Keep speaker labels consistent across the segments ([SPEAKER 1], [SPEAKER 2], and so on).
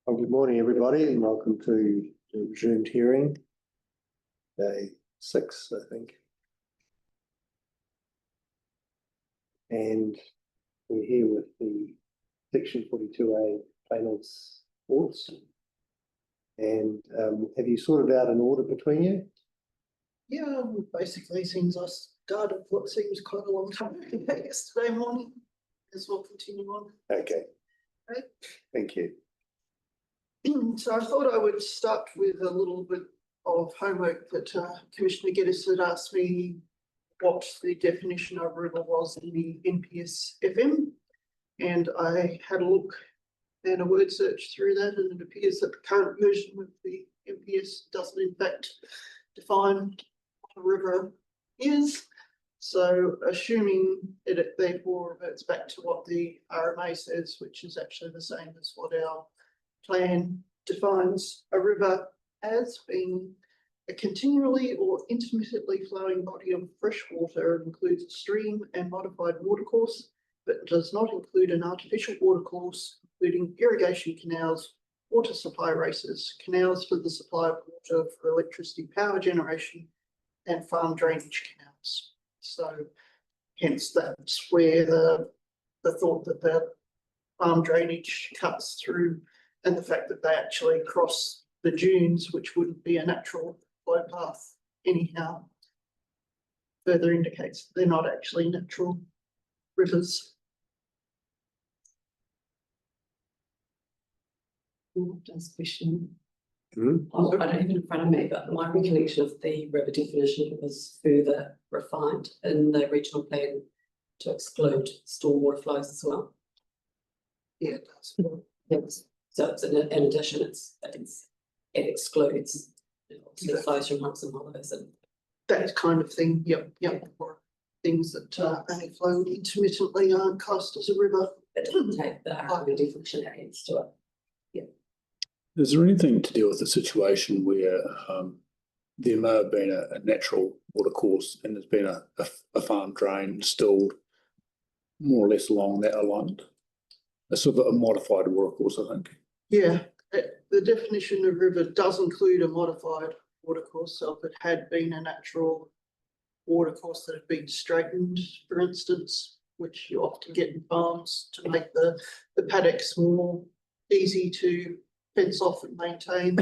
[SPEAKER 1] Well, good morning, everybody, and welcome to the resumed hearing, day 6, I think. And we're here with the Section 42A plaintiffs' thoughts. And have you sorted out an order between you?
[SPEAKER 2] Yeah, basically since I started what seems quite a long time ago yesterday morning, as we'll continue on.
[SPEAKER 1] Okay.
[SPEAKER 2] Right.
[SPEAKER 1] Thank you.
[SPEAKER 2] So I thought I would start with a little bit of homework that Commissioner Geddes had asked me what the definition of river was in the NPS FM, and I had a look and a word search through that, and it appears that the current version of the NPS doesn't in fact define what a river is. So assuming it therefore reverts back to what the RMA says, which is actually the same as what our plan defines a river as, being a continually or intermittently flowing body of fresh water, includes a stream and modified watercourse, but does not include an artificial watercourse, including irrigation canals, water supply races, canals for the supply of water for electricity power generation, and farm drainage canals. So hence that's where the thought that the farm drainage cuts through, and the fact that they actually cross the dunes, which wouldn't be a natural flow path anyhow, further indicates they're not actually natural rivers.
[SPEAKER 3] Just question. I
[SPEAKER 1] Mm-hmm.
[SPEAKER 3] don't have it in front of me, but my recollection of the river definition was further refined in the regional plan to exclude stormwater flows as well.
[SPEAKER 2] Yeah, it does.
[SPEAKER 3] Yes. So it's in addition, it excludes the flows from humps and hollows and
[SPEAKER 2] That kind of thing. Yep. Or things that only flow intermittently aren't classed as a river.
[SPEAKER 3] it doesn't take the RMA definition against to it.
[SPEAKER 4] Is there anything to deal with the situation where there may have been a natural watercourse and there's been a farm drain installed more or less along that alignment? A sort of a modified watercourse, I think.
[SPEAKER 2] Yeah, the definition of river does include a modified watercourse. So if it had been a natural watercourse that had been straightened, for instance, which you often get in farms to make the paddocks more easy to fence off and maintain,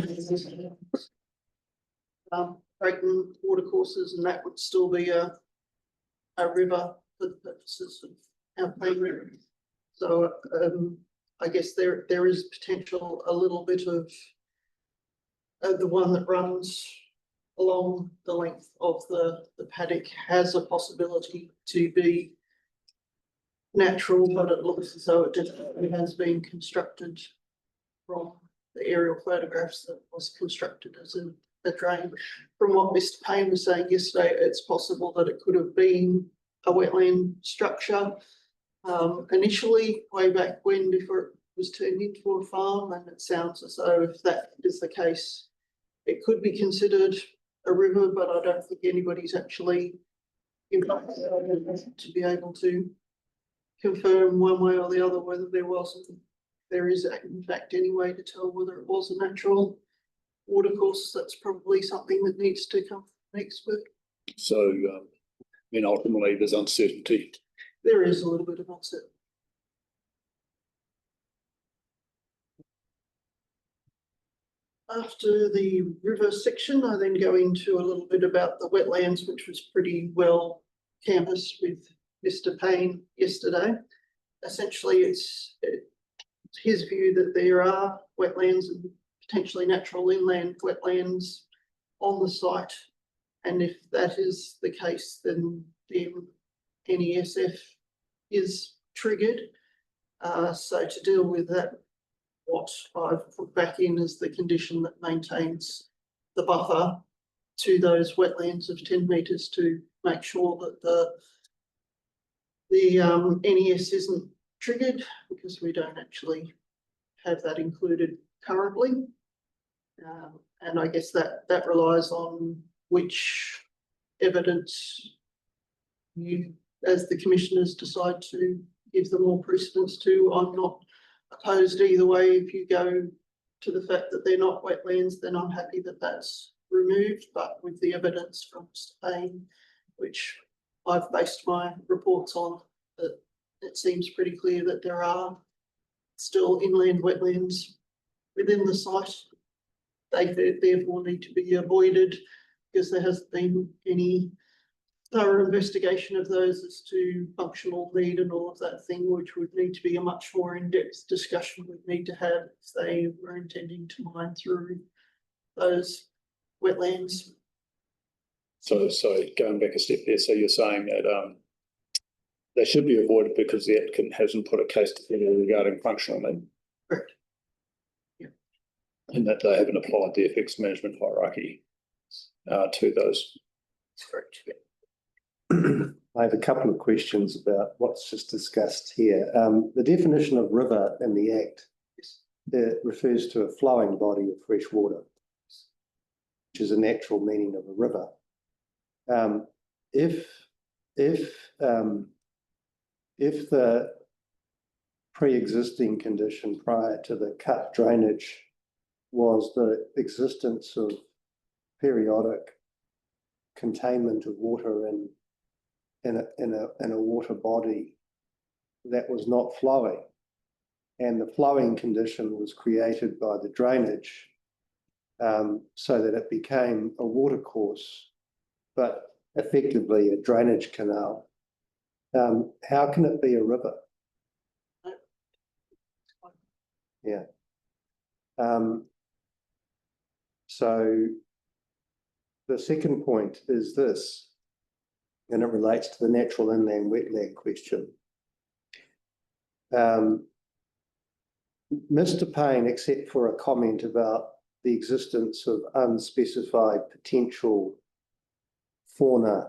[SPEAKER 2] straightened watercourses, and that would still be a river for the purposes of our plan. So I guess there is potential a little bit of the one that runs along the length of the paddock has a possibility to be natural, but it looks as though it definitely has been constructed from the aerial photographs that was constructed as a drain. From what Mr. Payne was saying yesterday, it's possible that it could have been a wetland structure initially, way back when, before it was turned into a farm, and it sounds as though if that is the case, it could be considered a river, but I don't think anybody's actually to be able to confirm one way or the other whether there is in fact any way to tell whether it was a natural watercourse. That's probably something that needs to come from an expert.
[SPEAKER 4] So, I mean, ultimately there's uncertainty.
[SPEAKER 2] There is a little bit of uncertainty. After the river section, I then go into a little bit about the wetlands, which was pretty well canvassed with Mr. Payne yesterday. Essentially, it's his view that there are wetlands and potentially natural inland wetlands on the site. And if that is the case, then the NESF is triggered. So to deal with that, what I've put back in is the condition that maintains the buffer to those wetlands of 10 metres to make sure that the NES isn't triggered, because we don't actually have that included currently. And I guess that relies on which evidence you, as the commissioners, decide to give them more precedence to. I'm not opposed either way if you go to the fact that they're not wetlands, then I'm happy that that's removed, but with the evidence from Mr. Payne, which I've based my reports on, that it seems pretty clear that there are still inland wetlands within the site. They therefore need to be avoided because there hasn't been any thorough investigation of those as to functional need and all of that thing, which would need to be a much more in-depth discussion we'd need to have if they were intending to mine through those wetlands.
[SPEAKER 4] So going back a step there, so you're saying that they should be avoided because the applicant hasn't put a case together regarding functional need,
[SPEAKER 2] Correct. Yeah.
[SPEAKER 4] and that they haven't applied the effects management hierarchy to those.
[SPEAKER 2] That's correct. Yeah.
[SPEAKER 1] I have a couple of questions about what's just discussed here. The definition of river in the Act, it refers to a flowing body of fresh water, which is a natural meaning of a river. If the pre-existing condition prior to the cut drainage was the existence of periodic containment of water in a water body that was not flowing, and the flowing condition was created by the drainage, so that it became a watercourse, but effectively a drainage canal. How can it be a river? Yeah. So the second point is this, and it relates to the natural inland wetland question. Mr. Payne, except for a comment about the existence of unspecified potential flora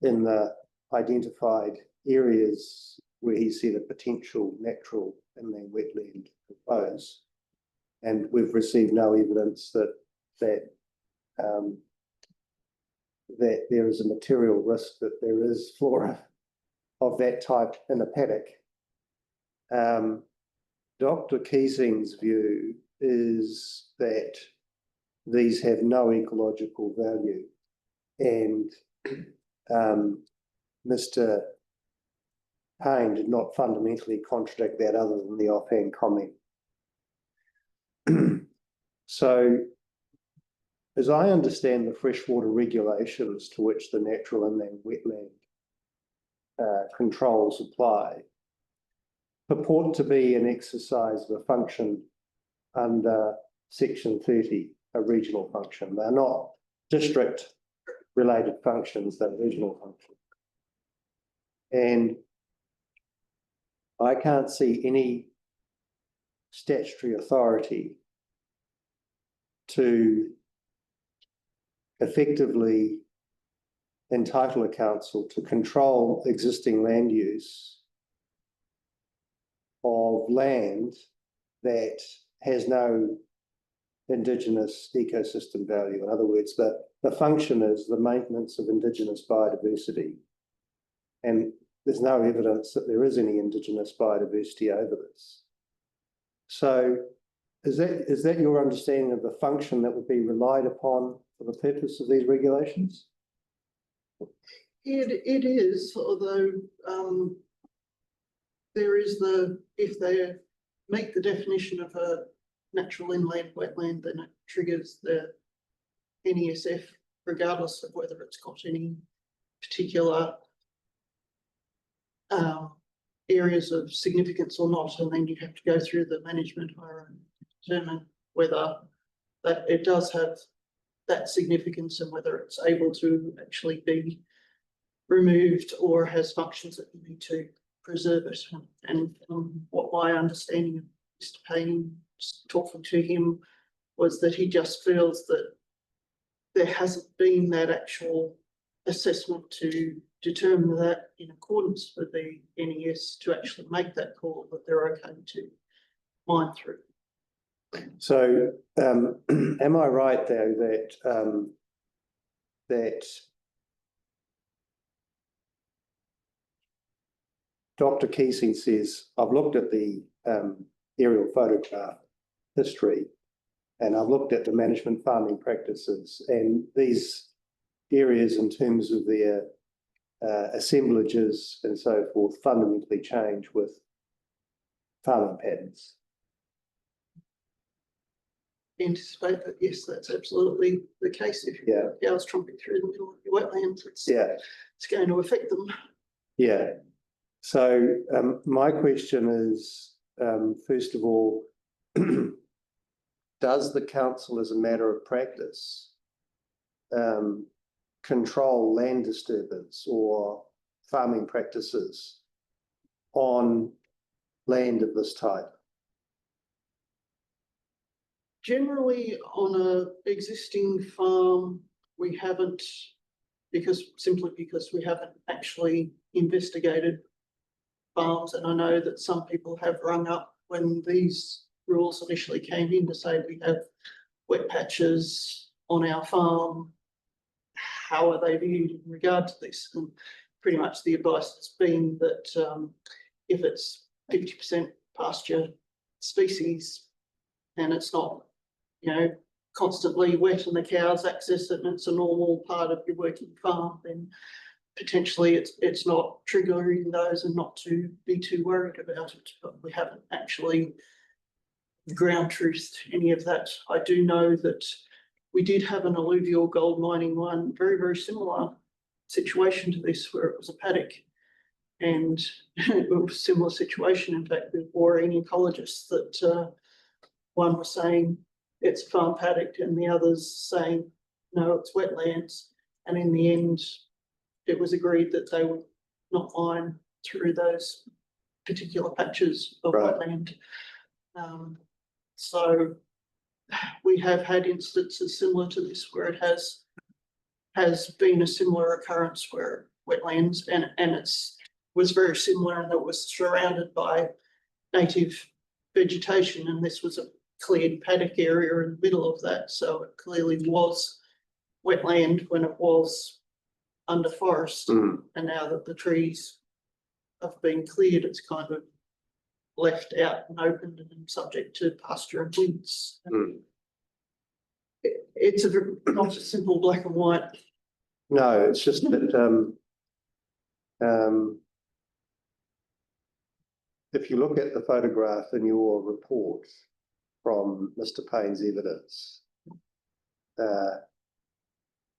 [SPEAKER 1] in the identified areas where he said a potential natural inland wetland proposed, and we've received no evidence that there is a material risk that there is flora of that type in a paddock. Dr. Keesing's view is that these have no ecological value, and Mr. Payne did not fundamentally contradict that other than the offhand comment. So, as I understand the freshwater regulations to which the natural inland wetland controls apply, purport to be an exercise of a function under Section 30, a regional function. They're not district-related functions, they're regional functions. And I can't see any statutory authority to effectively entitle a council to control existing land use of land that has no Indigenous ecosystem value. In other words, the function is the maintenance of Indigenous biodiversity, and there's no evidence that there is any Indigenous biodiversity over this. So is that your understanding of the function that would be relied upon for the purpose of these regulations?
[SPEAKER 2] It is, although there is if they meet the definition of a natural inland wetland, then it triggers the NESF, regardless of whether it's got any particular areas of significance or not, and then you have to go through the management hierarchy to determine whether that it does have that significance and whether it's able to actually be removed or has functions that you need to preserve it. And what my understanding of Mr. Payne, talking to him, was that he just feels that there hasn't been that actual assessment to determine that in accordance with the NES to actually make that call that they're okay to mine through.
[SPEAKER 1] So am I right though that Dr. Keesing says, I've looked at the aerial photograph history. And I've looked at the management farming practices, and these areas in terms of their assemblages and so forth fundamentally change with farming patterns.
[SPEAKER 2] Anticipate that, yes, that's absolutely the case. If you have cows tromping through the middle of your wetlands, it's going to affect them.
[SPEAKER 1] Yeah. So my question is, first of all, does the council, as a matter of practice, control land disturbance or farming practices on land of this type?
[SPEAKER 2] Generally, on a existing farm, we haven't, simply because we haven't actually investigated farms. And I know that some people have rung up when these rules initially came in to say we have wet patches on our farm. How are they viewed in regard to this? And pretty much the advice has been that if it's 50% pasture species and it's not, constantly wet and the cows access it and it's a normal part of your working farm, then potentially it's not triggering those and not to be too worried about it. But we haven't actually ground truthed any of that. I do know that we did have an alluvial gold mining one, very, very similar situation to this, where it was a paddock. And it was a similar situation, in fact, with Warreen ecologists, that one was saying it's a farm paddock and the others saying, no, it's wetlands. And in the end, it was agreed that they would not mine through those particular patches of wetland. So we have had instances similar to this where it has been a similar occurrence where wetlands and it's was very similar, and it was surrounded by native vegetation, and this was a cleared paddock area in the middle of that, so it clearly was wetland when it was under forest. And now that the trees have been cleared, it's kind of left out and open and subject to pasture and winds. It's not a simple black and white.
[SPEAKER 1] No, it's just that if you look at the photograph in your report from Mr. Payne's evidence,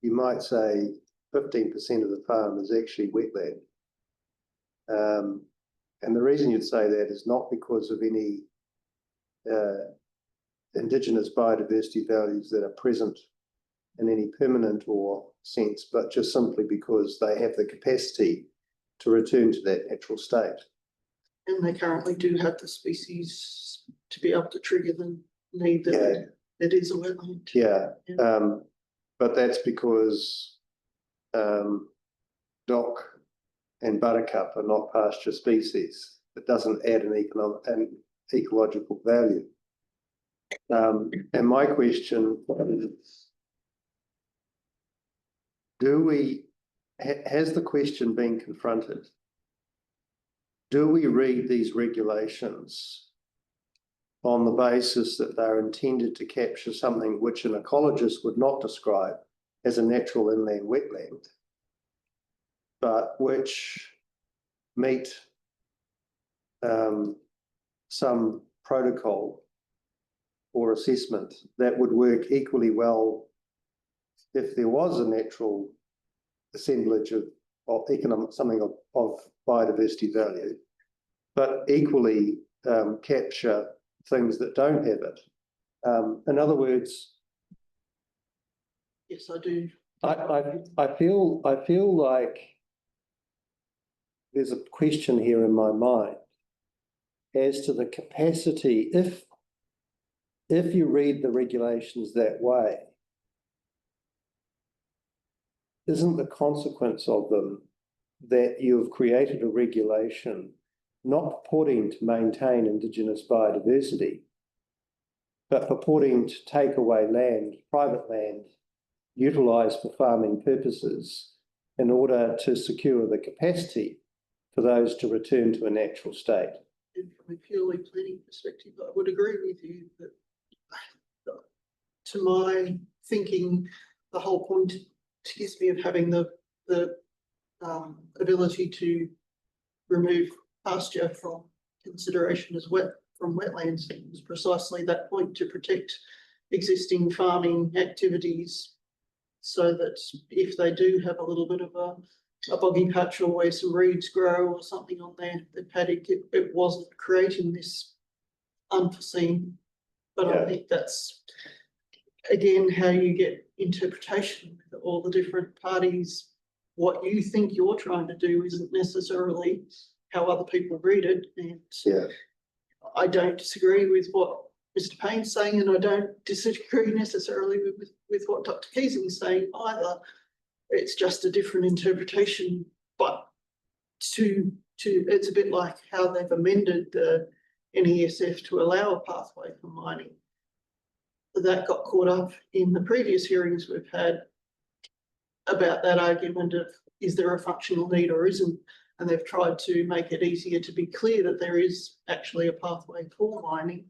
[SPEAKER 1] you might say 15% of the farm is actually wetland. And the reason you'd say that is not because of any Indigenous biodiversity values that are present in any permanent or sense, but just simply because they have the capacity to return to that natural state.
[SPEAKER 2] And they currently do have the species to be able to trigger the need that it is a wetland.
[SPEAKER 1] But that's because dock and buttercup are not pasture species. It doesn't add an ecological value. And my question is, has the question been confronted? Do we read these regulations on the basis that they're intended to capture something which an ecologist would not describe as a natural inland wetland, but which meet some protocol or assessment that would work equally well if there was a natural assemblage of economic, something of biodiversity value, but equally capture things that don't have it. In other words,
[SPEAKER 2] yes, I do.
[SPEAKER 1] I feel like there's a question here in my mind as to the capacity, if you read the regulations that way, isn't the consequence of them that you've created a regulation not purporting to maintain Indigenous biodiversity, but purporting to take away land, private land, utilised for farming purposes in order to secure the capacity for those to return to a natural state?
[SPEAKER 2] And from a purely planning perspective, I would agree with you that to my thinking, the whole point, excuse me, of having the ability to remove pasture from consideration as from wetlands was precisely that point, to protect existing farming activities, so that if they do have a little bit of a boggy patch or where some reeds grow or something on their paddock, it wasn't creating this unforeseen. But I think that's, again, how you get interpretation with all the different parties. What you think you're trying to do isn't necessarily how other people read it. And I don't disagree with what Mr. Payne's saying, and I don't disagree necessarily with what Dr. Keesing's saying either. It's just a different interpretation, but it's a bit like how they've amended the NESF to allow a pathway for mining. That got caught up in the previous hearings we've had about that argument of, is there a functional need or isn't? And they've tried to make it easier to be clear that there is actually a pathway for mining.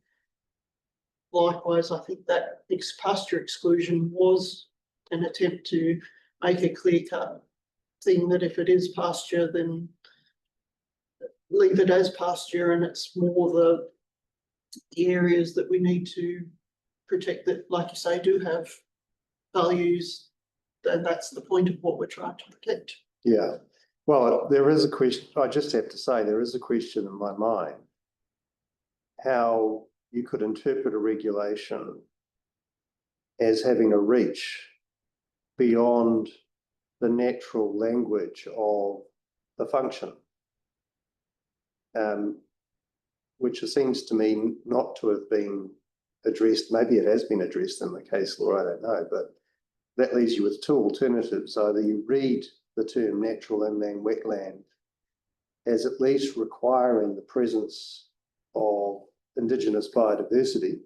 [SPEAKER 2] Likewise, I think that pasture exclusion was an attempt to make a clear-cut thing that if it is pasture, then leave it as pasture, and it's more the areas that we need to protect that, like you say, do have values, and that's the point of what we're trying to protect.
[SPEAKER 1] Yeah, well, there is a question, I just have to say, there is a question in my mind, how you could interpret a regulation as having a reach beyond the natural language of the function, which seems to me not to have been addressed. Maybe it has been addressed in the case law, I don't know, but that leaves you with two alternatives. Either you read the term natural inland wetland as at least requiring the presence of Indigenous biodiversity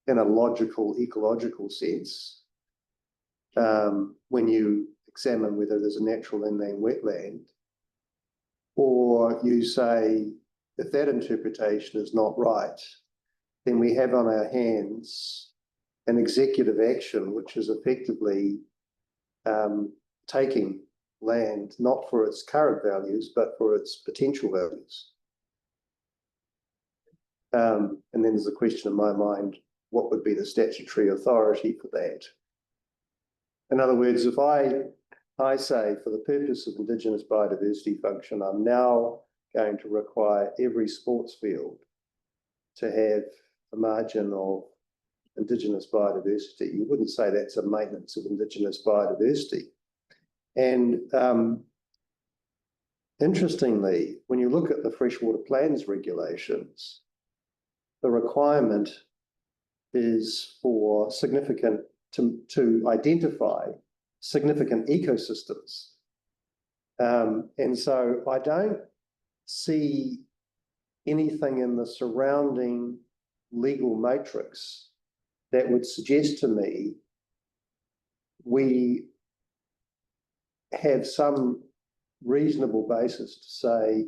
[SPEAKER 1] in a logical, ecological sense, when you examine whether there's a natural inland wetland, or you say, if that interpretation is not right, then we have on our hands an executive action which is effectively taking land not for its current values but for its potential values. And then there's a question in my mind, what would be the statutory authority for that? In other words, if I say, for the purpose of Indigenous biodiversity function, I'm now going to require every sports field to have a margin of Indigenous biodiversity, you wouldn't say that's a maintenance of Indigenous biodiversity. And interestingly, when you look at the freshwater plans regulations, the requirement is for significant, to identify significant ecosystems. And so I don't see anything in the surrounding legal matrix that would suggest to me we have some reasonable basis to say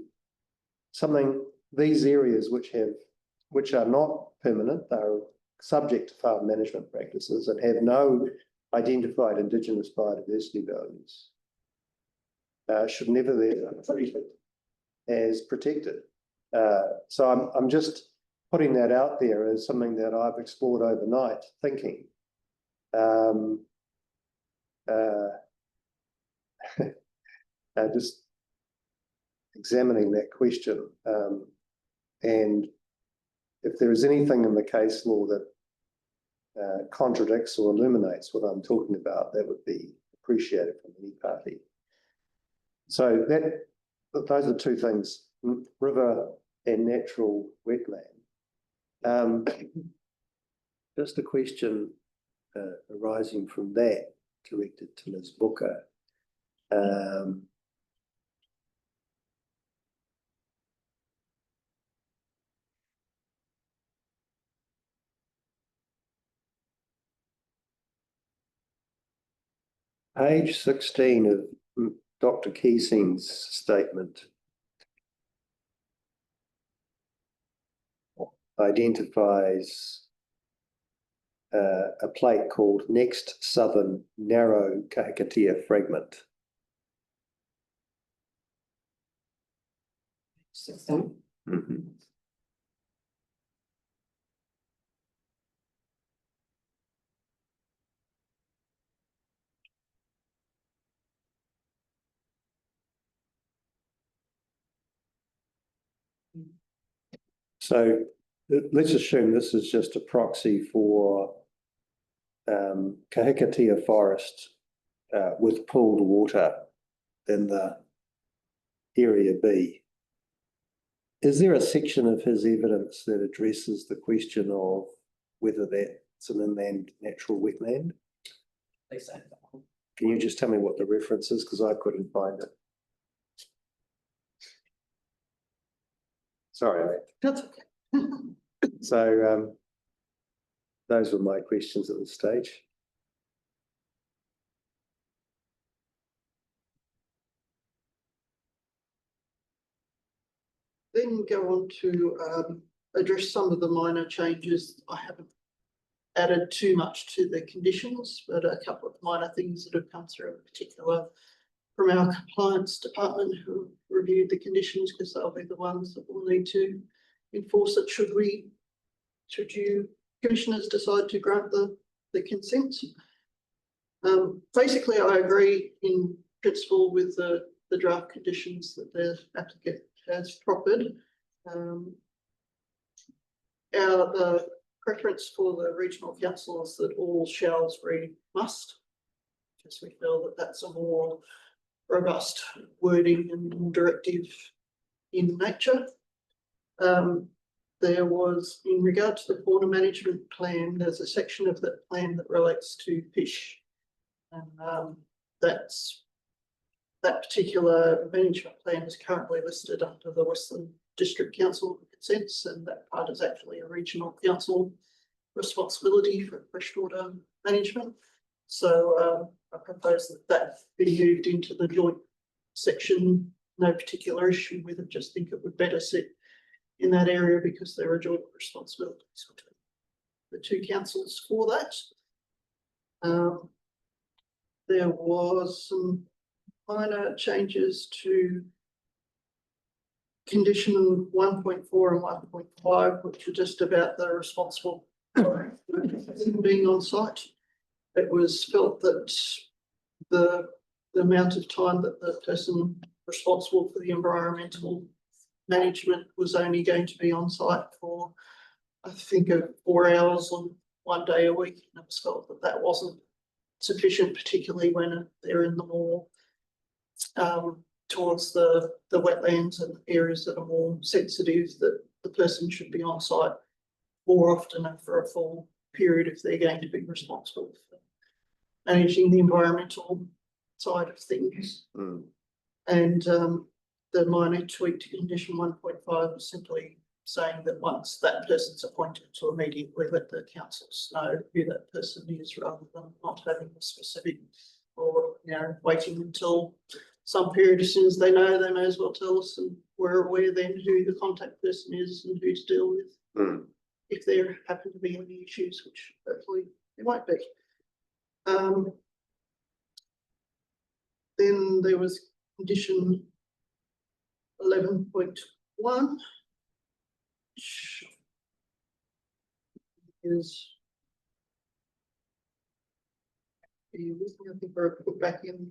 [SPEAKER 1] something, these areas which are not permanent, they're subject to farm management practices and have no identified Indigenous biodiversity values, should never be treated as protected. So I'm just putting that out there as something that I've explored overnight, thinking. Just examining that question. And if there is anything in the case law that contradicts or illuminates what I'm talking about, that would be appreciated from any party. So those are two things, river and natural wetland. Just a question arising from that, directed to Ms. Booker. Page 16 of Dr. Keesing's statement. identifies a plate called Next Southern Narrow Kahikatea Fragment.
[SPEAKER 3] 16.
[SPEAKER 1] So let's assume this is just a proxy for Kahikatea Forest with pooled water in the Area B. Is there a section of his evidence that addresses the question of whether that's an inland natural wetland?
[SPEAKER 3] They say that one.
[SPEAKER 1] Can you just tell me what the reference is? Because I couldn't find it. Sorry, mate.
[SPEAKER 2] That's okay.
[SPEAKER 1] So those were my questions at this stage.
[SPEAKER 2] Then go on to address some of the minor changes. I haven't added too much to the conditions, but a couple of minor things that have come through, in particular from our compliance department who reviewed the conditions, because they'll be the ones that will need to enforce it should you commissioners decide to grant the consent. Basically, I agree in principle with the draft conditions that the applicant has proffered. The preference for the regional council is that all shalls read must, because we feel that that's a more robust wording and more directive in nature. There was, in regard to the water management plan, there's a section of that plan that relates to fish. And that particular management plan is currently listed under the Westland District Council consents, and that part is actually a regional council responsibility for freshwater management. So I propose that that be moved into the joint section. No particular issue with it, just think it would better sit in that area because there are joint responsibilities between the two councils for that. There was some minor changes to condition 1.4 and 1.5, which are just about the responsible being on site. It was felt that the amount of time that the person responsible for the environmental management was only going to be on site for, I think, 4 hours on 1 day a week. And it was felt that that wasn't sufficient, particularly when they're in the more towards the wetlands and areas that are more sensitive, that the person should be on site more often and for a full period if they're going to be responsible for managing the environmental side of things. And the minor tweak to condition 1.5 is simply saying that once that person's appointed, to immediately let the councils know who that person is, rather than not having a specific, or waiting until some period. As soon as they know, they may as well tell us, and we're aware then who the contact person is and who to deal with if there happen to be any issues, which hopefully there won't be. Then there was condition 11.1, which is, I think we're put back in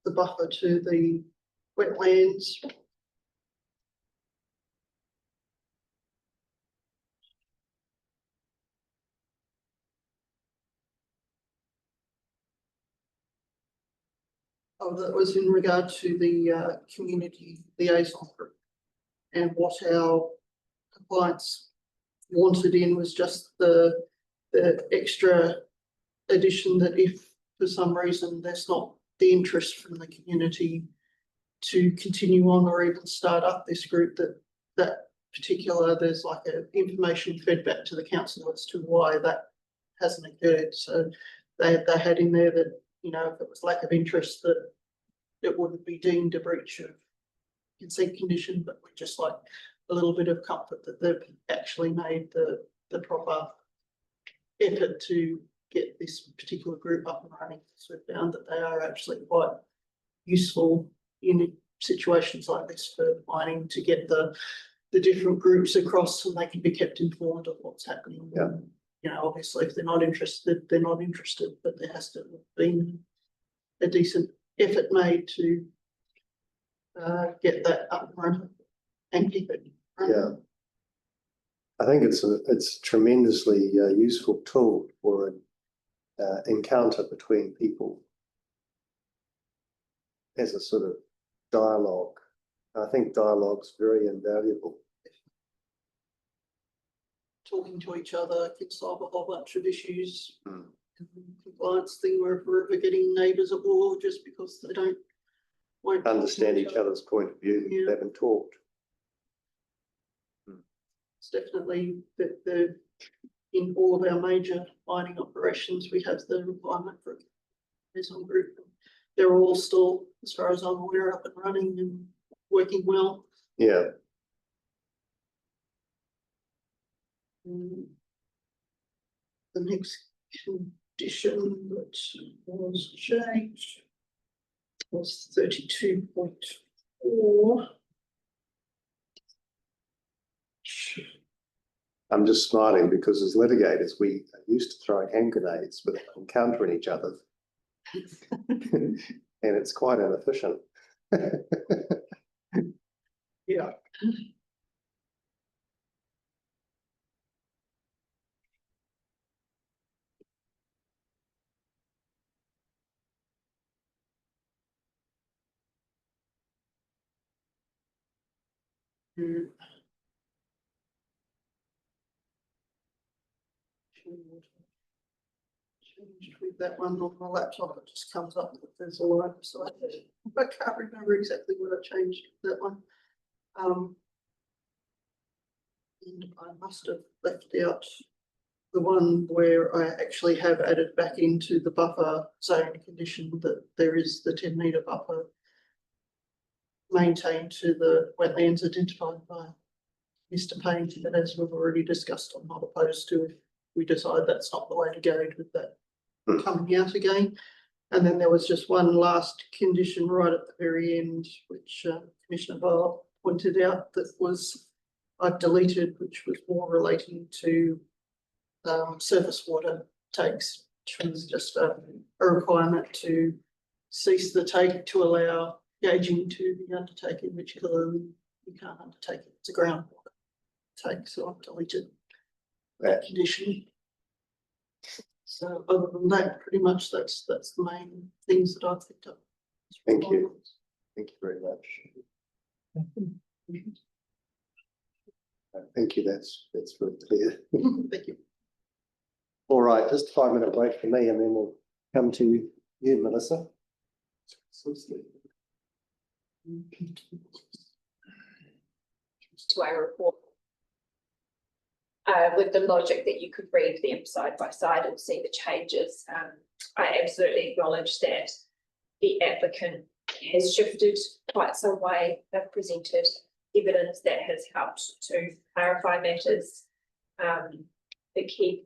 [SPEAKER 2] the buffer to the wetlands. Oh, that was in regard to the community liaison group, and what our compliance wanted in was just the extra addition that if for some reason there's not the interest from the community to continue on or even start up this group, that particular, there's like a information fed back to the council as to why that hasn't occurred. So they had in there that, if it was lack of interest, that it wouldn't be deemed a breach of consent condition, but we just like a little bit of comfort that they've actually made the proper effort to get this particular group up and running. So we found that they are actually quite useful in situations like this for mining, to get the different groups across so they can be kept informed of what's happening.
[SPEAKER 1] Yeah.
[SPEAKER 2] You know, obviously if they're not interested, they're not interested, but there has to have been a decent effort made to get that up and running and keep it running.
[SPEAKER 1] Yeah. I think it's a tremendously useful tool for an encounter between people as a sort of dialogue. I think dialogue's very invaluable.
[SPEAKER 2] Talking to each other can solve a whole bunch of issues.
[SPEAKER 1] Mm.
[SPEAKER 2] Compliance thing where if we're ever getting neighbours at war just because they won't
[SPEAKER 1] Understand each other's point of view,
[SPEAKER 2] Yeah.
[SPEAKER 1] they haven't talked.
[SPEAKER 2] It's definitely that in all of our major mining operations, we have the requirement for a liaison group. They're all still, as far as I'm aware, up and running and working well.
[SPEAKER 1] Yeah,
[SPEAKER 2] The next condition that was changed was 32.4.
[SPEAKER 1] I'm just smiling because as litigators, we are used to throwing hand grenades with encountering each other. And it's quite inefficient.
[SPEAKER 2] Yeah. Changed with that one on my laptop, it just comes up that there's a line beside it. I can't remember exactly what I changed with that one. And I must have left out the one where I actually have added back into the buffer zone condition that there is the 10-metre buffer maintained to the wetlands identified by Mr. Payne, but as we've already discussed, I'm not opposed to if we decide that's not the way to go with that coming out again. And then there was just one last condition right at the very end, which Commissioner Bale pointed out that was I've deleted, which was more relating to surface water takes, which was just a requirement to cease the take to allow gauging to be undertaken, which clearly you can't undertake it. It's a groundwater take, so I've deleted that condition. So other than that, pretty much that's the main things that I've picked up.
[SPEAKER 1] Thank you. Thank you very much. Thank you, that's very clear.
[SPEAKER 2] Thank you.
[SPEAKER 1] All right, just a 5-minute break for me and then we'll come to you, Melissa.
[SPEAKER 5] To our report. With the logic that you could read them side by side and see the changes, I absolutely acknowledge that the applicant has shifted quite some way. They've presented evidence that has helped to clarify matters. The key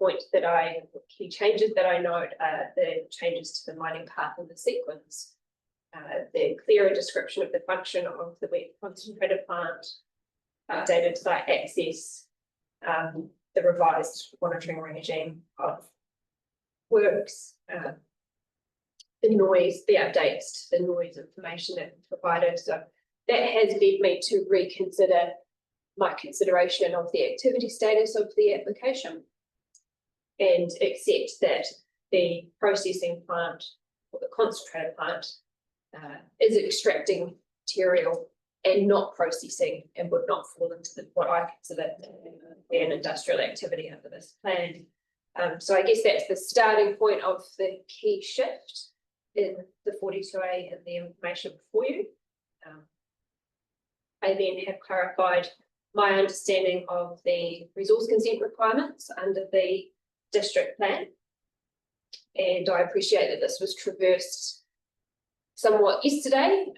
[SPEAKER 5] changes that I note are the changes to the mining path and the sequence, the clearer description of the function of the wet concentrator plant, updated site access, the revised monitoring regime of works, the noise, the updates to the noise information that was provided. So that has led me to reconsider my consideration of the activity status of the application and accept that the processing plant or the concentrator plant is extracting material and not processing and would not fall into what I consider an industrial activity under this plan. So I guess that's the starting point of the key shift in the 42A and the information before you. I then have clarified my understanding of the resource consent requirements under the district plan. And I appreciate that this was traversed somewhat yesterday.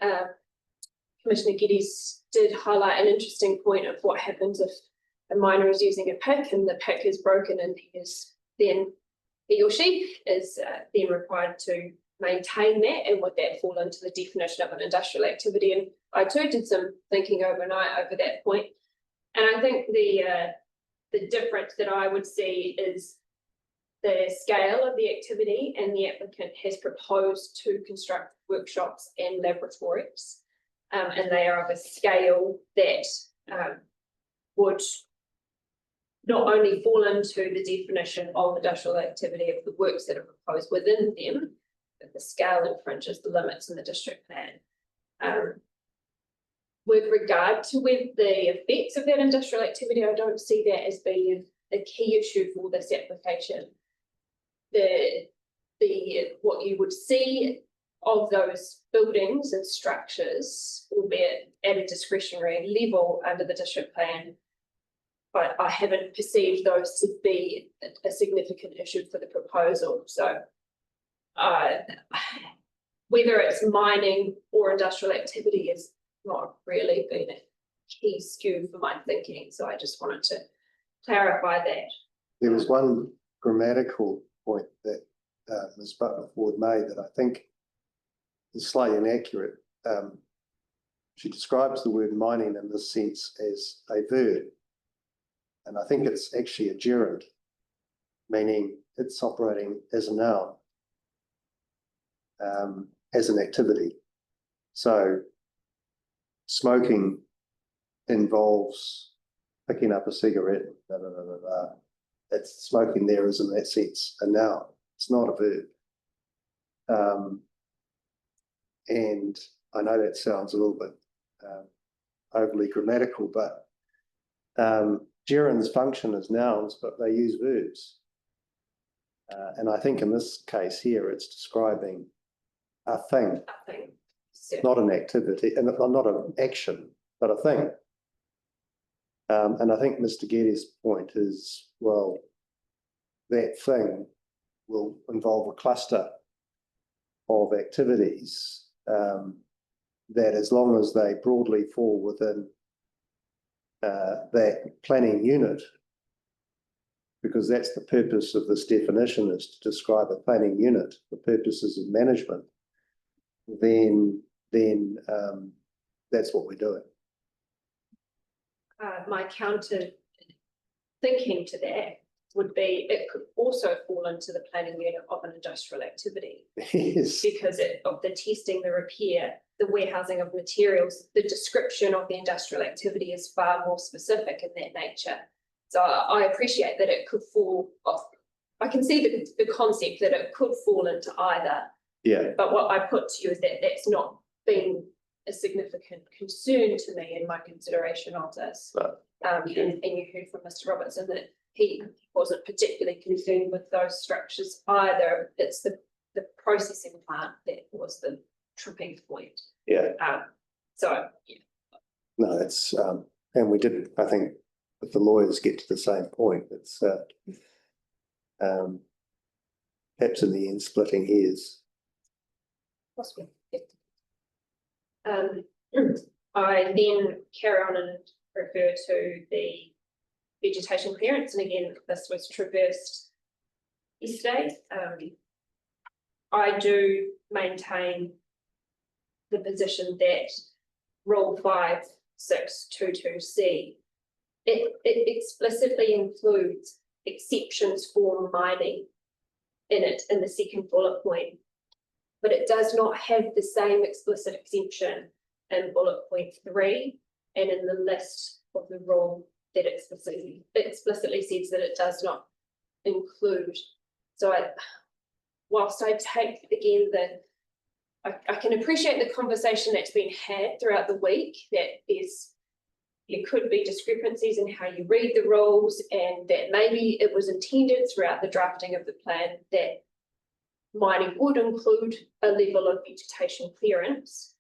[SPEAKER 5] Commissioner Geddes did highlight an interesting point of what happens if a miner is using a pick and the pick is broken, and he or she is then required to maintain that, and would that fall into the definition of an industrial activity? And I too did some thinking overnight over that point, and I think the difference that I would see is the scale of the activity, and the applicant has proposed to construct workshops and laboratories, and they are of a scale that would not only fall into the definition of industrial activity of the works that are proposed within them, but the scale infringes the limits in the district plan. With regard to the effects of that industrial activity, I don't see that as being a key issue for this application. What you would see of those buildings and structures, albeit at a discretionary level under the district plan, but I haven't perceived those to be a significant issue for the proposal. So whether it's mining or industrial activity has not really been a key skew for my thinking. So I just wanted to clarify that.
[SPEAKER 1] There was one grammatical point that Ms. Butler-Ford made that I think is slightly inaccurate. She describes the word mining in this sense as a verb, and I think it's actually a gerund, meaning it's operating as a noun, as an activity. So smoking involves picking up a cigarette, It's smoking there is in that sense a noun. It's not a verb. And I know that sounds a little bit overly grammatical, but gerunds function as nouns, but they use verbs. And I think in this case here, it's describing a thing, not an activity, and not an action, but a thing. And I think Mr. Geddes' point is, well, that thing will involve a cluster of activities that, as long as they broadly fall within that planning unit, because that's the purpose of this definition, is to describe a planning unit for purposes of management, then that's what we're doing.
[SPEAKER 5] My counter thinking to that would be it could also fall into the planning unit of an industrial activity.
[SPEAKER 1] Yes.
[SPEAKER 5] Because of the testing, the repair, the warehousing of materials, the description of the industrial activity is far more specific in that nature. So I appreciate that it could fall off. I can see the concept that it could fall into either.
[SPEAKER 1] Yeah.
[SPEAKER 5] But what I put to you is that that's not been a significant concern to me in my consideration of this. And you heard from Mr. Robertson that he wasn't particularly concerned with those structures either. It's the processing plant that was the tripping point.
[SPEAKER 1] Yeah.
[SPEAKER 5] So yeah.
[SPEAKER 1] No, that's and we did. I think if the lawyers get to the same point, it's perhaps in the end splitting hairs.
[SPEAKER 5] Possibly. I then carry on and refer to the vegetation clearance, and again, this was traversed yesterday. I do maintain the position that Rule 5622C, it explicitly includes exceptions for mining in it in the second bullet point, but it does not have the same explicit exemption in bullet point 3 and in the list of the rule that explicitly says that it does not include. So whilst I take again I can appreciate the conversation that's been had throughout the week, that there could be discrepancies in how you read the rules, and that maybe it was intended throughout the drafting of the plan that mining would include a level of vegetation clearance.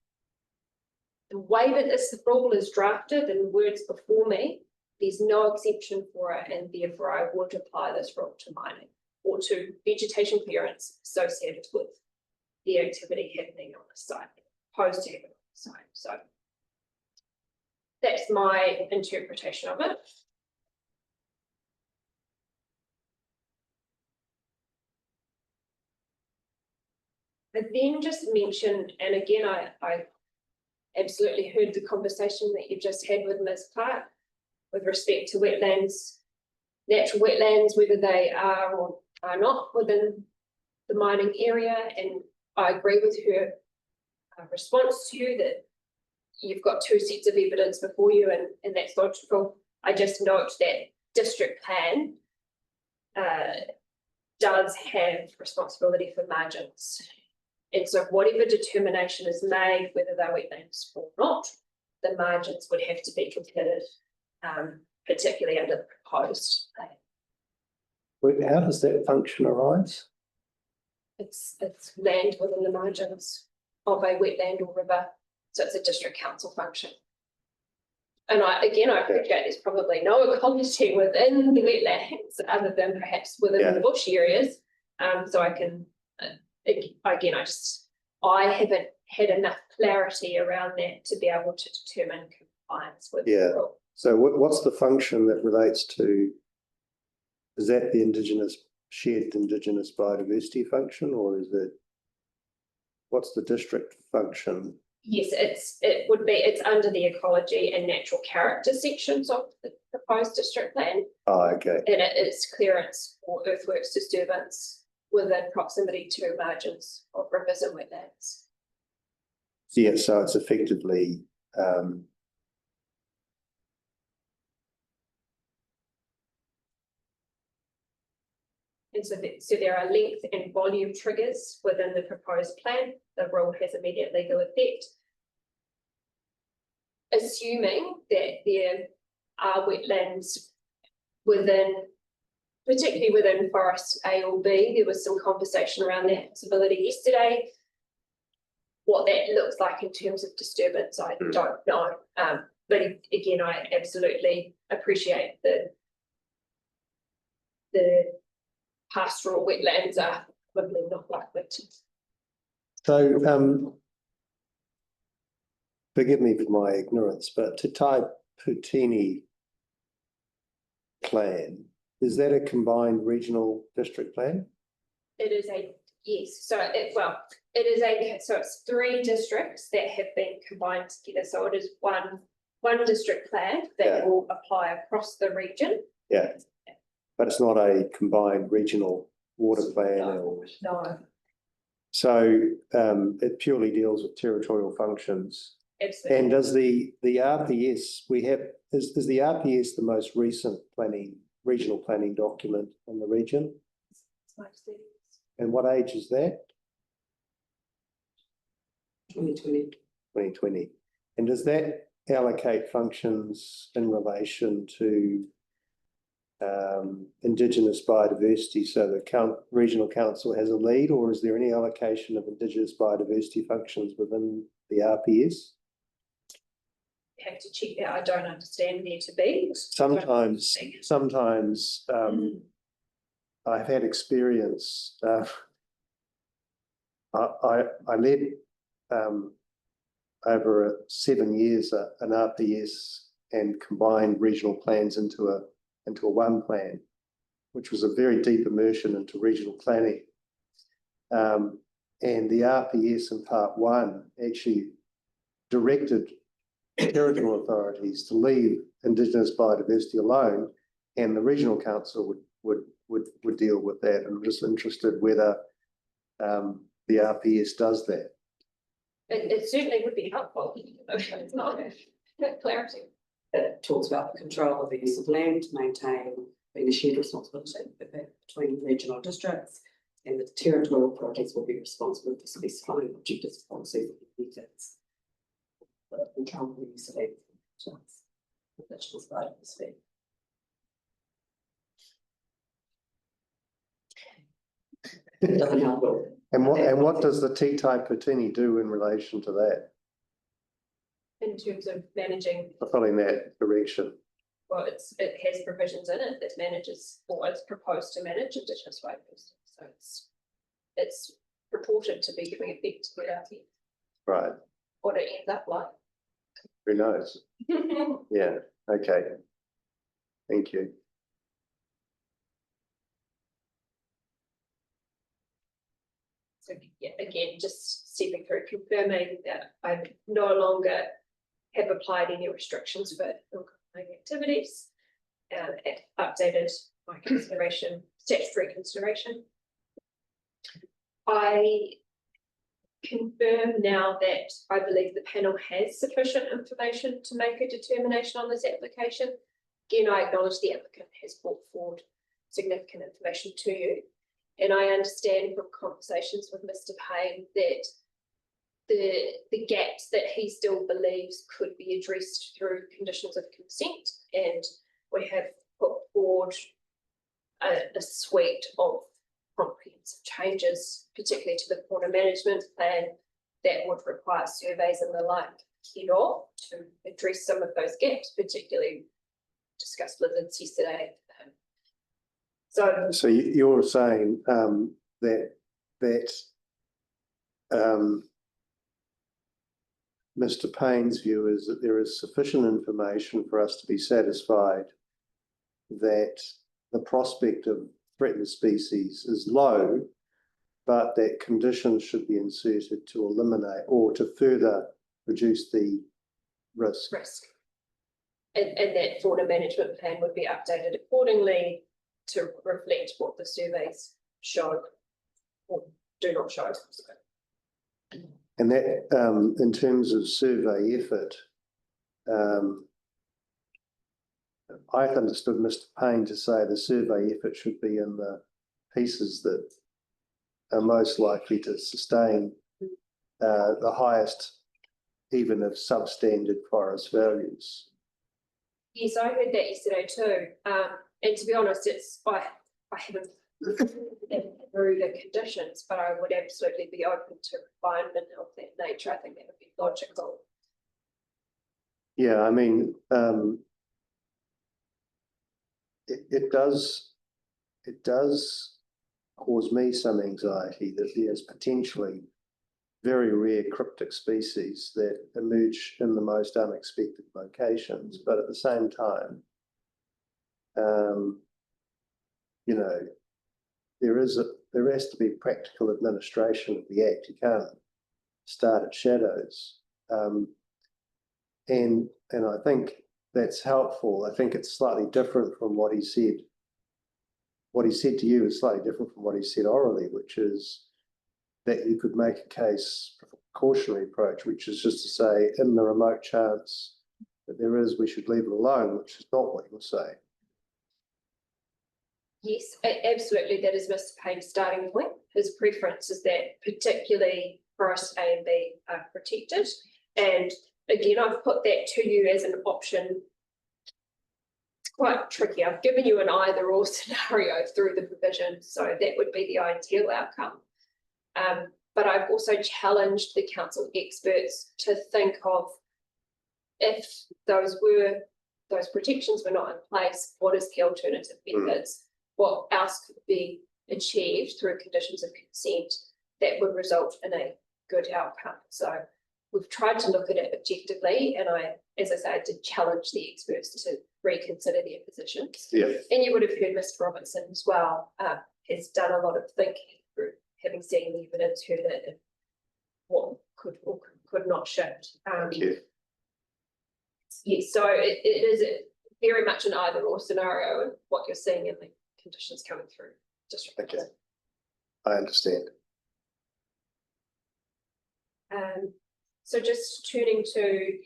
[SPEAKER 5] The way that this rule is drafted in the words before me, there's no exemption for it, and therefore I would apply this rule to mining or to vegetation clearance associated with the activity happening on the site, opposed to happening on the site. So that's my interpretation of it. I then just mentioned, and again, I absolutely heard the conversation that you just had with Ms. Clark with respect to wetlands, natural wetlands, whether they are or are not within the mining area. And I agree with her response to you that you've got two sets of evidence before you, and that's logical. I just note that district plan does have responsibility for margins. And so whatever determination is made, whether they're wetlands or not, the margins would have to be considered, particularly under the proposed plan.
[SPEAKER 1] How does that function arise?
[SPEAKER 5] It's land within the margins of a wetland or river, so it's a district council function. And I appreciate there's probably no ecology within the wetlands other than perhaps within the bush areas. So I can, I haven't had enough clarity around that to be able to determine compliance with the rule.
[SPEAKER 1] So what's the function that relates to, is that the shared indigenous biodiversity function, or is it, what's the district function?
[SPEAKER 5] Yes, it's under the ecology and natural character sections of the proposed district plan.
[SPEAKER 1] Oh, okay.
[SPEAKER 5] And it is clearance or earthworks disturbance within proximity to margins of rivers and wetlands.
[SPEAKER 1] Yeah, so it's effectively
[SPEAKER 5] and so there are length and volume triggers within the proposed plan. The rule has immediate legal effect. Assuming that there are wetlands within, particularly within forests A or B, there was some conversation around that possibility yesterday. What that looks like in terms of disturbance, I don't know. But again, I absolutely appreciate the pastoral wetlands are probably not likely to.
[SPEAKER 1] so forgive me for my ignorance, but Te Tai Putini plan, is that a combined regional district plan?
[SPEAKER 5] It is yes. So it's 3 districts that have been combined together. So it is one district plan that will apply across the region.
[SPEAKER 1] Yeah. But it's not a combined regional water plan.
[SPEAKER 5] No.
[SPEAKER 1] So it purely deals with territorial functions.
[SPEAKER 5] Absolutely.
[SPEAKER 1] And does the RPS is the RPS the most recent regional planning document in the region? And what age is that?
[SPEAKER 3] 2020.
[SPEAKER 1] 2020. And does that allocate functions in relation to Indigenous biodiversity, so the regional council has a lead, or is there any allocation of Indigenous biodiversity functions within the RPS?
[SPEAKER 5] Have to check that. I don't understand there to be.
[SPEAKER 1] Sometimes I've had experience. I led over 7 years an RPS and combined regional plans into a one plan, which was a very deep immersion into regional planning. And the RPS in part 1 actually directed territorial authorities to leave Indigenous biodiversity alone, and the regional council would deal with that. And I'm just interested whether the RPS does that.
[SPEAKER 5] It certainly would be helpful. It's not clarity.
[SPEAKER 3] It talks about the control of the use of land to maintain being a shared responsibility between regional districts, and the territorial authorities will be responsible for specifying objectives, policies, and methods. Control the use of land. It doesn't help.
[SPEAKER 1] And what does the Te Tai Putini do in relation to that?
[SPEAKER 5] In terms of managing,
[SPEAKER 1] Following that direction.
[SPEAKER 5] well, it has provisions in it that manages, or it's proposed to manage Indigenous biodiversity. So it's purported to be giving effect to the RT.
[SPEAKER 1] Right.
[SPEAKER 5] What it ends up like.
[SPEAKER 1] Who knows? Yeah, okay. Thank you.
[SPEAKER 5] So yeah, again, just stepping through, confirming that I no longer have applied any restrictions for non-compliant activities. And updated my consideration, statutory consideration. I confirm now that I believe the panel has sufficient information to make a determination on this application. Again, I acknowledge the applicant has brought forward significant information to you. And I understand from conversations with Mr. Payne that the gaps that he still believes could be addressed through conditions of consent, and we have put forward a suite of comprehensive changes, particularly to the corner management plan, that would require surveys and the like to address some of those gaps, particularly discussed lizards yesterday.
[SPEAKER 1] So you're saying that Mr. Payne's view is that there is sufficient information for us to be satisfied that the prospect of threatened species is low, but that conditions should be inserted to eliminate or to further reduce the risk.
[SPEAKER 5] And that fauna management plan would be updated accordingly to reflect what the surveys show or do not show.
[SPEAKER 1] And that, in terms of survey effort, I've understood Mr. Payne to say the survey effort should be in the pieces that are most likely to sustain the highest, even of substandard forest values.
[SPEAKER 5] Yes, I heard that yesterday too. And to be honest, I haven't through the conditions, but I would absolutely be open to refinement of that nature. I think that would be logical.
[SPEAKER 1] Yeah, I mean, it does cause me some anxiety that there's potentially very rare cryptic species that emerge in the most unexpected locations, but at the same time, you know, there has to be practical administration of the Act. You can't start at shadows. And I think that's helpful. I think it's slightly different from what he said. What he said to you is slightly different from what he said orally, which is that you could make a case for a cautionary approach, which is just to say, in the remote chance that there is, we should leave it alone, which is not what you're saying.
[SPEAKER 5] Yes, absolutely. That is Mr. Payne's starting point. His preference is that particularly forest A and B are protected. And again, I've put that to you as an option. It's quite tricky. I've given you an either or scenario through the provision, so that would be the ideal outcome. But I've also challenged the council experts to think of, if those protections were not in place, what is the alternative methods? What else could be achieved through conditions of consent that would result in a good outcome? So we've tried to look at it objectively, and as I say, I did challenge the experts to reconsider their positions.
[SPEAKER 1] Yeah.
[SPEAKER 5] And you would have heard Mr. Robertson as well, has done a lot of thinking through having seen the evidence, heard it, and what could or could not shift.
[SPEAKER 1] Thank you.
[SPEAKER 5] Yes, so it is very much an either or scenario, and what you're seeing in the conditions coming through.
[SPEAKER 1] Okay, I understand.
[SPEAKER 5] So just turning to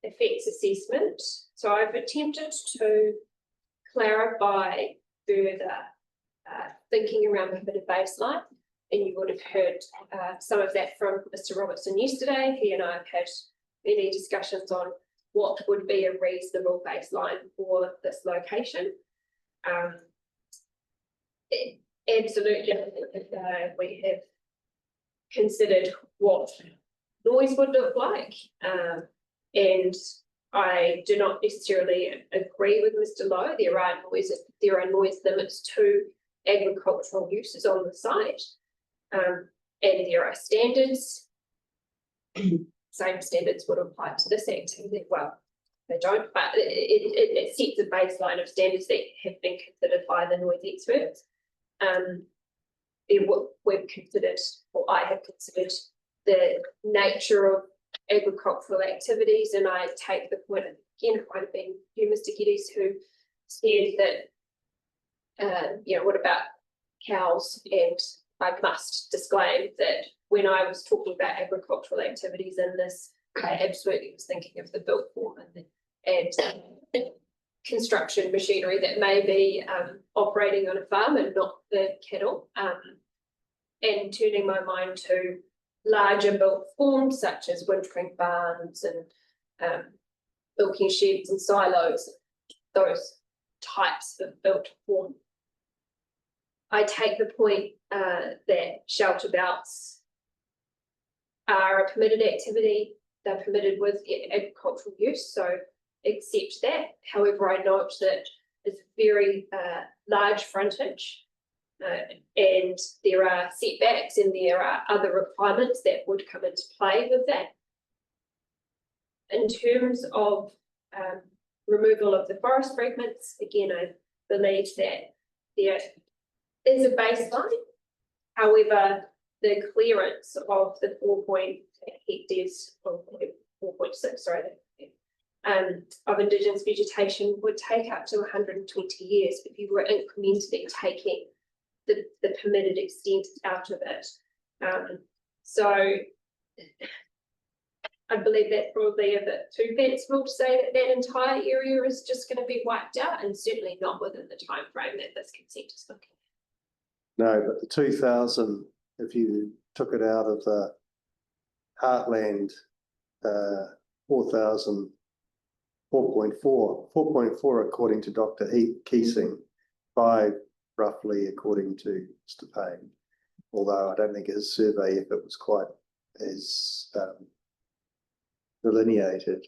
[SPEAKER 5] effects assessment. So I've attempted to clarify further thinking around the baseline, and you would have heard some of that from Mr. Robertson yesterday. He and I have had many discussions on what would be a reasonable baseline for this location. Absolutely, we have considered what noise would look like, and I do not necessarily agree with Mr. Lowe. There are noise limits to agricultural uses on the site, and there are standards. same standards would apply to this activity. Well, they don't, but it sets a baseline of standards that have been considered by the noise experts. We've considered, or I have considered, the nature of agricultural activities, and I take the point, again, it might have been you, Mr. Geddes, who said that, what about cows? And I must disclaim that when I was talking about agricultural activities in this, I absolutely was thinking of the built form and construction machinery that may be operating on a farm and not the cattle, and turning my mind to larger built forms such as wintering barns and milking sheds and silos, those types of built form. I take the point that shelter bouts are a permitted activity. They're permitted with agricultural use, so accept that. However, I note that it's very large frontage, and there are setbacks and there are other requirements that would come into play with that. In terms of removal of the forest fragments, again, I believe that there is a baseline. However, the clearance of the 4.8 hectares, or 4.6, sorry, of Indigenous vegetation would take up to 120 years if you were incrementally taking the permitted extent out of it. So I believe that's probably a bit too fanciful to say that that entire area is just going to be wiped out, and certainly not within the time frame that this consent is looking at.
[SPEAKER 1] No, but the 2,000, if you took it out of the heartland, 4,000, 4.4 according to Dr. Keesing, 5 roughly according to Mr. Payne, although I don't think his survey, if it was quite as delineated,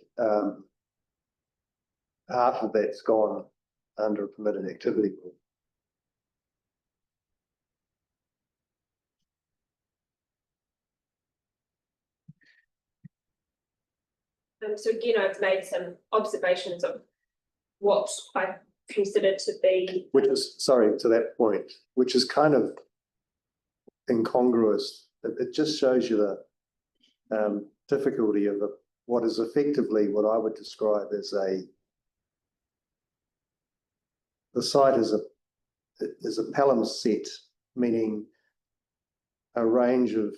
[SPEAKER 1] half of that's gone under a permitted activity rule.
[SPEAKER 5] So again, I've made some observations of what I consider to be,
[SPEAKER 1] Which is, sorry, to that point, which is kind of incongruous. It just shows you the difficulty of what is effectively what I would describe as the site is a palimpsest, meaning a range of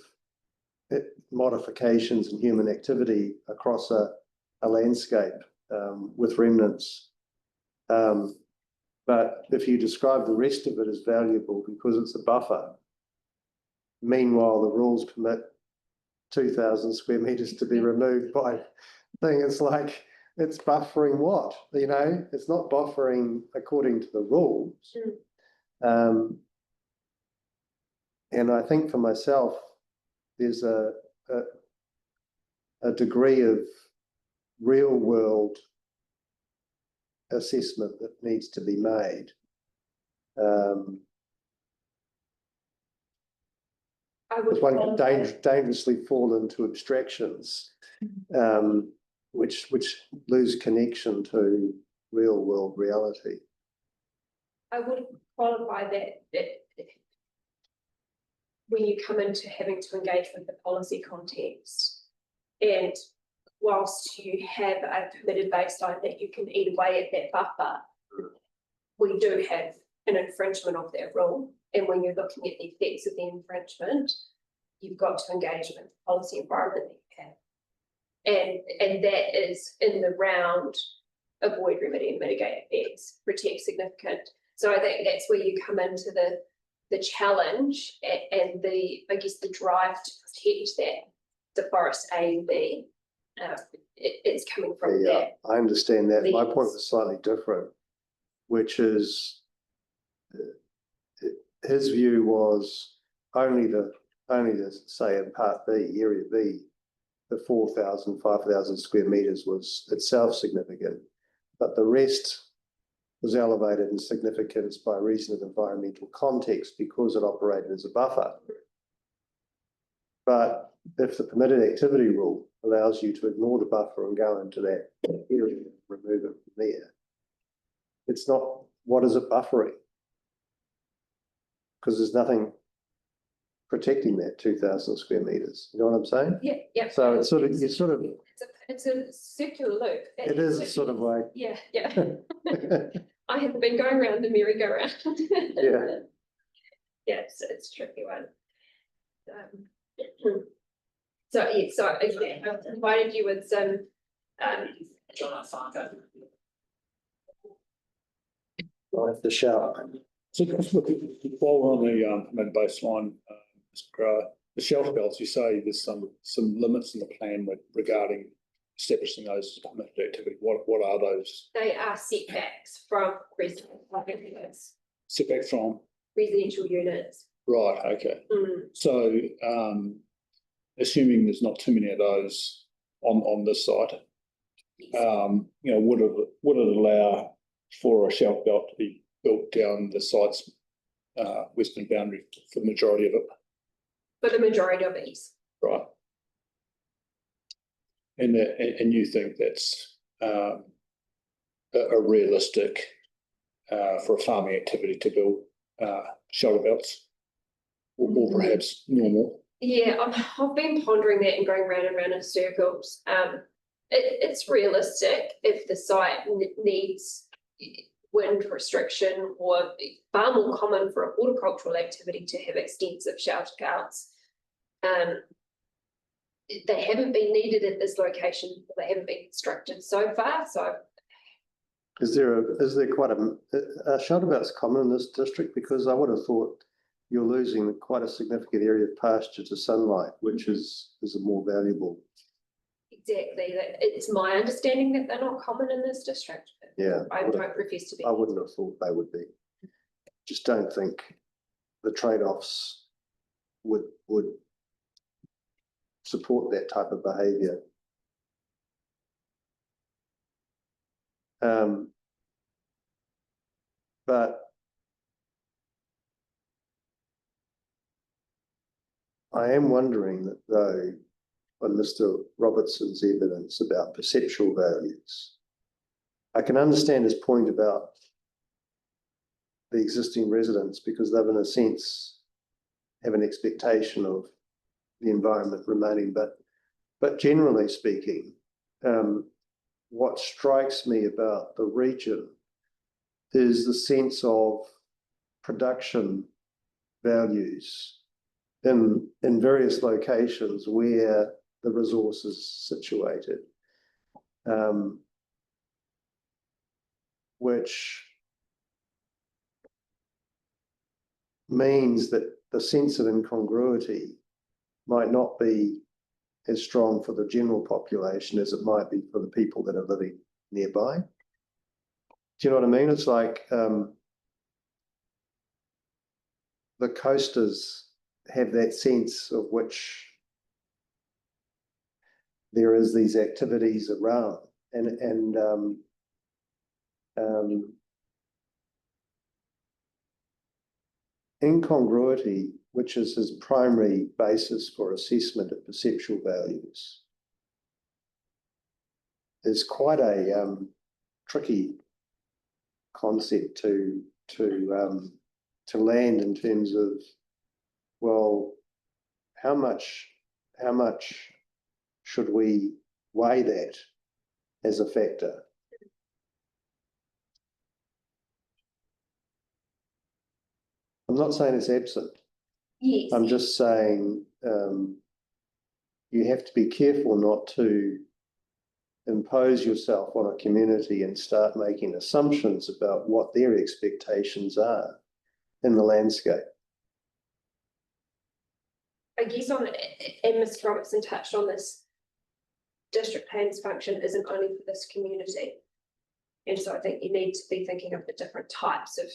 [SPEAKER 1] modifications and human activity across a landscape with remnants. But if you describe the rest of it as valuable because it's a buffer, meanwhile the rules permit 2,000 square meters to be removed by thing, it's like, it's buffering what? You know, it's not buffering according to the rules. And I think for myself, there's a degree of real world assessment that needs to be made. If one can dangerously fall into abstractions, which lose connection to real world reality.
[SPEAKER 5] I would qualify that when you come into having to engage with the policy context, and whilst you have a permitted baseline that you can eat away at that buffer, we do have an infringement of that rule. And when you're looking at the effects of the infringement, you've got to engage with the policy environment that you have. And that is in the round, avoid, remedy and mitigate effects, protect significant. So I think that's where you come into the challenge and I guess the drive to protect the forest A and B. It's coming from that.
[SPEAKER 1] I understand that. My point
[SPEAKER 5] lens.
[SPEAKER 1] was slightly different, which is his view was only the say in part B, area B, the 4,000, 5,000 square meters was itself significant, but the rest was elevated in significance by reason of environmental context because it operated as a buffer. But if the permitted activity rule allows you to ignore the buffer and go into that area and remove it from there. It's not, what is it buffering? Because there's nothing protecting that 2,000 square meters. You know what I'm saying?
[SPEAKER 5] Yeah, yeah.
[SPEAKER 1] So it's sort of, you sort of,
[SPEAKER 5] It's a circular loop.
[SPEAKER 1] it is sort of like,
[SPEAKER 5] Yeah, yeah. I haven't been going around the merry-go-round.
[SPEAKER 1] yeah.
[SPEAKER 5] Yeah, it's a tricky one. So, yeah, so again, I've provided you with some,
[SPEAKER 1] I have to shout.
[SPEAKER 4] So just look, while we're on the baseline, Mr. Grower, the shelter belts, you say there's some limits in the plan regarding establishing those as permitted activity. What are those?
[SPEAKER 5] they are setbacks from
[SPEAKER 4] Setbacks from?
[SPEAKER 5] residential units.
[SPEAKER 4] Right, okay.
[SPEAKER 5] Mm.
[SPEAKER 4] So assuming there's not too many of those on this site, would it allow for a shelter belt to be built down the site's western boundary for the majority of it?
[SPEAKER 5] For the majority of these.
[SPEAKER 4] Right. And you think that's a realistic for a farming activity to build shelter belts, or perhaps normal?
[SPEAKER 5] Yeah, I've been pondering that and going round and round in circles. It's realistic if the site needs wind restriction, or far more common for a horticultural activity to have extensive shelter counts. They haven't been needed at this location, they haven't been constructed so far, so.
[SPEAKER 1] Is there quite a shelter belt's common in this district? Because I would have thought you're losing quite a significant area of pasture to sunlight, which is a more valuable.
[SPEAKER 5] Exactly, it's my understanding that they're not common in this district.
[SPEAKER 1] Yeah.
[SPEAKER 5] I don't profess to be.
[SPEAKER 1] I wouldn't have thought they would be. Just don't think the trade-offs would support that type of behaviour. But I am wondering that, though, on Mr. Robertson's evidence about perceptual values, I can understand his point about the existing residents, because they've, in a sense, have an expectation of the environment remaining. But generally speaking, what strikes me about the region is the sense of production values in various locations where the resource is situated, which means that the sense of incongruity might not be as strong for the general population as it might be for the people that are living nearby. Do you know what I mean? It's like the coasters have that sense of which there is these activities around, and incongruity, which is his primary basis for assessment of perceptual values, is quite a tricky concept to land in terms of, well, how much should we weigh that as a factor? I'm not saying it's absent.
[SPEAKER 5] Yes.
[SPEAKER 1] I'm just saying you have to be careful not to impose yourself on a community and start making assumptions about what their expectations are in the landscape.
[SPEAKER 5] I guess and Mr. Robertson touched on this, district plans function isn't only for this community. And so I think you need to be thinking of the different types of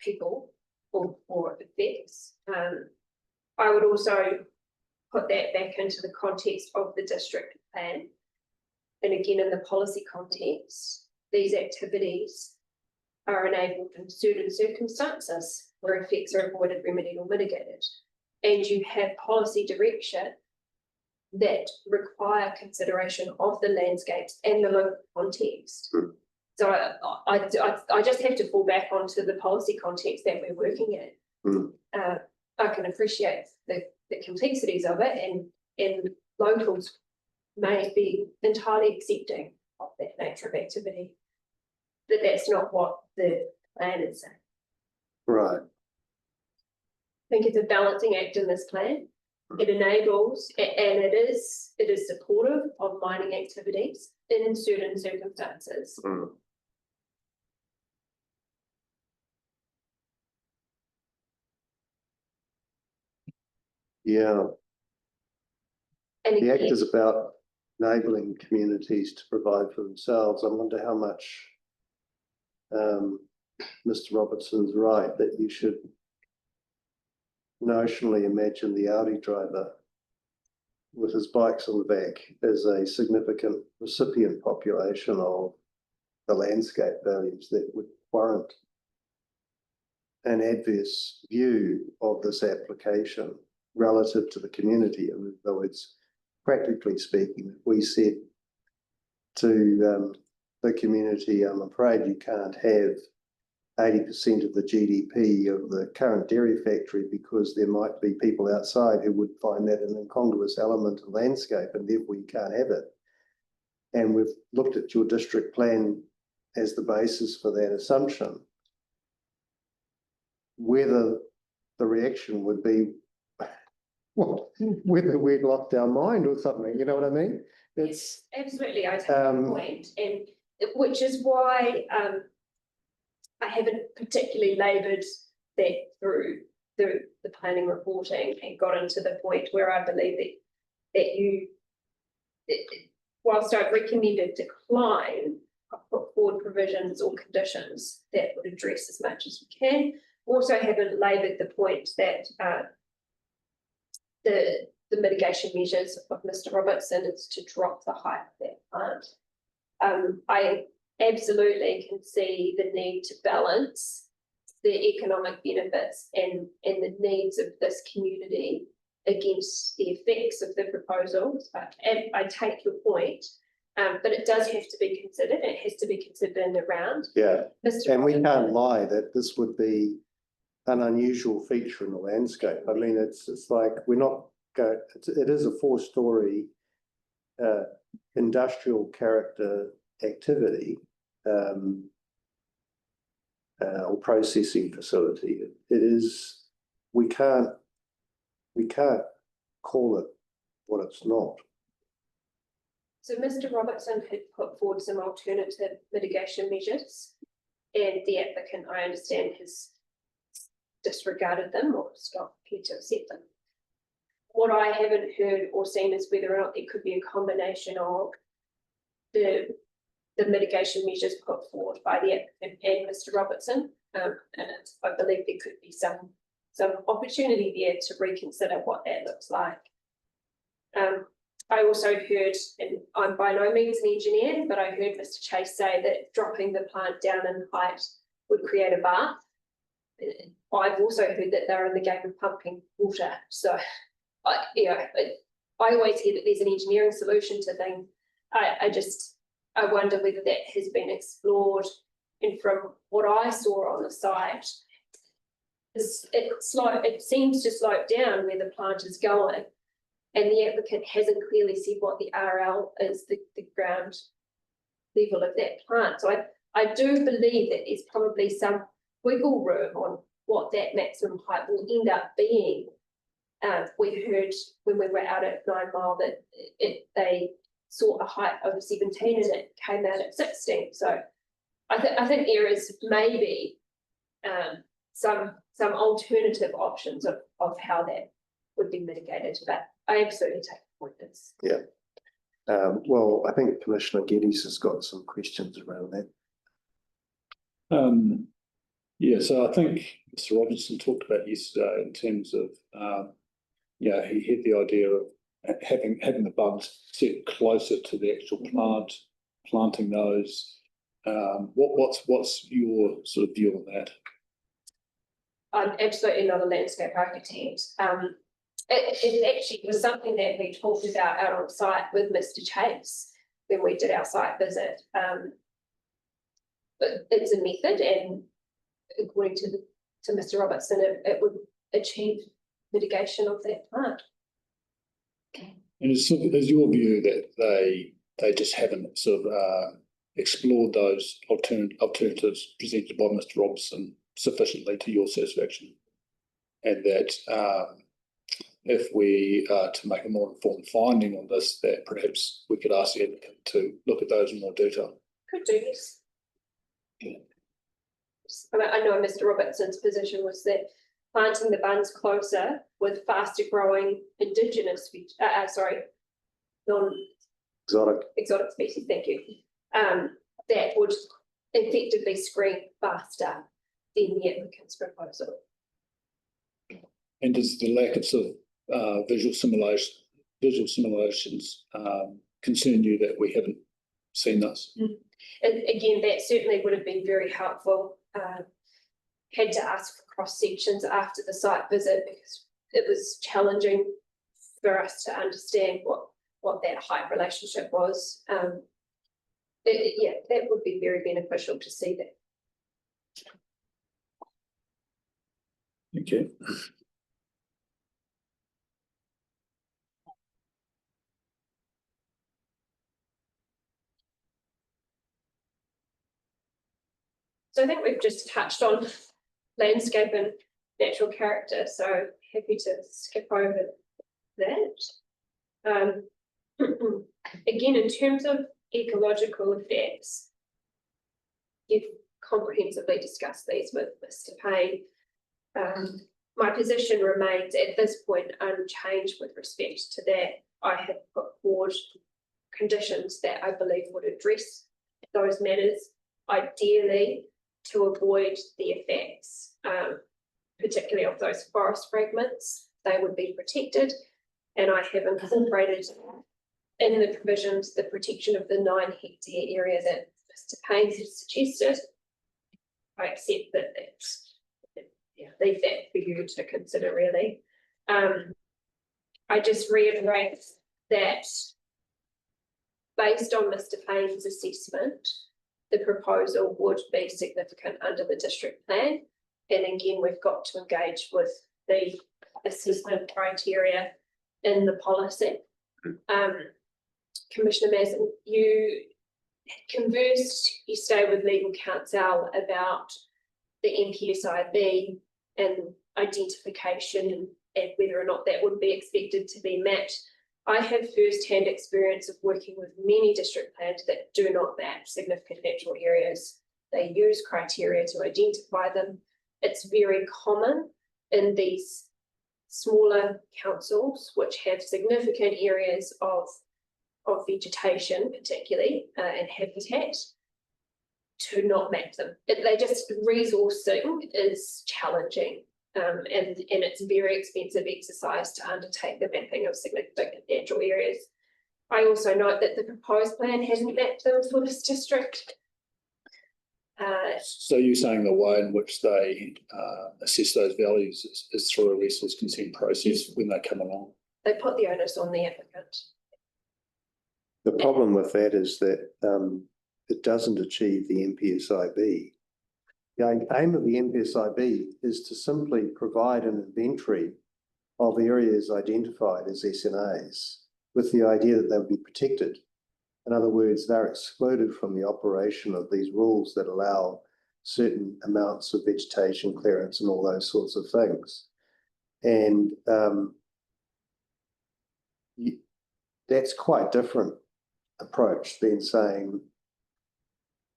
[SPEAKER 5] people or effects. I would also put that back into the context of the district plan. And again, in the policy context, these activities are enabled in certain circumstances where effects are avoided, remedied, or mitigated. And you have policy direction that require consideration of the landscapes and the local context. So I just have to fall back onto the policy context that we're working in. I can appreciate the complexities of it, and locals may be entirely accepting of that nature of activity, but that's not what the plan is saying.
[SPEAKER 1] Right.
[SPEAKER 5] I think it's a balancing act in this plan. It enables, and it is supportive of mining activities in certain circumstances.
[SPEAKER 1] Yeah,
[SPEAKER 5] And
[SPEAKER 1] the act
[SPEAKER 5] again,
[SPEAKER 1] is about enabling communities to provide for themselves. I wonder how much Mr. Robertson's right that you should notionally imagine the Audi driver with his bikes on the back as a significant recipient population of the landscape values that would warrant an adverse view of this application relative to the community. In other words, practically speaking, if we said to the community, I'm afraid you can't have 80% of the GDP of the current dairy factory because there might be people outside who would find that an incongruous element of landscape and therefore you can't have it. And we've looked at your district plan as the basis for that assumption. Whether the reaction would be, well, whether we'd lost our mind or something, you know what I mean? It's
[SPEAKER 5] absolutely, I take the point, and which is why I haven't particularly laboured that through the planning reporting and got into the point where I believe whilst I've recommended decline, I've put forward provisions or conditions that would address as much as we can. Also haven't laboured the point that the mitigation measures of Mr. Robertson is to drop the height of that plant. I absolutely can see the need to balance the economic benefits and the needs of this community against the effects of the proposals. I take your point, but it does have to be considered. It has to be considered in the round.
[SPEAKER 1] yeah,
[SPEAKER 5] Mr.
[SPEAKER 1] and we
[SPEAKER 5] Robertson,
[SPEAKER 1] can't lie that this would be an unusual feature in the landscape. I mean, it's like we're not going. It is a 4-story industrial character activity or processing facility. It is. We can't call it what it's not.
[SPEAKER 5] So Mr. Robertson had put forward some alternative mitigation measures, and the applicant, I understand, has disregarded them or stopped here to accept them. What I haven't heard or seen is whether or not it could be a combination of the mitigation measures put forward by the applicant and Mr. Robertson, and I believe there could be some opportunity there to reconsider what that looks like. I also heard, and I'm by no means an engineer, but I heard Mr. Chase say that dropping the plant down in height would create a bath. I've also heard that they're in the game of pumping water. So, I always hear that there's an engineering solution to things. I wonder whether that has been explored. And from what I saw on the site, it seems to slope down where the plant is going. And the applicant hasn't clearly said what the RL is, the ground level of that plant. So I do believe that there's probably some wiggle room on what that maximum height will end up being. We heard when we were out at 9 Mile that they saw a height of 17 and it came out at 16. So I think there is maybe some alternative options of how that would be mitigated, but I absolutely take the point.
[SPEAKER 1] Yeah. Well, I think Commissioner Geddes has got some questions around that.
[SPEAKER 4] Yeah, so I think Mr. Robertson talked about yesterday in terms of, he had the idea of having the buds set closer to the actual plant, planting those. What's your sort of view on that?
[SPEAKER 5] I'm absolutely not a landscape architect. it actually was something that we talked about out on site with Mr. Chase when we did our site visit. But it's a method, and according to Mr. Robertson, it would achieve mitigation of that plant.
[SPEAKER 4] And is your view that they just haven't sort of explored those alternatives presented by Mr. Robertson sufficiently to your satisfaction? And that if we are to make a more informed finding on this, that perhaps we could ask the applicant to look at those in more detail?
[SPEAKER 5] Could do this. I know Mr. Robertson's position was that planting the buns closer with faster growing indigenous, non-exotic species, thank you, that would effectively screen faster than the applicant's proposal.
[SPEAKER 4] And does the lack of sort of visual simulations concern you that we haven't seen those?
[SPEAKER 5] And again, that certainly would have been very helpful. Had to ask for cross sections after the site visit because it was challenging for us to understand what that height relationship was. Yeah, that would be very beneficial to see that.
[SPEAKER 4] Okay.
[SPEAKER 5] So I think we've just touched on landscape and natural character, so happy to skip over that. Again, in terms of ecological effects, you've comprehensively discussed these with Mr. Payne. My position remains at this point unchanged with respect to that. I have put forward conditions that I believe would address those matters, ideally to avoid the effects, particularly of those forest fragments. They would be protected, and I have incorporated in the provisions the protection of the 9 hectare area that Mr. Payne has suggested. I accept that that's, leave that for you to consider really. I just reiterate that based on Mr. Payne's assessment, the proposal would be significant under the district plan. And again, we've got to engage with the assessment criteria in the policy. Commissioner Mason, you conversed, you stayed with legal counsel about the NPSIB and identification and whether or not that would be expected to be met. I have first-hand experience of working with many district plans that do not map significant natural areas. They use criteria to identify them. It's very common in these smaller councils, which have significant areas of vegetation, particularly, and habitat, to not map them. They just, resourcing is challenging. And it's a very expensive exercise to undertake the mapping of significant natural areas. I also note that the proposed plan hasn't mapped them for this district.
[SPEAKER 4] So you're saying the way in which they assess those values is through a resource consent process when they come along?
[SPEAKER 5] They put the onus on the applicant.
[SPEAKER 1] The problem with that is that it doesn't achieve the NPSIB. The aim of the NPSIB is to simply provide an inventory of areas identified as SNAs with the idea that they'll be protected. In other words, they're excluded from the operation of these rules that allow certain amounts of vegetation clearance and all those sorts of things. And that's quite different approach than saying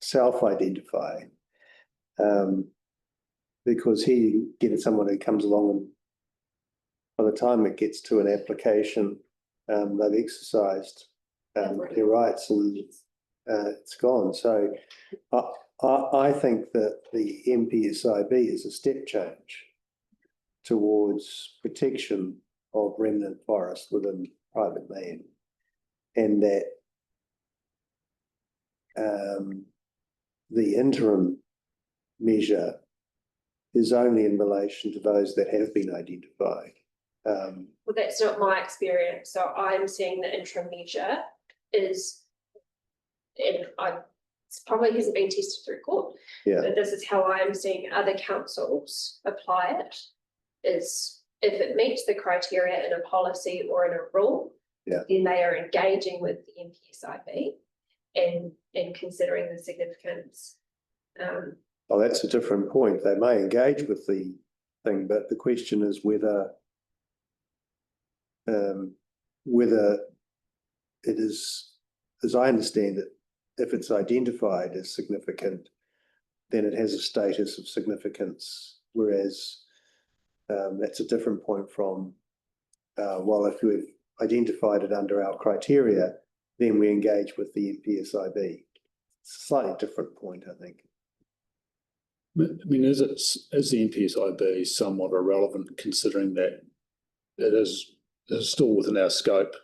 [SPEAKER 1] self-identify. Because here you get someone who comes along and by the time it gets to an application, they've exercised their rights and it's gone. So I think that the NPSIB is a step change towards protection of remnant forest within private land, and that the interim measure is only in relation to those that have been identified.
[SPEAKER 5] Well, that's not my experience, so I'm seeing the interim measure is, and it probably hasn't been tested through court.
[SPEAKER 1] Yeah.
[SPEAKER 5] But this is how I'm seeing other councils apply it, is if it meets the criteria in a policy or in a rule,
[SPEAKER 1] Yeah.
[SPEAKER 5] then they are engaging with the NPSIB and considering the significance.
[SPEAKER 1] Oh, that's a different point. They may engage with the thing, but the question is whether it is, as I understand it, if it's identified as significant, then it has a status of significance, whereas that's a different point from, well, if we've identified it under our criteria, then we engage with the NPSIB. It's a slightly different point, I think.
[SPEAKER 4] I mean, is the NPSIB somewhat irrelevant considering that it is still within our scope?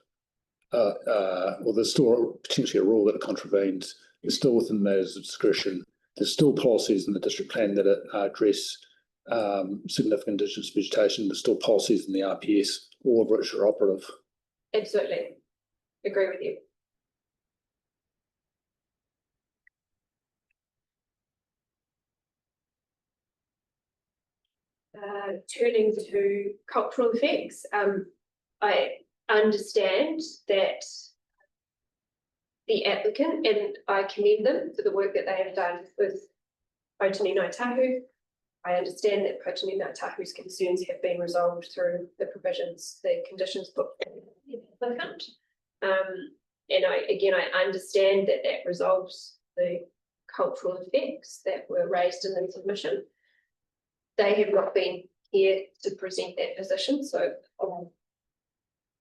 [SPEAKER 4] Well, there's still potentially a rule that it contravenes. It's still within those discretion. There's still policies in the district plan that address significant indigenous vegetation. There's still policies in the RPS, all of which are operative.
[SPEAKER 5] Absolutely, agree with you. Turning to cultural effects, I understand that the applicant, and I commend them for the work that they have done with Otani Ngāi Tahu. I understand that Otani Ngāi Tahu's concerns have been resolved through the provisions, the conditions put forward by the applicant. And I understand that that resolves the cultural effects that were raised in the submission. They have not been here to present that position, so I'll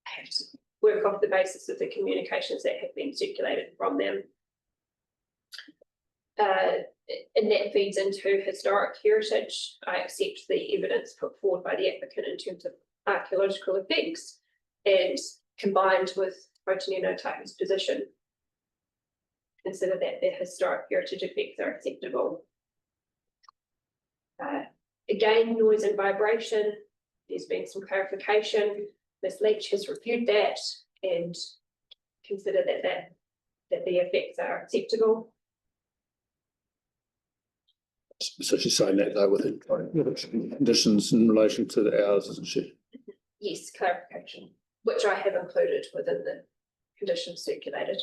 [SPEAKER 5] have to work off the basis of the communications that have been circulated from them. And that feeds into historic heritage. I accept the evidence put forward by the applicant in terms of archaeological effects, and combined with Otani Ngāi Tahu's position, consider that their historic heritage effects are acceptable. Again, noise and vibration, there's been some clarification. Ms. Leach has reviewed that and consider that the effects are acceptable.
[SPEAKER 4] So she's saying that though within conditions in relation to the hours, isn't she?
[SPEAKER 5] Yes, clarification, which I have included within the conditions circulated.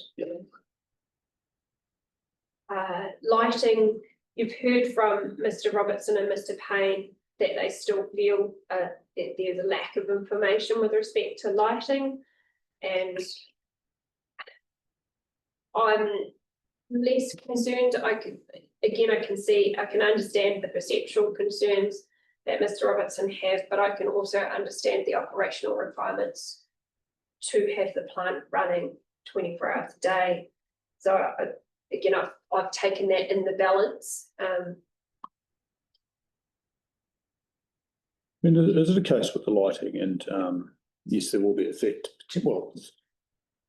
[SPEAKER 5] Lighting, you've heard from Mr. Robertson and Mr. Payne that they still feel that there's a lack of information with respect to lighting, and I'm less concerned. I can understand the perceptual concerns that Mr. Robertson has, but I can also understand the operational requirements to have the plant running 24 hours a day. So again, I've taken that in the balance.
[SPEAKER 4] I mean, is it a case with the lighting? And yes, there will be effect, well,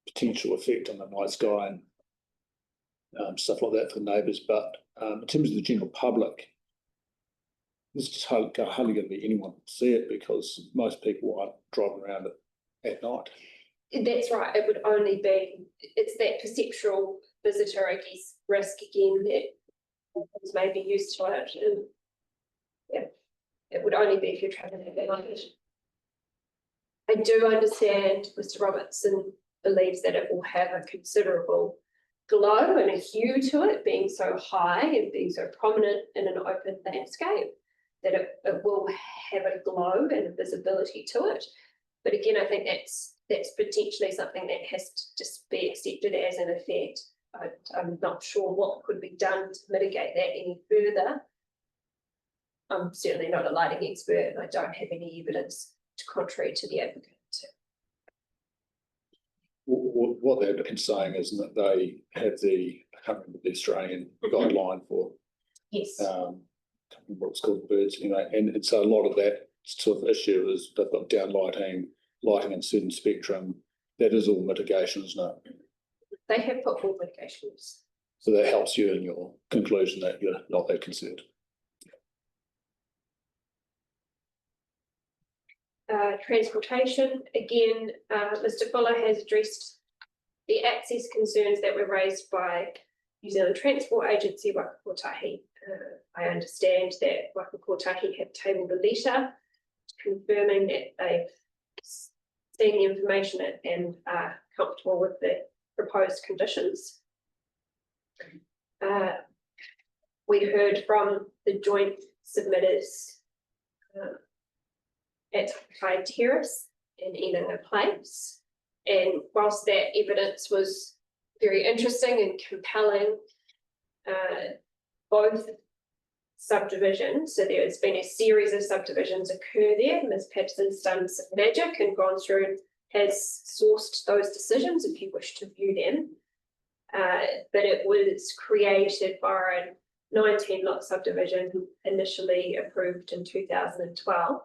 [SPEAKER 4] potential effect on the night sky and stuff like that for neighbours. But in terms of the general public, there's just hardly going to be anyone to see it because most people aren't driving around it at night.
[SPEAKER 5] That's right. It would only be, it's that perceptual visitor, I guess, risk again that may be used to it. And yeah, it would only be if you're traveling at night. I do understand Mr. Robertson believes that it will have a considerable glow and a hue to it, being so high and being so prominent in an open landscape, that it will have a glow and a visibility to it. But again, I think that's potentially something that has to just be accepted as an effect. I'm not sure what could be done to mitigate that any further. I'm certainly not a lighting expert, and I don't have any evidence contrary to the applicant.
[SPEAKER 4] What the applicant's saying is that they have the Australian guideline for
[SPEAKER 5] Yes.
[SPEAKER 4] What's called birds anyway, and so a lot of that sort of issue is they've got down lighting in certain spectrum. That is all mitigation, isn't it?
[SPEAKER 5] They have put forward mitigations.
[SPEAKER 4] So that helps you in your conclusion that you're not that concerned.
[SPEAKER 5] Transportation, again, Mr. Fuller has addressed the access concerns that were raised by New Zealand Transport Agency, Waka Kotahi. I understand that Waka Kotahi have tabled a letter confirming that they've seen the information and are comfortable with the proposed conditions. We heard from the joint submitters at Hyde Terrace in Inanga Place. And whilst that evidence was very interesting and compelling, both subdivisions, so there has been a series of subdivisions occur there. Ms. Patterson's done some magic and gone through and has sourced those decisions if you wish to view them. But it was created by a 19 lot subdivision initially approved in 2012,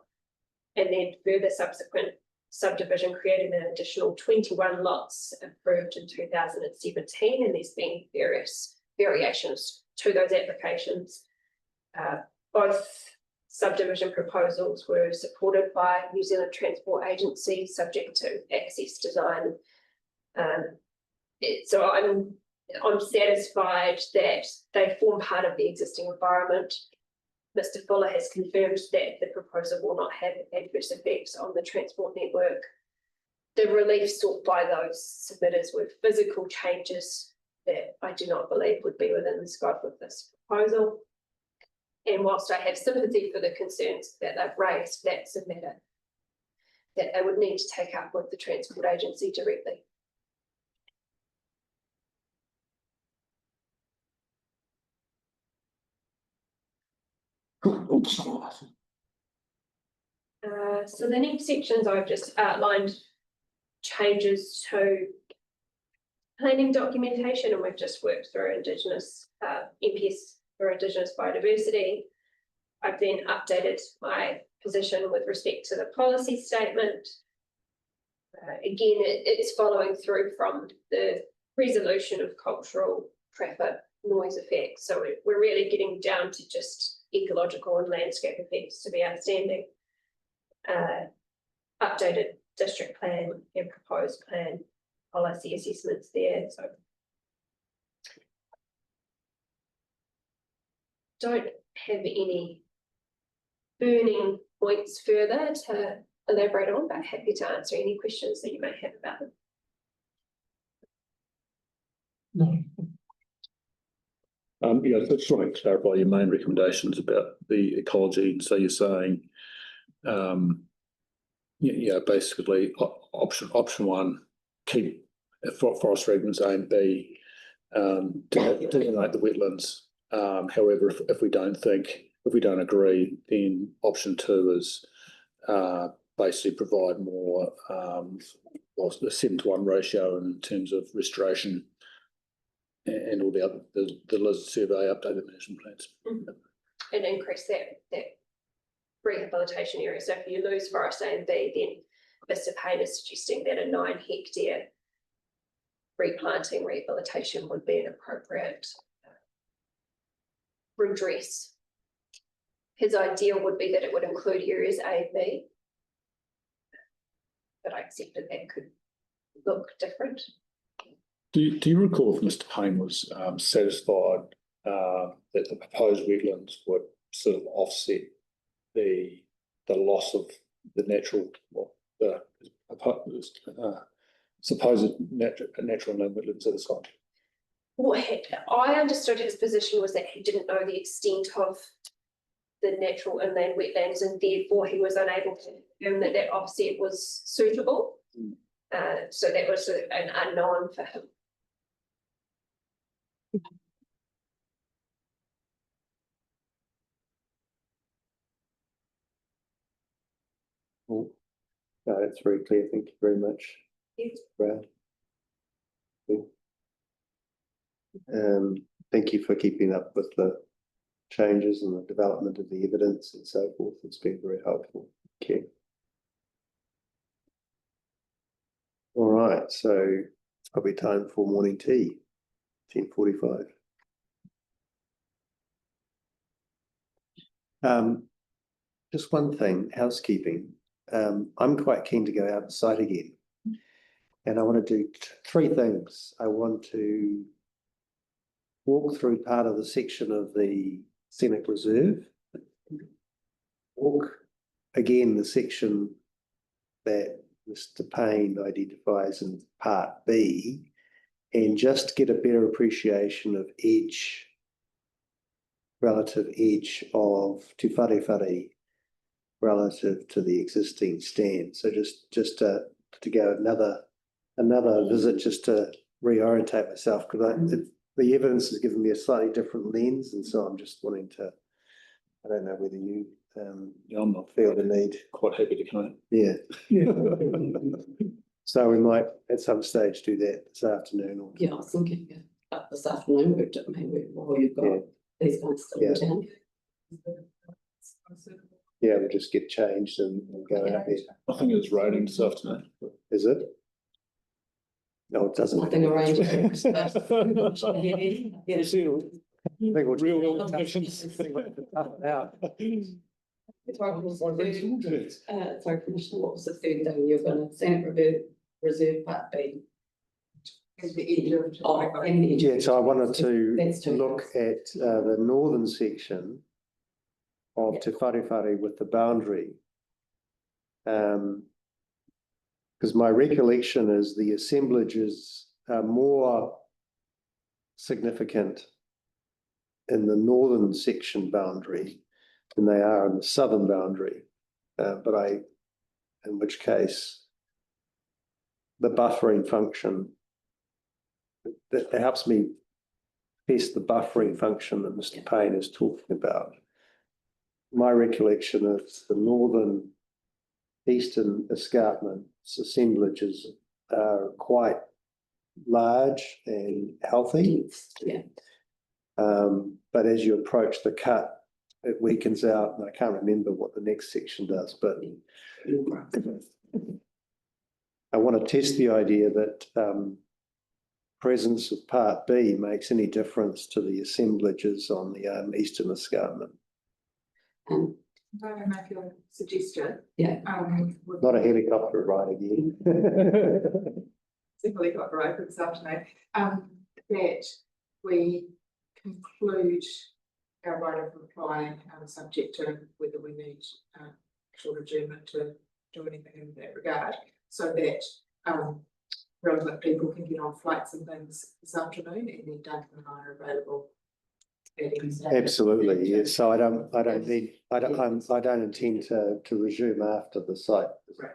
[SPEAKER 5] and then further subsequent subdivision created an additional 21 lots approved in 2017, and there's been various variations to those applications. Both subdivision proposals were supported by New Zealand Transport Agency, subject to access design. So I'm satisfied that they form part of the existing environment. Mr. Fuller has confirmed that the proposal will not have adverse effects on the transport network. The relief sought by those submitters were physical changes that I do not believe would be within the scope of this proposal. And whilst I have sympathy for the concerns that they've raised, that's a matter that they would need to take up with the Transport Agency directly. So the next sections I've just outlined changes to planning documentation, and we've just worked through Indigenous MPS for Indigenous biodiversity. I've then updated my position with respect to the policy statement. Again, it's following through from the resolution of cultural, traffic, noise effects. So we're really getting down to just ecological and landscape effects to be outstanding. Updated district plan and proposed plan policy assessments there. So don't have any burning points further to elaborate on, but happy to answer any questions that you may have about them.
[SPEAKER 4] Yeah, I just want to clarify your main recommendations about the ecology. So you're saying, basically option one, keep forest fragments A and B, delineate the wetlands. However, if we don't agree, then option two is basically provide more, a 7:1 ratio in terms of restoration and all the other, the lizard survey, updated management plans.
[SPEAKER 5] And increase that rehabilitation area. So if you lose forest A and B, then Mr. Payne is suggesting that a 9 hectare replanting rehabilitation would be an appropriate redress. His ideal would be that it would include areas A and B, but I accept that could look different.
[SPEAKER 4] Do you recall if Mr. Payne was satisfied that the proposed wetlands would sort of offset the loss of the natural, the supposed natural inland wetlands at the site?
[SPEAKER 5] Well, I understood his position was that he didn't know the extent of the natural inland wetlands, and therefore he was unable to confirm that offset was suitable. So that was an unknown for him.
[SPEAKER 1] No, that's very clear. Thank you very much,
[SPEAKER 5] Yes.
[SPEAKER 1] Brad. Thank you for keeping up with the changes and the development of the evidence and so forth. It's been very helpful. Thank you. All right, so it's probably time for morning tea, 10:45. Just one thing, housekeeping. I'm quite keen to go out and site again. And I want to do three things. I want to walk through part of the section of the scenic reserve. Walk again the section that Mr. Payne identifies in part B, and just get a better appreciation of relative edge of Te Wharewhare relative to the existing stand. So just to go another visit, just to reorientate myself, because the evidence has given me a slightly different lens, and so I'm just wanting to, I don't know whether you
[SPEAKER 4] Yeah, I'm not
[SPEAKER 1] feel the need.
[SPEAKER 4] quite happy to come
[SPEAKER 1] Yeah.
[SPEAKER 4] in.
[SPEAKER 1] So we might at some stage do that this afternoon or.
[SPEAKER 3] Yeah, I was thinking this afternoon, but maybe while you've got
[SPEAKER 1] Yeah.
[SPEAKER 3] these guys still in town.
[SPEAKER 1] Yeah, we'll just get changed and go out there.
[SPEAKER 4] I think it's raining this afternoon.
[SPEAKER 1] Is it? No, it doesn't.
[SPEAKER 3] Nothing arranged.
[SPEAKER 1] I
[SPEAKER 3] Yeah.
[SPEAKER 1] think we'll
[SPEAKER 4] Real
[SPEAKER 3] conditions.
[SPEAKER 1] out.
[SPEAKER 3] Sorry, Commissioner, what was the third thing you're gonna, Senate Reserve Part B?
[SPEAKER 2] At the edge of.
[SPEAKER 3] Oh, and the edge.
[SPEAKER 1] Yeah, so I wanted to
[SPEAKER 3] That's two
[SPEAKER 1] look at the northern section of
[SPEAKER 3] Yeah.
[SPEAKER 1] Te Wharewhare with the boundary. Because my recollection is the assemblages are more significant in the northern section boundary than they are in the southern boundary. In which case, the buffering function, that helps me test the buffering function that Mr. Payne is talking about. My recollection is the northern eastern escarpments assemblages are quite large and healthy.
[SPEAKER 3] Yeah,
[SPEAKER 1] But as you approach the cut, it weakens out, and I can't remember what the next section does, but I want to test the idea that presence of part B makes any difference to the assemblages on the eastern escarpment.
[SPEAKER 3] and
[SPEAKER 6] May I make a suggestion?
[SPEAKER 3] Yeah.
[SPEAKER 1] Not a helicopter ride again.
[SPEAKER 6] Simply got right for this afternoon, that we conclude our right of reply, subject to whether we need short adjournment to do anything in that regard, so that relevant people can get on flights and things this afternoon, and then Duncan and I are available.
[SPEAKER 1] Absolutely, yes. So I don't intend to resume after the site.
[SPEAKER 6] Right.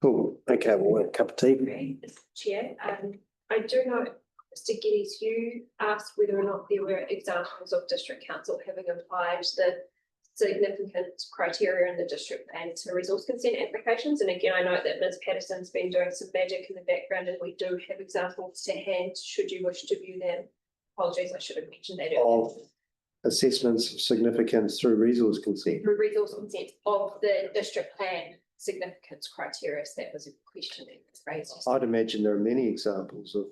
[SPEAKER 1] Cool. Okay, we'll have a cup of tea.
[SPEAKER 5] Chair, I do know, Mr. Geddes, you asked whether or not there were examples of district council having applied the significant criteria in the district plan to resource consent applications. And again, I know that Ms. Patterson's been doing some magic in the background, and we do have examples to hand should you wish to view them. Apologies, I should have mentioned that earlier.
[SPEAKER 1] Of assessments of significance through resource consent.
[SPEAKER 5] Through resource consent of the district plan significance criteria, so that was a question that was raised.
[SPEAKER 1] I'd imagine there are many examples of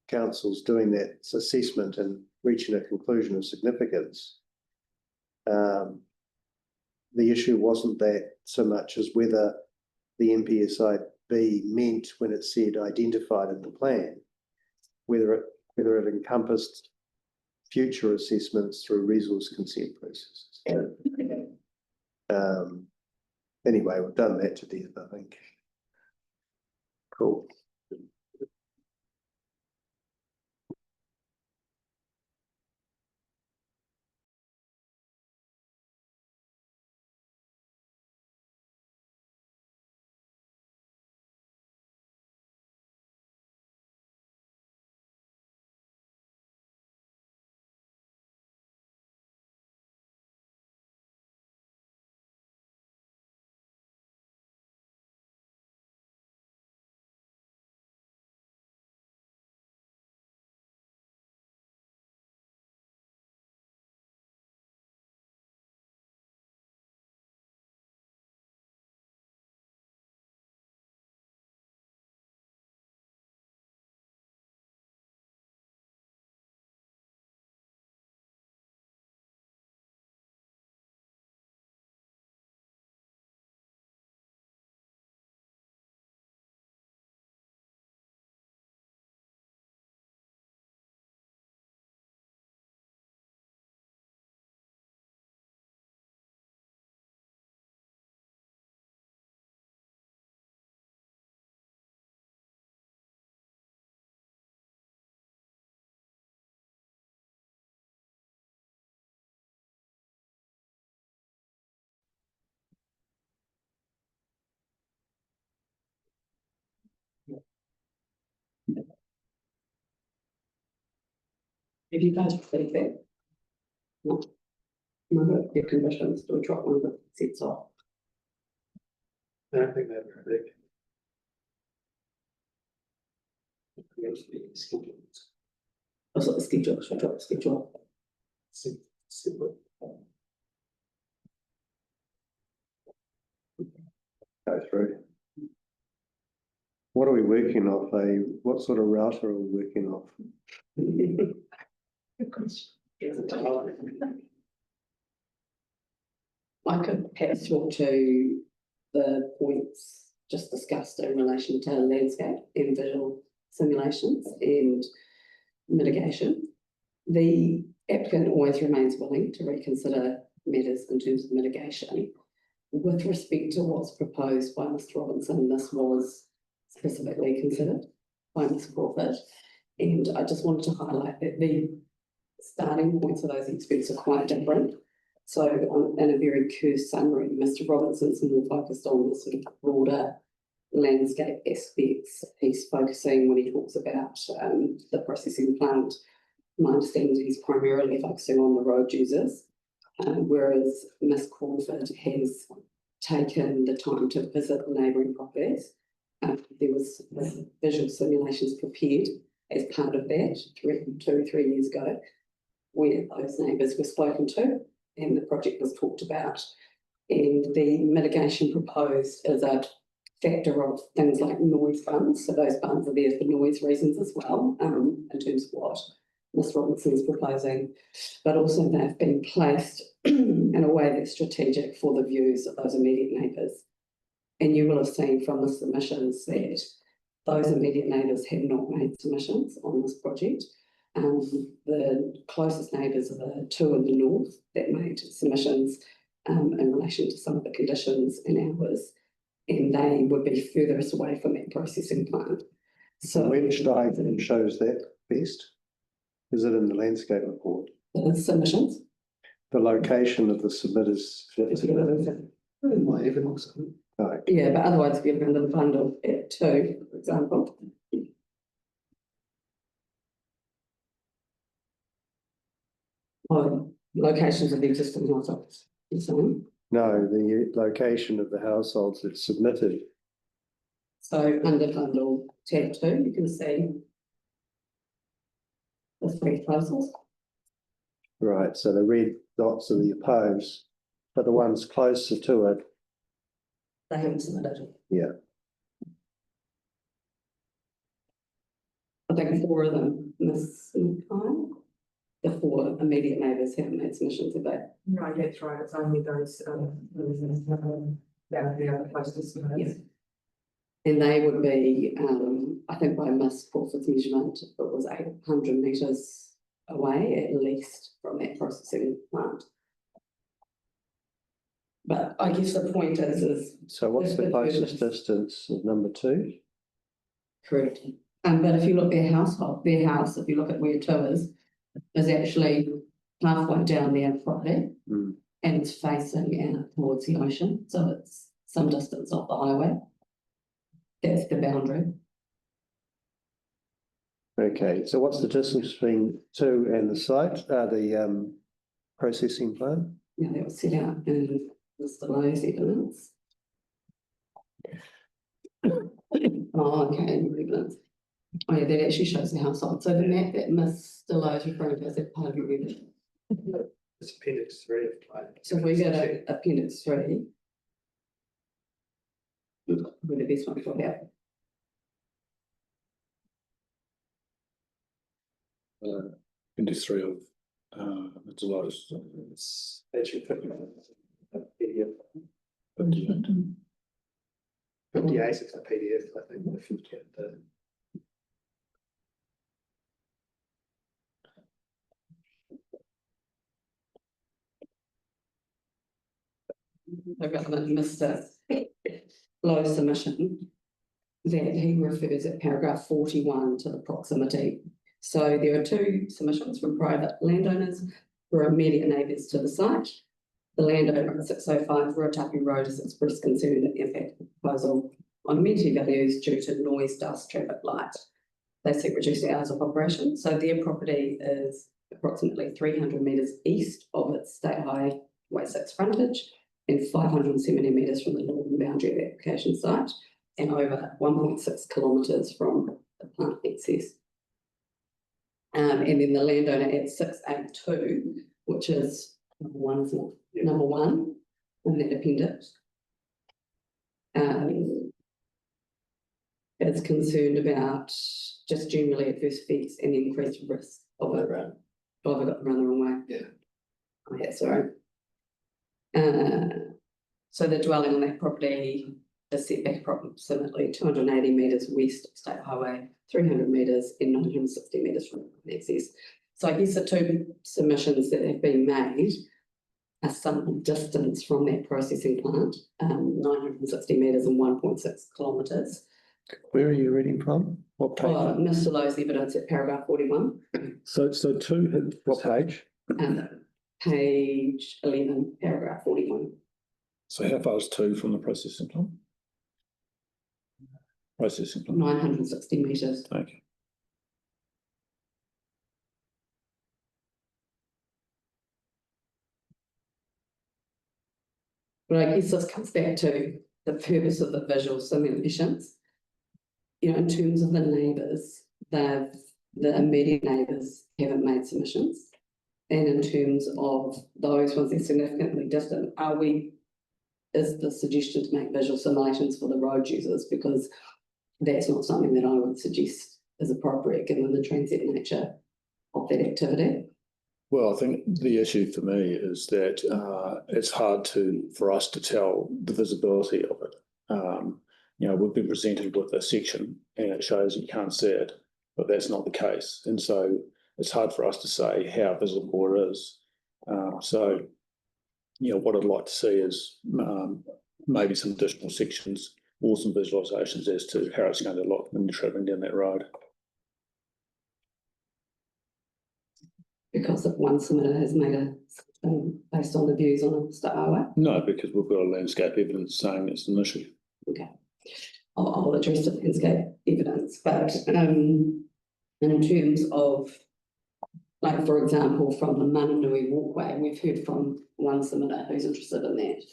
[SPEAKER 1] councils doing that assessment and reaching a conclusion of significance. The issue wasn't that so much as whether the NPSIB meant when it said identified in the plan, whether it encompassed future assessments through resource consent processes. Anyway, we've done that to death, I think. Cool.
[SPEAKER 3] If you guys think that. No. No, your conditions to drop one of the sets off.
[SPEAKER 1] I don't think they're very big.
[SPEAKER 3] That's what the schedule, should drop the schedule.
[SPEAKER 1] Go through. What are we working off? What sort of router are we working off?
[SPEAKER 3] I could perhaps talk to the points just discussed in relation to landscape and visual simulations and mitigation. The applicant always remains willing to reconsider matters in terms of mitigation. With respect to what's proposed by Mr. Robinson, this was specifically considered by Ms. Crawford. And I just wanted to highlight that the starting points of those experts are quite different. So in a very cursory summary, Mr. Robinson's more focused on the sort of broader landscape aspects. He's focusing when he talks about the processing plant. My understanding is he's primarily focusing on the road users, whereas Ms. Crawford has taken the time to visit the neighbouring properties. There was visual simulations prepared as part of that 2-3 years ago, where those neighbours were spoken to and the project was talked about. And the mitigation proposed is a factor of things like noise bunds. So those bunds are there for noise reasons as well, in terms of what Ms. Robinson is proposing, but also they've been placed in a way that's strategic for the views of those immediate neighbours. And you will have seen from the submissions that those immediate neighbours have not made submissions on this project. The closest neighbours are the two in the north that made submissions in relation to some of the conditions and hours, and they would be furthest away from that processing plant. So
[SPEAKER 1] which diagram shows that best? Is it in the landscape report?
[SPEAKER 3] the submissions.
[SPEAKER 1] The location of the submitters. My evidence. No.
[SPEAKER 3] Yeah, but otherwise if you look under the bundle at 2, for example. Or locations of the existing households.
[SPEAKER 1] No, the location of the households that submitted.
[SPEAKER 3] So under bundle tab 2, you can see the 3 proposals.
[SPEAKER 1] Right, so the red dots are the opposed, but the ones closer to it.
[SPEAKER 3] They haven't submitted.
[SPEAKER 1] Yeah.
[SPEAKER 3] I think 4 of them, Ms. Mackay, the 4 immediate neighbours haven't made submissions, have they?
[SPEAKER 6] No, that's right, it's only those, that are the closest.
[SPEAKER 3] Yes. And they would be, I think by Ms. Crawford's measurement, it was 800 metres away at least from that processing plant. But I guess the point is
[SPEAKER 1] So what's the closest distance of number 2?
[SPEAKER 3] correct. But if you look at their house, if you look at where 2 is actually halfway down their property.
[SPEAKER 1] Mm.
[SPEAKER 3] And it's facing out towards the ocean, so it's some distance off the highway. That's the boundary.
[SPEAKER 1] Okay, so what's the distance between 2 and the site, the processing plant?
[SPEAKER 3] Yeah, that was set out in Mr. Lowe's evidence. Oh, okay, in evidence. Oh yeah, that actually shows the household. So the map that Mr. Lowe's referring to is that part of your evidence.
[SPEAKER 1] It's appendix 3 of plan.
[SPEAKER 3] So we go to appendix 3. With the best one for that.
[SPEAKER 4] Appendix 3 of Mr. Lowe's.
[SPEAKER 1] It's actually 58 is a PDF, I think, if you get the.
[SPEAKER 3] I've got Mr. Lowe's submission that he refers at paragraph 41 to the proximity. So there are 2 submissions from private landowners who are immediate neighbours to the site. The landowner at 605 Ruatapu Road has expressed concern at the impact of the proposal on amenity values due to noise, dust, traffic light. They seek reduced hours of operation. So their property is approximately 300 metres east of its State Highway 6 frontage and 570 metres from the northern boundary of the application site and over 1.6 kilometres from the plant access. And then the landowner at 682, which is number one, isn't it?
[SPEAKER 1] Yeah.
[SPEAKER 3] Number one in that appendix. Is concerned about just generally adverse effects and increased risk of it.
[SPEAKER 1] Right.
[SPEAKER 3] Oh, have I got the run the wrong way?
[SPEAKER 1] Yeah.
[SPEAKER 3] Oh, yeah, sorry. So the dwelling on that property is set back approximately 280 metres west of State Highway, 300 metres and 960 metres from access. So I guess the two submissions that have been made are some distance from that processing plant, 960 metres and 1.6 kilometres.
[SPEAKER 1] Where are you reading from? What page?
[SPEAKER 3] Mr. Lowe's evidence at paragraph 41,
[SPEAKER 4] So two.
[SPEAKER 1] What page?
[SPEAKER 3] page 11, paragraph 41.
[SPEAKER 4] So how far is two from the processing plant? Processing plant.
[SPEAKER 3] 960 metres.
[SPEAKER 4] Okay.
[SPEAKER 3] But I guess this comes back to the purpose of the visual simulations. You know, in terms of the neighbours, the immediate neighbours haven't made submissions. And in terms of those ones that are significantly distant, is the suggestion to make visual simulations for the road users? Because that's not something that I would suggest is appropriate given the transient nature of that activity.
[SPEAKER 4] Well, I think the issue for me is that it's hard for us to tell the visibility of it. You know, we've been presented with a section and it shows you can't see it, but that's not the case. And so it's hard for us to say how visible it is. So, you know, what I'd like to see is maybe some additional sections or some visualisations as to how it's going to look when you're travelling down that road.
[SPEAKER 3] Because if one submitter has made a based on the views on a state highway.
[SPEAKER 4] No, because we've got a landscape evidence saying it's an issue.
[SPEAKER 3] Okay, I'll address the landscape evidence, but in terms of, like, for example, from the Mananui walkway, we've heard from one submitter who's interested in that,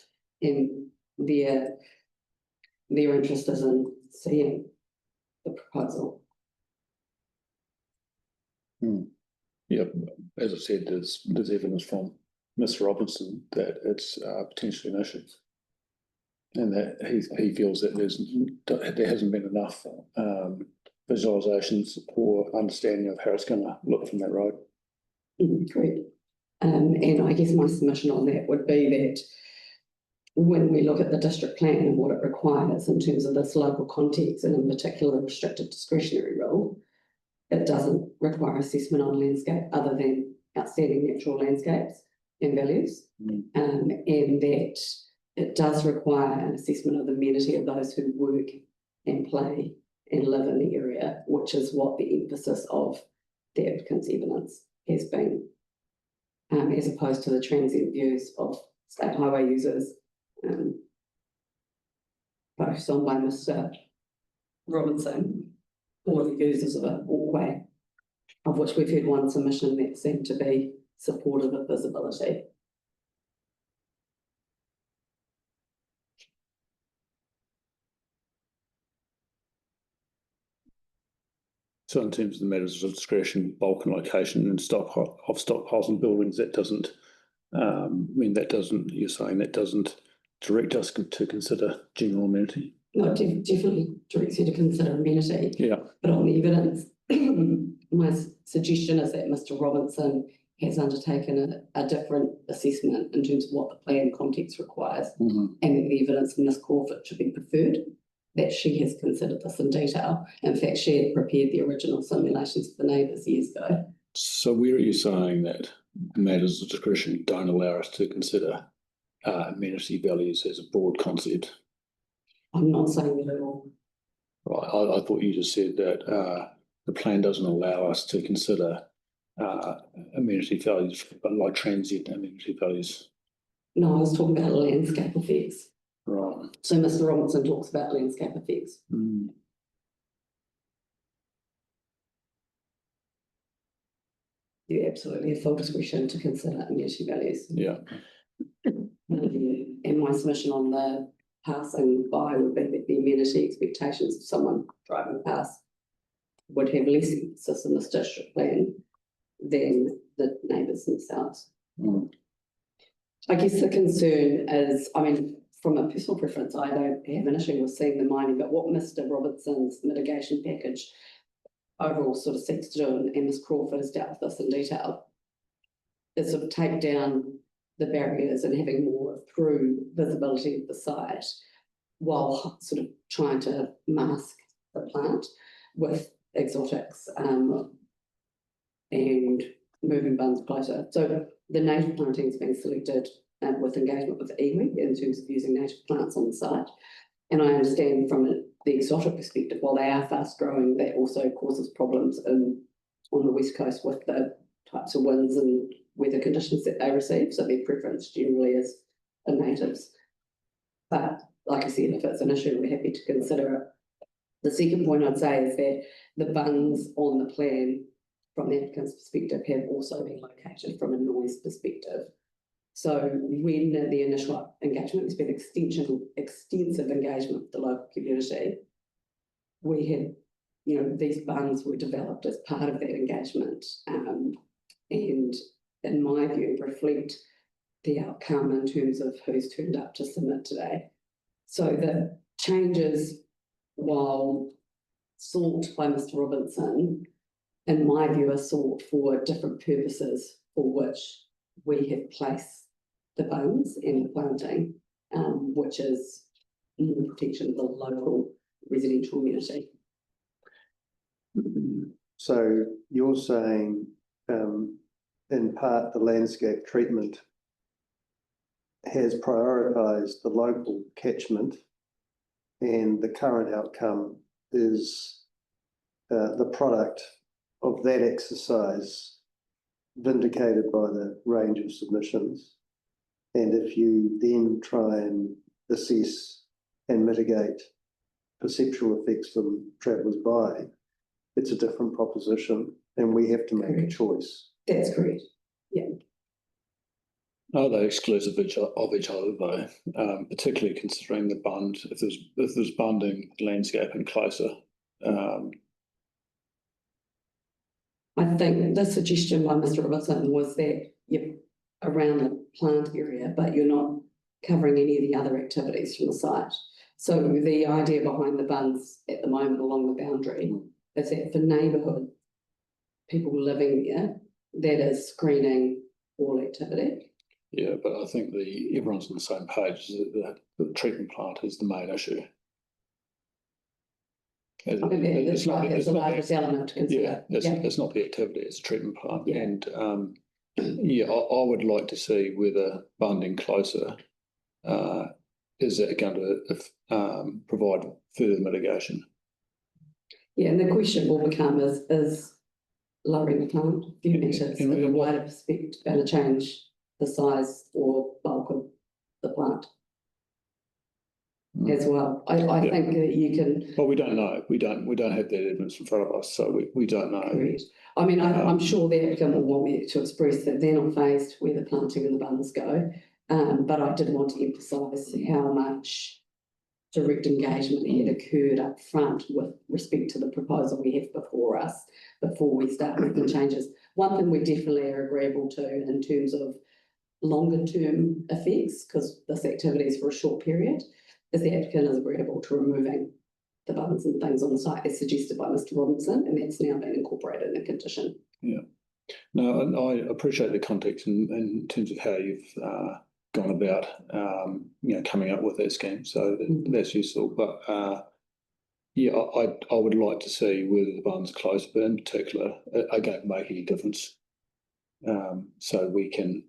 [SPEAKER 3] and their interest is in seeing the proposal.
[SPEAKER 4] Yeah, as I said, there's evidence from Mr. Robinson that it's potentially an issue, and that he feels that there hasn't been enough visualisations or understanding of how it's going to look from that road.
[SPEAKER 3] Correct. And I guess my submission on that would be that when we look at the district plan and what it requires in terms of this local context and in particular restricted discretionary rule, it doesn't require assessment on landscape other than outstanding natural landscapes and values, and that it does require an assessment of the amenity of those who work and play and live in the area, which is what the emphasis of the applicant's evidence has been, as opposed to the transient views of state highway users focused on by Mr. Robinson, or the users of a walkway, of which we've had one submission that seemed to be supportive of visibility.
[SPEAKER 4] So in terms of the matters of discretion, bulk and location and stockpiles and buildings, that doesn't, you're saying that doesn't direct us to consider general amenity?
[SPEAKER 3] No, definitely directs you to consider amenity.
[SPEAKER 4] Yeah.
[SPEAKER 3] But on the evidence, my suggestion is that Mr. Robinson has undertaken a different assessment in terms of what the plan context requires, and that the evidence from Ms. Crawford should be preferred, that she has considered this in detail. In fact, she had prepared the original simulations for the neighbours years ago. So
[SPEAKER 4] where are you saying that matters of discretion don't allow us to consider amenity values as a broad concept?
[SPEAKER 3] I'm not saying that at all.
[SPEAKER 4] Right, I thought you just said that the plan doesn't allow us to consider amenity values, but like transient amenity values.
[SPEAKER 3] No, I was talking about landscape effects.
[SPEAKER 4] Right.
[SPEAKER 3] So Mr. Robinson talks about landscape effects. you absolutely have full discretion to consider amenity values.
[SPEAKER 4] Yeah,
[SPEAKER 3] And my submission on the passing by would be that the amenity expectations of someone driving past would have less emphasis in this district plan than the neighbours themselves.
[SPEAKER 4] Mm.
[SPEAKER 3] I guess the concern is, I mean, from a personal preference, I don't have an issue with seeing the mining, but what Mr. Robertson's mitigation package overall sort of seeks to do, and Ms. Crawford has dealt with this in detail, is sort of take down the barriers and having more through visibility of the site while sort of trying to mask the plant with exotics and moving bunds closer. So the native planting is being selected with engagement with iwi in terms of using native plants on the site. And I understand from the exotic perspective, while they are fast growing, that also causes problems on the west coast with the types of winds and weather conditions that they receive. So their preference generally is the natives. But like I said, if it's an issue, we're happy to consider it. The second point I'd say is that the bunds on the plan from the applicant's perspective have also been located from a noise perspective. So when the initial engagement has been extensive engagement with the local community, we had, these bunds were developed as part of that engagement, and in my view reflect the outcome in terms of who's turned up to submit today. So the changes, while sought by Mr. Robinson, in my view, are sought for different purposes for which we have placed the bunds and the planting, which is more protection of the local residential community.
[SPEAKER 1] So you're saying, in part, the landscape treatment has prioritised the local catchment, and the current outcome is the product of that exercise vindicated by the range of submissions. And if you then try and assess and mitigate perceptual effects from travellers by, it's a different proposition, and we have to make a choice.
[SPEAKER 3] That's correct. Yeah.
[SPEAKER 4] Are they exclusive of each other though? Particularly considering the bund, if there's bunding landscaping closer.
[SPEAKER 3] I think the suggestion by Mr. Robertson was that you're around the plant area, but you're not covering any of the other activities from the site. So the idea behind the bunds at the moment along the boundary is that for neighbourhood people living there, that is screening all activity.
[SPEAKER 4] Yeah, but I think everyone's on the same page. The treatment plant is the main issue.
[SPEAKER 3] I think it's the largest element to consider.
[SPEAKER 4] It's not the activity, it's a treatment plant.
[SPEAKER 3] Yeah.
[SPEAKER 4] And I would like to see whether bunding closer is it going to provide further mitigation.
[SPEAKER 3] Yeah, and the question will become is lowering the plant a few metres in a wider perspective going to change the size or bulk of the plant as well. I think that you can.
[SPEAKER 4] Well, we don't know. We don't have that evidence in front of us, so we don't know.
[SPEAKER 3] Correct. I mean, I'm sure the applicant will want me to express that they're not phased where the planting and the bunds go, but I did want to emphasise how much direct engagement had occurred up front with respect to the proposal we have before us before we start making changes. One thing we definitely are agreeable to in terms of longer term effects, because this activity is for a short period, is the applicant is agreeable to removing the bunds and things on the site as suggested by Mr. Robinson, and that's now been incorporated in the condition.
[SPEAKER 4] Yeah. No, and I appreciate the context in terms of how you've gone about coming up with that scheme, so that's useful. But I would like to see whether the bunds are close, but in particular are going to make any difference, so we can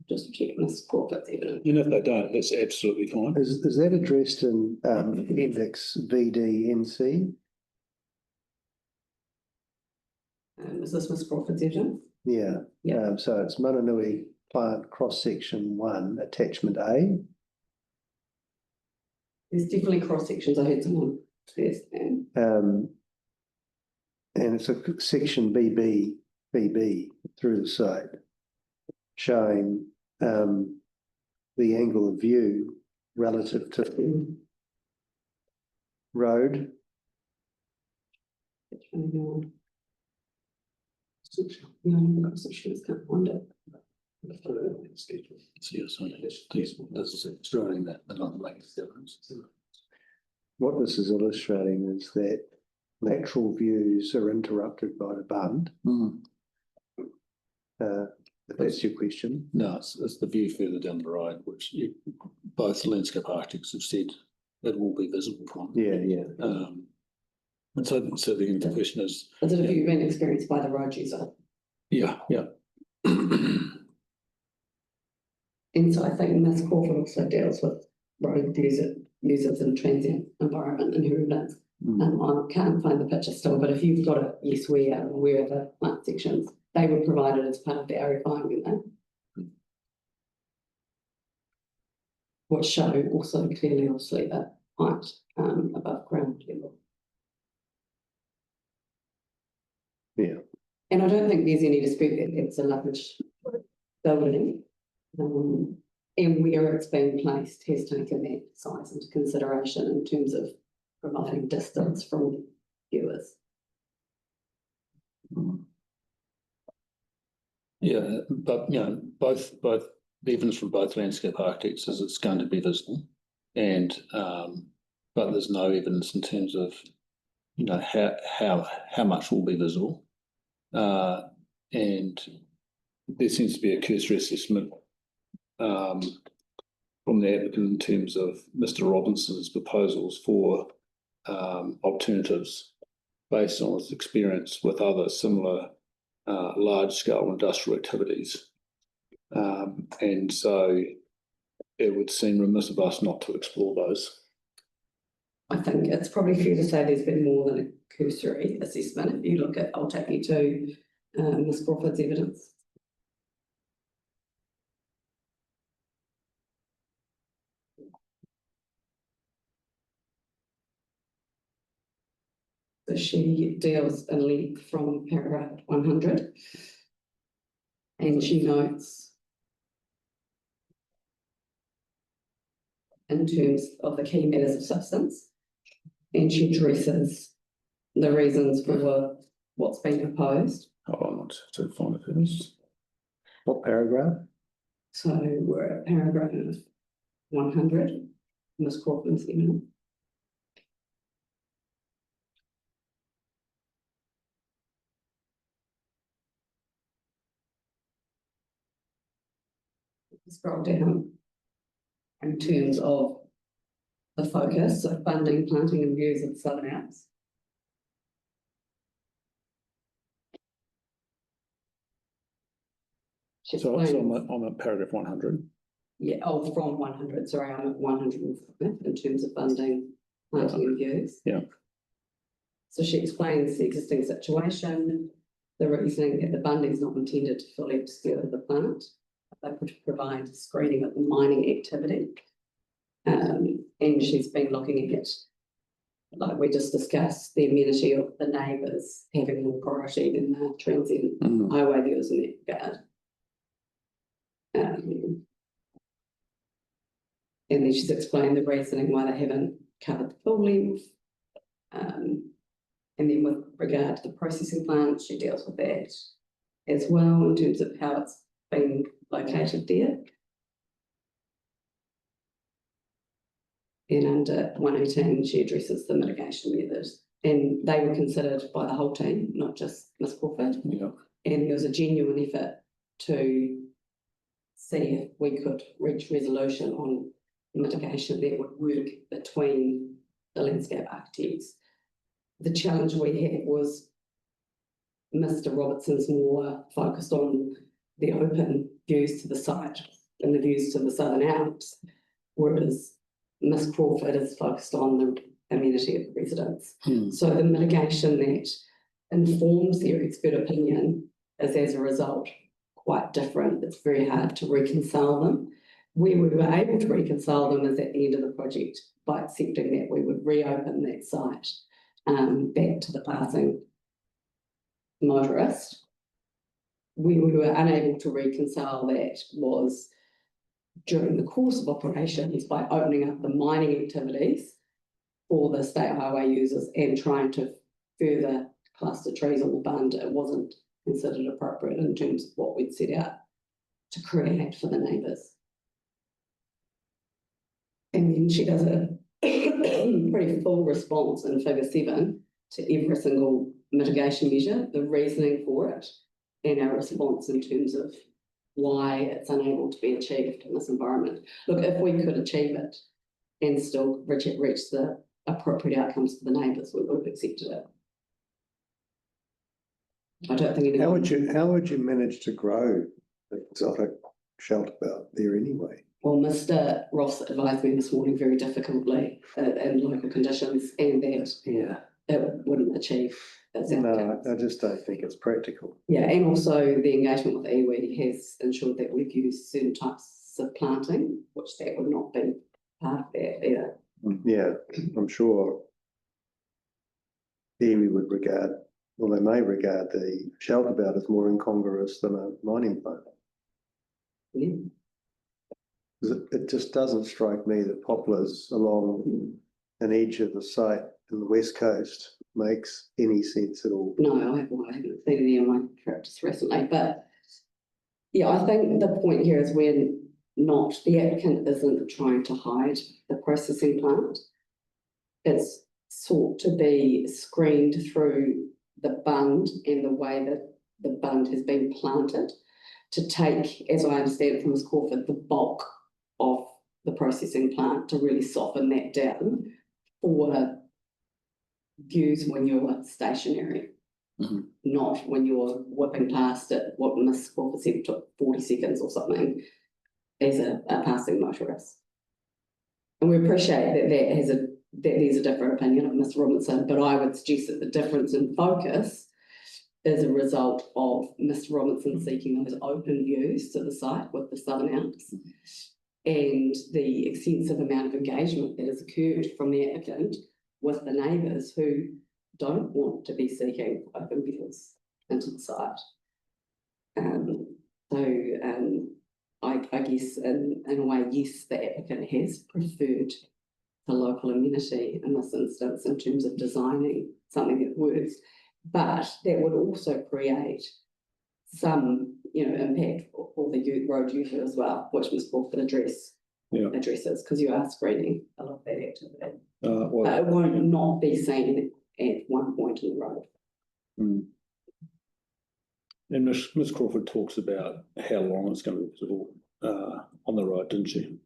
[SPEAKER 3] just check Ms. Crawford's evidence.
[SPEAKER 4] And if they don't, that's absolutely fine.
[SPEAKER 1] Is that addressed in Appendix VDNC?
[SPEAKER 3] Is this Ms. Crawford's evidence?
[SPEAKER 1] Yeah.
[SPEAKER 3] Yeah.
[SPEAKER 1] So it's Mananui Plant Cross Section 1, Attachment A.
[SPEAKER 3] There's definitely cross sections. I heard someone say.
[SPEAKER 1] And it's a section BB BB through the site, showing the angle of view relative to road.
[SPEAKER 4] So you're saying this is showing that they're not making a difference.
[SPEAKER 1] What this is illustrating is that natural views are interrupted by the bund. If that's your question.
[SPEAKER 4] No, it's the view further down the road, which both landscape architects have said it will be visible from.
[SPEAKER 1] Yeah.
[SPEAKER 4] And so the question is.
[SPEAKER 3] Is it a view been experienced by the road user?
[SPEAKER 4] Yeah.
[SPEAKER 3] And so I think Ms. Crawford also deals with road users in transient environment and who lives. I can't find the picture still, but if you've got it, yes, we are aware of the plant sections. They were provided as part of the RFI, weren't they? Which show also clearly, obviously, the height above ground level.
[SPEAKER 1] Yeah.
[SPEAKER 3] And I don't think there's any dispute that it's a large building. And where it's being placed has taken that size into consideration in terms of providing distance from viewers.
[SPEAKER 4] Yeah, but both the evidence from both landscape architects is it's going to be visible, and but there's no evidence in terms of how much will be visible, and there seems to be a cursory assessment from the applicant in terms of Mr. Robinson's proposals for alternatives based on his experience with other similar large-scale industrial activities. And so it would seem remiss of us not to explore those.
[SPEAKER 3] I think it's probably fair to say there's been more than a cursory assessment. If you look at, I'll take you to Ms. Crawford's evidence. So she deals in length from paragraph 100, and she notes in terms of the key matters of substance, and she addresses the reasons for what's been proposed.
[SPEAKER 4] Hold on, I'll just have to find it first.
[SPEAKER 1] What paragraph?
[SPEAKER 3] So we're at paragraph 100, Ms. Crawford's email. Scroll down in terms of the focus of funding, planting and views of the Southern Alps.
[SPEAKER 4] So I'm at paragraph 100.
[SPEAKER 3] Yeah, from 100, sorry, I'm at 105 in terms of funding, planting and views.
[SPEAKER 4] Yeah.
[SPEAKER 3] So she explains the existing situation, the reasoning that the funding is not intended to fully obscure the plant. They could provide screening of the mining activity. And she's been looking at, like we just discussed, the amenity of the neighbours having more priority than the transient highway viewers in that regard. And then she's explained the reasoning why they haven't covered the full length. And then with regard to the processing plant, she deals with that as well in terms of how it's been located there. And under 118, she addresses the mitigation methods. And they were considered by the whole team, not just Ms. Crawford.
[SPEAKER 4] Yeah.
[SPEAKER 3] And there was a genuine effort to see if we could reach resolution on mitigation that would work between the landscape architects. The challenge we had was Mr. Robertson's more focused on the open views to the site and the views to the Southern Alps, whereas Ms. Crawford is focused on the amenity of the residents. So the mitigation that informs their expert opinion is as a result quite different. It's very hard to reconcile them. Where we were able to reconcile them is at the end of the project by accepting that we would reopen that site back to the passing motorist we were unable to reconcile that was during the course of operations by opening up the mining activities for the state highway users and trying to further cluster trees on the bund. It wasn't considered appropriate in terms of what we'd set out to create for the neighbours. And then she does a pretty full response in figure 7 to every single mitigation measure, the reasoning for it, and our response in terms of why it's unable to be achieved in this environment. Look, if we could achieve it and still reach the appropriate outcomes for the neighbours, we would have accepted it. I don't think anyone...
[SPEAKER 1] How would you manage to grow the exotic shelterbelt there anyway?
[SPEAKER 3] Well, Mr. Ross advised me this morning very difficultly in local conditions, and that it wouldn't achieve its outcomes.
[SPEAKER 1] No, I just don't think it's practical.
[SPEAKER 3] Yeah, and also the engagement with iwi has ensured that we've used certain types of planting, which that would not be part of that either.
[SPEAKER 1] Yeah, I'm sure iwi would regard, well, they may regard the shelterbelt as more incongruous than a mining plant.
[SPEAKER 3] Yeah.
[SPEAKER 1] It just doesn't strike me that poplars along an edge of the site in the west coast makes any sense at all.
[SPEAKER 3] No, I haven't seen any in my practice recently, but yeah, I think the point here is the applicant isn't trying to hide the processing plant. It's sought to be screened through the bund and the way that the bund has been planted to take, as I understand it from Ms. Crawford, the bulk of the processing plant to really soften that down for views when you're stationary, not when you're whipping past it, what Ms. Crawford said took 40 seconds or something as a passing motorist. And we appreciate that there's a different opinion of Ms. Robinson, but I would suggest that the difference in focus is a result of Mr. Robinson seeking those open views to the site with the Southern Alps and the extensive amount of engagement that has occurred from the applicant with the neighbours who don't want to be seeking open views into the site. I guess in a way, yes, the applicant has preferred the local amenity in this instance in terms of designing something that works, but that would also create some, impact for the road user as well, which Ms. Crawford addresses, because you are screening a lot of that activity. But it won't not be seen at one point in the road.
[SPEAKER 4] And Ms. Crawford talks about how long it's going to be visible on the road, didn't she?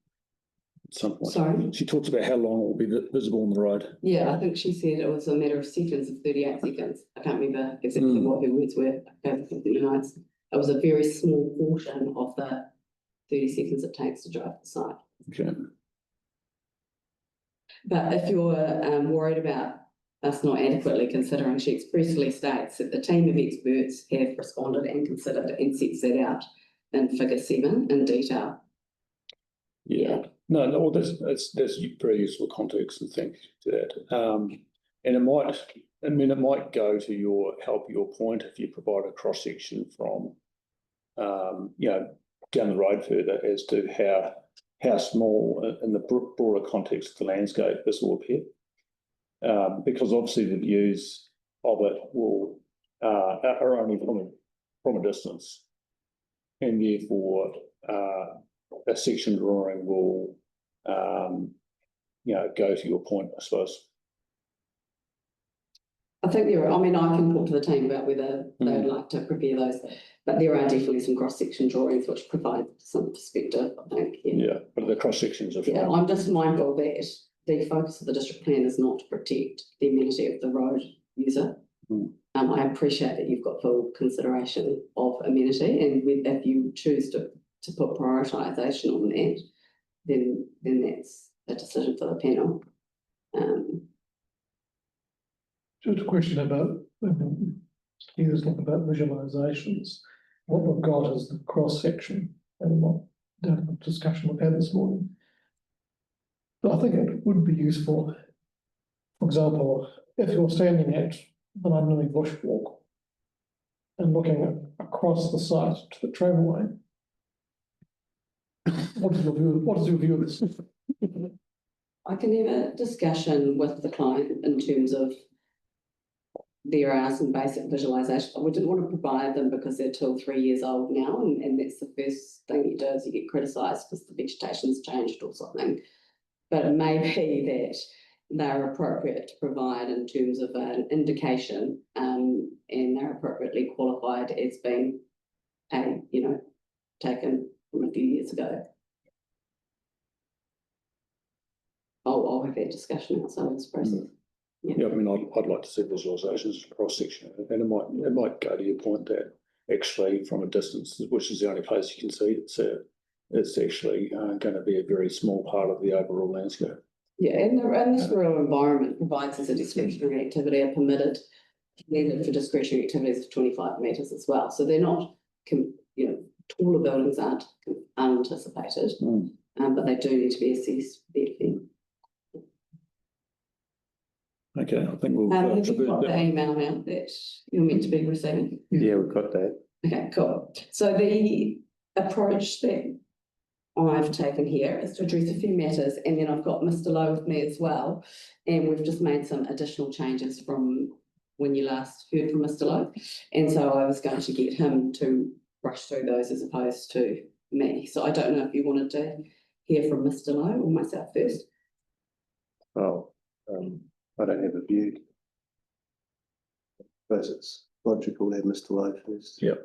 [SPEAKER 4] At some point.
[SPEAKER 3] Sorry?
[SPEAKER 4] She talks about how long it will be visible on the road.
[SPEAKER 3] Yeah, I think she said it was a matter of seconds, of 38 seconds. I can't remember exactly what her words were. It was a very small portion of the 30 seconds it takes to drive the site.
[SPEAKER 4] Okay.
[SPEAKER 3] But if you're worried about us not adequately considering, she expressly states that the team of experts have responded and considered and sets that out in figure 7 in detail.
[SPEAKER 4] Yeah. No, that's very useful context, and thank you to that. And it might go to help your point if you provide a cross section from, down the road further as to how small in the broader context of the landscape this will appear, because obviously the views of it are only from a distance, and therefore a section drawing will go to your point, I suppose.
[SPEAKER 3] I think I can talk to the team about whether they'd like to prepare those, but there are definitely some cross-section drawings which provide some perspective, I think.
[SPEAKER 4] Yeah, but the cross-sections are fine.
[SPEAKER 3] Yeah, I'm just mindful that the focus of the district plan is not to protect the amenity of the road user. I appreciate that you've got full consideration of amenity, and if you choose to put prioritisation on that, then that's a decision for the panel.
[SPEAKER 7] Just a question about, he was talking about visualisations. What we've got is the cross-section, and what the discussion we've had this morning. But I think it would be useful, for example, if you're standing at Mananui Bushwalk, and looking across the site to the travelway. What is your view of this?
[SPEAKER 3] I can have a discussion with the client in terms of there are some basic visualizations. We didn't want to provide them because they're 2 or 3 years old now, and that's the first thing you do is you get criticised because the vegetation's changed or something. But it may be that they're appropriate to provide in terms of an indication, and they're appropriately qualified as being taken from a few years ago. I'll have that discussion outside of this process.
[SPEAKER 4] Yeah, I mean, I'd like to see visualisations of cross section, and it might go to your point that actually from a distance, which is the only place you can see it, so it's actually going to be a very small part of the overall landscape.
[SPEAKER 3] Yeah, and this rural environment provides as a discretionary activity are permitted for discretionary activities of 25 metres as well. So they're not, taller buildings aren't unanticipated, but they do need to be assessed therefore.
[SPEAKER 4] Okay, I think we'll.
[SPEAKER 3] Have you got the email now that you're meant to be receiving?
[SPEAKER 1] Yeah, we've got that.
[SPEAKER 3] Okay, cool. So the approach that I've taken here is to address a few matters, and then I've got Mr. Lowe with me as well, and we've just made some additional changes from when you last heard from Mr. Lowe, and so I was going to get him to rush through those as opposed to me. So I don't know if you wanted to hear from Mr. Lowe or myself first.
[SPEAKER 1] Oh, I don't have a view. I suppose it's logical to have Mr. Lowe first.
[SPEAKER 4] Yep.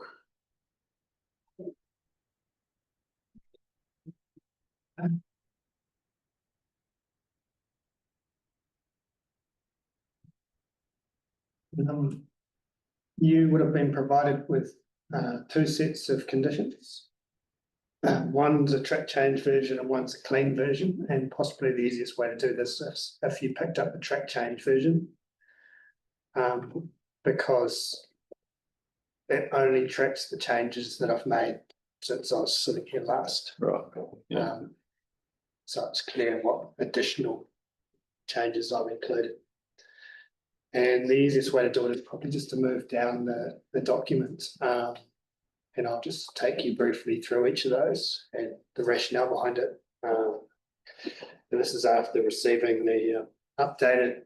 [SPEAKER 8] You would have been provided with 2 sets of conditions. One's a track change version and one's a clean version, and possibly the easiest way to do this is if you picked up the track change version, because it only tracks the changes that I've made since I was sitting here last.
[SPEAKER 4] Right. Yeah.
[SPEAKER 8] So it's clear what additional changes I've included. And the easiest way to do it is probably just to move down the document, and I'll just take you briefly through each of those and the rationale behind it. And this is after receiving the updated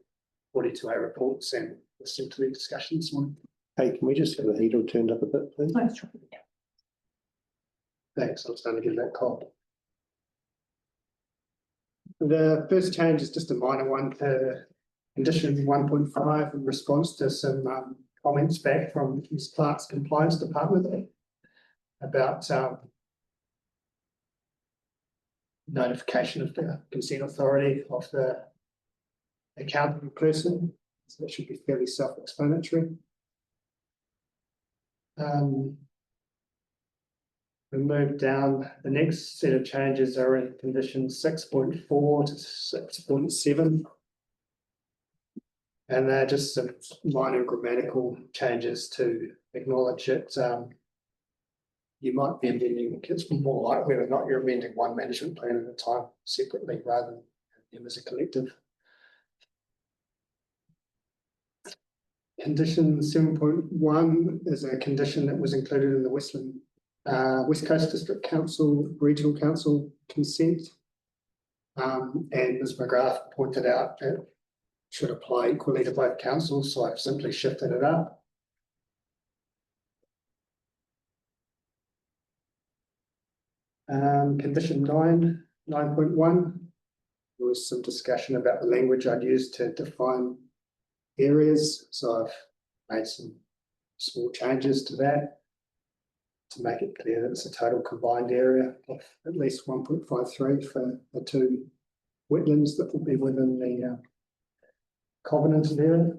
[SPEAKER 8] 42A reports and listening to the discussion this morning.
[SPEAKER 1] Hey, can we just have the heater turned up a bit, please?
[SPEAKER 8] Thanks, I was going to get that cold. The first change is just a minor one to condition 1.5 in response to some comments back from Ms. Clark's compliance department about notification of the consent authority of the accounting person. So that should be fairly self-explanatory. We move down, the next set of changes are in condition 6.4 to 6.7. And they're just some minor grammatical changes to acknowledge it. You might be amending, it's more like whether or not you're amending one management plan at a time separately rather than them as a collective. Condition 7.1 is a condition that was included in the West Coast District Council, Regional Council consent. And Ms. McGrath pointed out it should apply equally to both councils, so I've simply shifted it up. Condition 9.1, there was some discussion about the language I'd use to define areas, so I've made some small changes to that to make it clear that it's a total combined area of at least 1.53 for the 2 wetlands that will be within the covenanted area,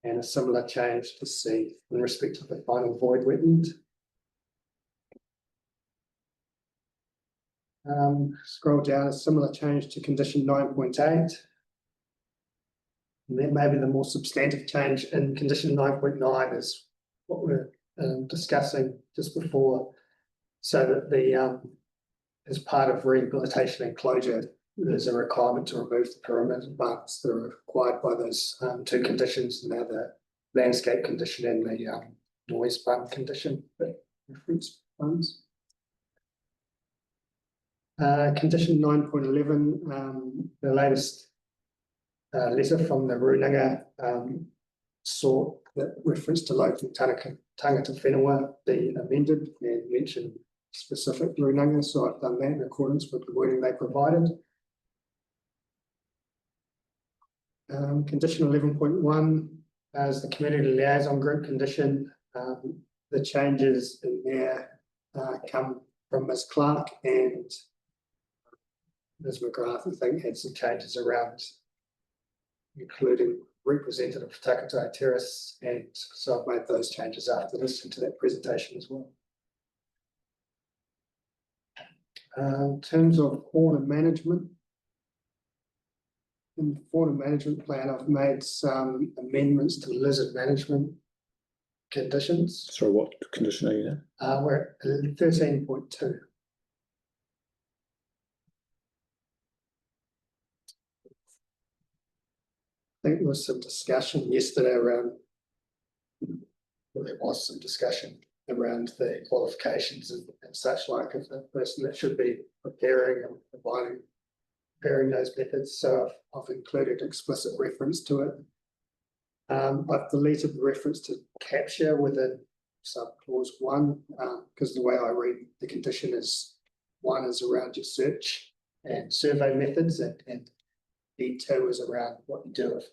[SPEAKER 8] and a similar change to C in respect of the final void wetland. Scroll down, a similar change to condition 9.8. And then maybe the more substantive change in condition 9.9 is what we're discussing just before, so that the as part of rehabilitation and closure, there's a requirement to remove the perimeter marks that are required by those 2 conditions, now the landscape condition and the noise bund condition that reference funds. Condition 9.11, the latest letter from the Runanga sought that reference to local tangata whenua be amended and mention specific Runanga, so I've done that in accordance with the wording they provided. Condition 11.1 as the community liaison group condition, the changes in there come from Ms. Clark, and Ms. McGrath, I think, had some changes around including representative of Takatai Terrace, and so I've made those changes after listening to that presentation as well. In terms of water management, in the water management plan, I've made some amendments to lizard management conditions.
[SPEAKER 4] Sorry, what condition are you in?
[SPEAKER 8] We're at 13.2. I think there was some discussion yesterday around, well, there was some discussion around the qualifications and such like of the person that should be preparing and preparing those methods. So I've included explicit reference to it. I've deleted the reference to capture within sub clause 1 because the way I read the condition is 1 is around your search and survey methods, and B2 is around what you do if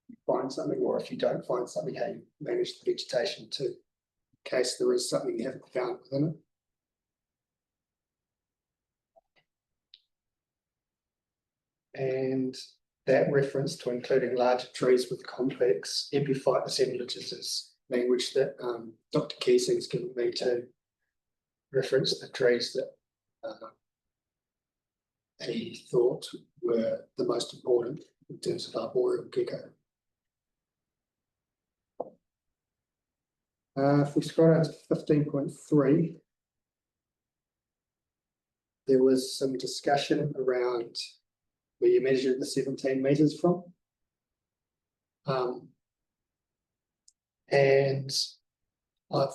[SPEAKER 8] you find something, or if you don't find something, how you manage the vegetation too, in case there is something you haven't found within it. And that reference to including larger trees with complex epiphyte assemblages is language that Dr. Keesing's given me to reference the trees that he thought were the most important in terms of arboreal gecko. If we scroll down to 15.3, there was some discussion around where you measured the 17 metres from. And I've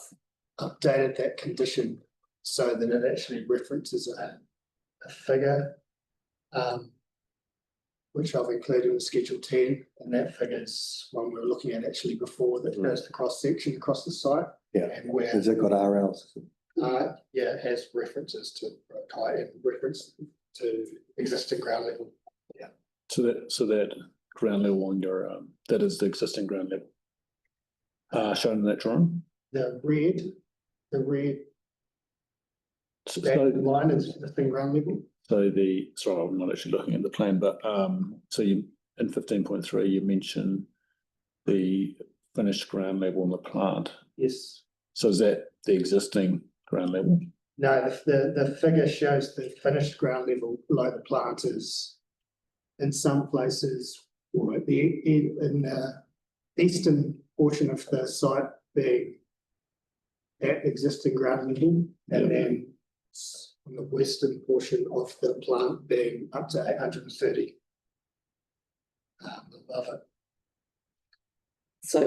[SPEAKER 8] updated that condition so that it actually references a figure, which I've included in Schedule 10, and that figure is one we were looking at actually before, that shows the cross section across the site.
[SPEAKER 1] Yeah.
[SPEAKER 8] And where
[SPEAKER 1] Has it got RLs?
[SPEAKER 8] yeah, it has references to height and reference to existing ground level.
[SPEAKER 4] So that ground level on your that is the existing ground level shown in that drawing.
[SPEAKER 8] The red
[SPEAKER 4] So,
[SPEAKER 8] that line is existing ground level.
[SPEAKER 4] sorry, I'm not actually looking at the plan, but so you in 15.3 you mentioned the finished ground level on the plant.
[SPEAKER 8] Yes.
[SPEAKER 4] So is that the existing ground level?
[SPEAKER 8] No, the figure shows the finished ground level below the plant is in some places, or at in the eastern portion of the site being at existing ground level, and then on the western portion of the plant being up to 830 above it.
[SPEAKER 3] So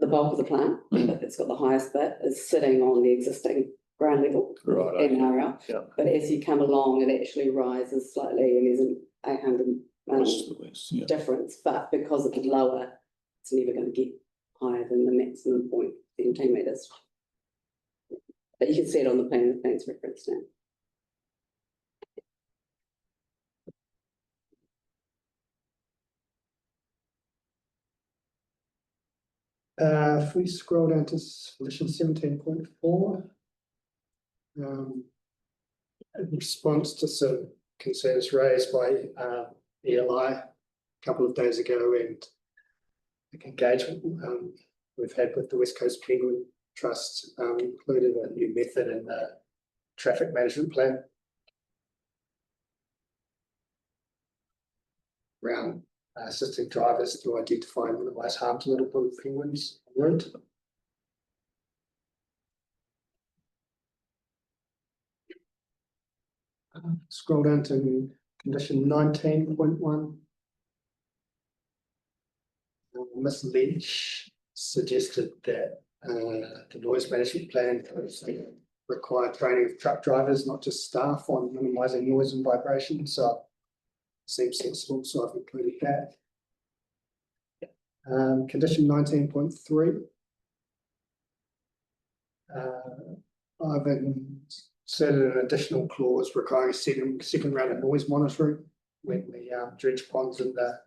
[SPEAKER 3] the bulk of the plant, it's got the highest bit, is sitting on the existing ground level
[SPEAKER 4] Right.
[SPEAKER 3] in area.
[SPEAKER 4] Yeah.
[SPEAKER 3] But as you come along, it actually rises slightly, and there's an 800
[SPEAKER 4] West to the west, yeah.
[SPEAKER 3] difference. But because it's lower, it's never going to get higher than the maximum 0.17 metres. But you can see it on the plan, the plan's referenced now.
[SPEAKER 8] If we scroll down to solution 17.4, in response to some concerns raised by ELI a couple of days ago, and the engagement we've had with the West Coast Penguin Trust, included a new method in the traffic management plan around assisting drivers to identify and minimise harm to little blue penguins on the road. Scroll down to condition 19.1. Ms. Lynch suggested that The noise management plan require training of truck drivers, not just staff, on minimising noise and vibration, so seems sensible, so I've included that. Condition 19.3. I've inserted an additional clause requiring a second round of noise monitoring when we dredge ponds in the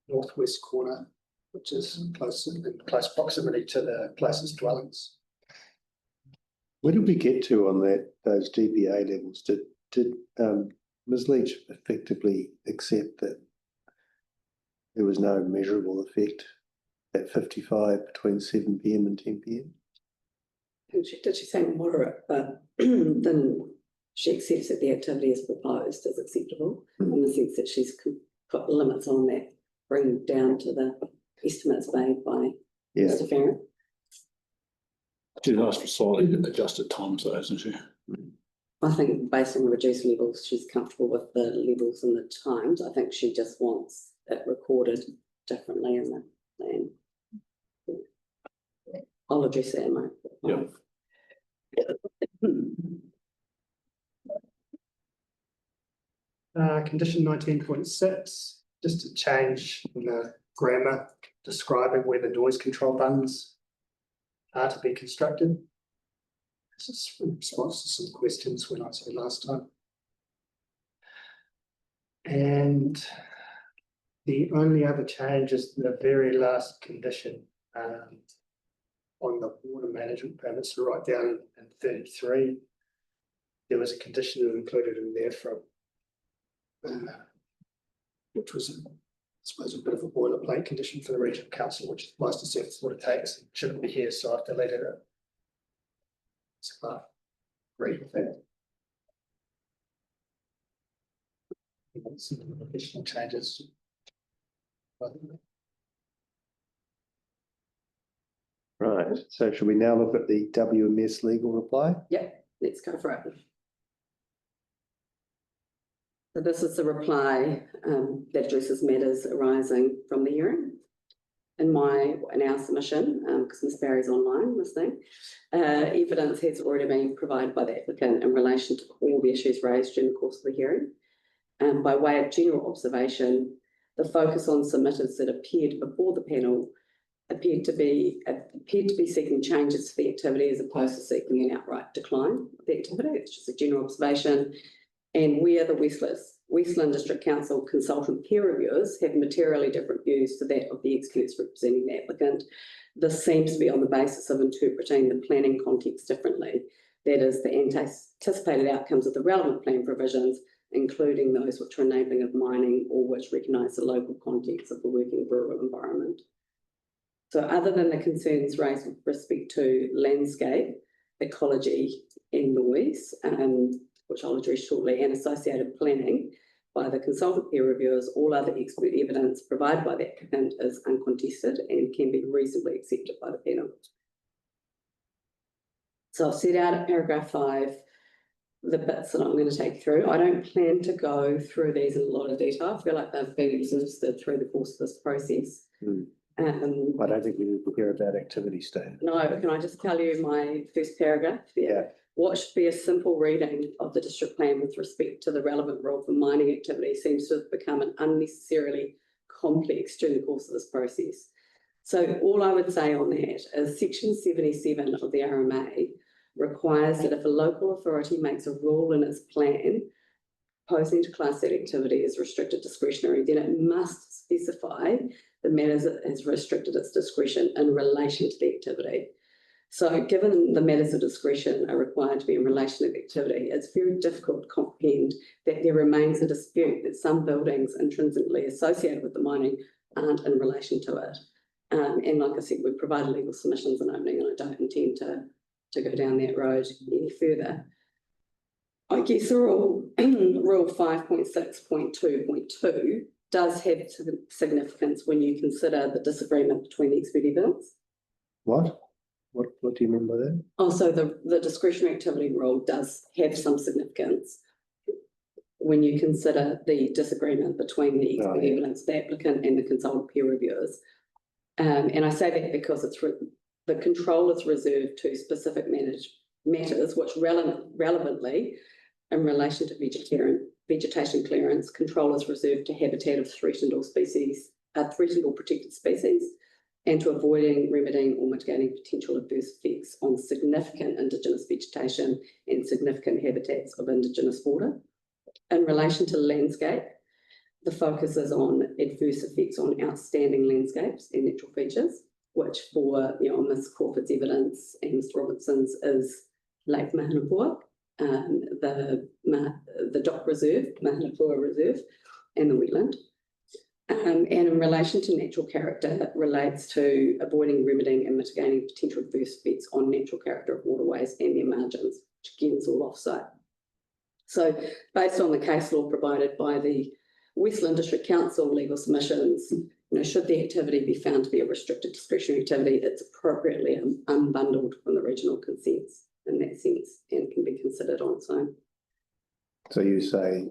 [SPEAKER 8] northwest corner, which is in close proximity to the closest dwellings.
[SPEAKER 1] Where did we get to on those DPA levels? Did Ms. Leach effectively accept that there was no measurable effect at 55 between 7 PM and 10 PM?
[SPEAKER 3] Did she say moderate, but then she accepts that the activity as proposed is acceptable in the sense that she's put limits on that, bring down to the estimates made by Mr. Farron.
[SPEAKER 4] She's asked for slightly adjusted times though, hasn't she?
[SPEAKER 3] I think based on the reduced levels, she's comfortable with the levels and the times. I think she just wants it recorded differently in the plan. I'll address that in my.
[SPEAKER 4] Yeah.
[SPEAKER 8] Condition 19.6, just a change in the grammar describing where the noise control buttons are to be constructed. This is in response to some questions when I was here last time. And the only other change is the very last condition on the water management permits, so right down in 33. There was a condition included in there from which was, I suppose, a bit of a boilerplate condition for the regional council, which applies to surface water takes. It shouldn't be here, so I've deleted it. So I agree with that. Some additional changes.
[SPEAKER 1] Right, so should we now look at the WMS legal reply?
[SPEAKER 3] Yep, let's go for it. So this is the reply that addresses matters arising from the hearing. In our submission, because Ms. Barry's online listening, evidence has already been provided by the applicant in relation to all the issues raised during the course of the hearing. By way of general observation, the focus on submitters that appeared before the panel appeared to be seeking changes to the activity as opposed to seeking an outright decline of the activity. It's just a general observation. And where the Westland District Council consultant peer reviewers have materially different views to that of the experts representing the applicant, this seems to be on the basis of interpreting the planning context differently. That is, the anticipated outcomes of the relevant plan provisions, including those which are enabling of mining or which recognise the local context of the working rural environment. So other than the concerns raised with respect to landscape, ecology and noise, which I'll address shortly, and associated planning by the consultant peer reviewers, all other expert evidence provided by the applicant is uncontested and can be reasonably accepted by the panel. So I've set out at paragraph 5 the bits that I'm going to take through. I don't plan to go through these in a lot of detail. I feel like they've been exhausted through the course of this process.
[SPEAKER 1] I don't think we need to hear about activity state.
[SPEAKER 3] No, can I just tell you my first paragraph?
[SPEAKER 1] Yeah.
[SPEAKER 3] What should be a simple reading of the district plan with respect to the relevant role for mining activity seems to have become an unnecessarily complex during the course of this process. So all I would say on that is section 77 of the RMA requires that if a local authority makes a rule in its plan proposing to class that activity as restricted discretionary, then it must specify the matters it has restricted its discretion in relation to the activity. So given the matters of discretion are required to be in relation to the activity, it's very difficult to comprehend that there remains a dispute that some buildings intrinsically associated with the mining aren't in relation to it. And like I said, we provided legal submissions in opening, and I don't intend to go down that road any further. I guess rule 5.6.2.2 does have significance when you consider the disagreement between the expert evidence.
[SPEAKER 1] What do you mean by that?
[SPEAKER 3] Also, the discretionary activity rule does have some significance when you consider the disagreement between the expert evidence, the applicant and the consultant peer reviewers. And I say that because it's the control is reserved to specific matters which relevantly in relation to vegetation clearance, control is reserved to habitat of threatened or protected species, and to avoiding, remedying or mitigating potential adverse effects on significant Indigenous vegetation and significant habitats of Indigenous fauna. In relation to landscape, the focus is on adverse effects on outstanding landscapes and natural features, which for Ms. Crawford's evidence and Mr. Robertson's is Lake Mananui, the Dock Reserve, Mananui Reserve, and the wetland. And in relation to natural character, relates to avoiding, remedying and mitigating potential adverse effects on natural character of waterways and their margins, which again is all offsite. So based on the case law provided by the Westland District Council legal submissions, should the activity be found to be a restricted discretionary activity, it's appropriately unbundled from the regional consents in that sense and can be considered on its own.
[SPEAKER 1] So you say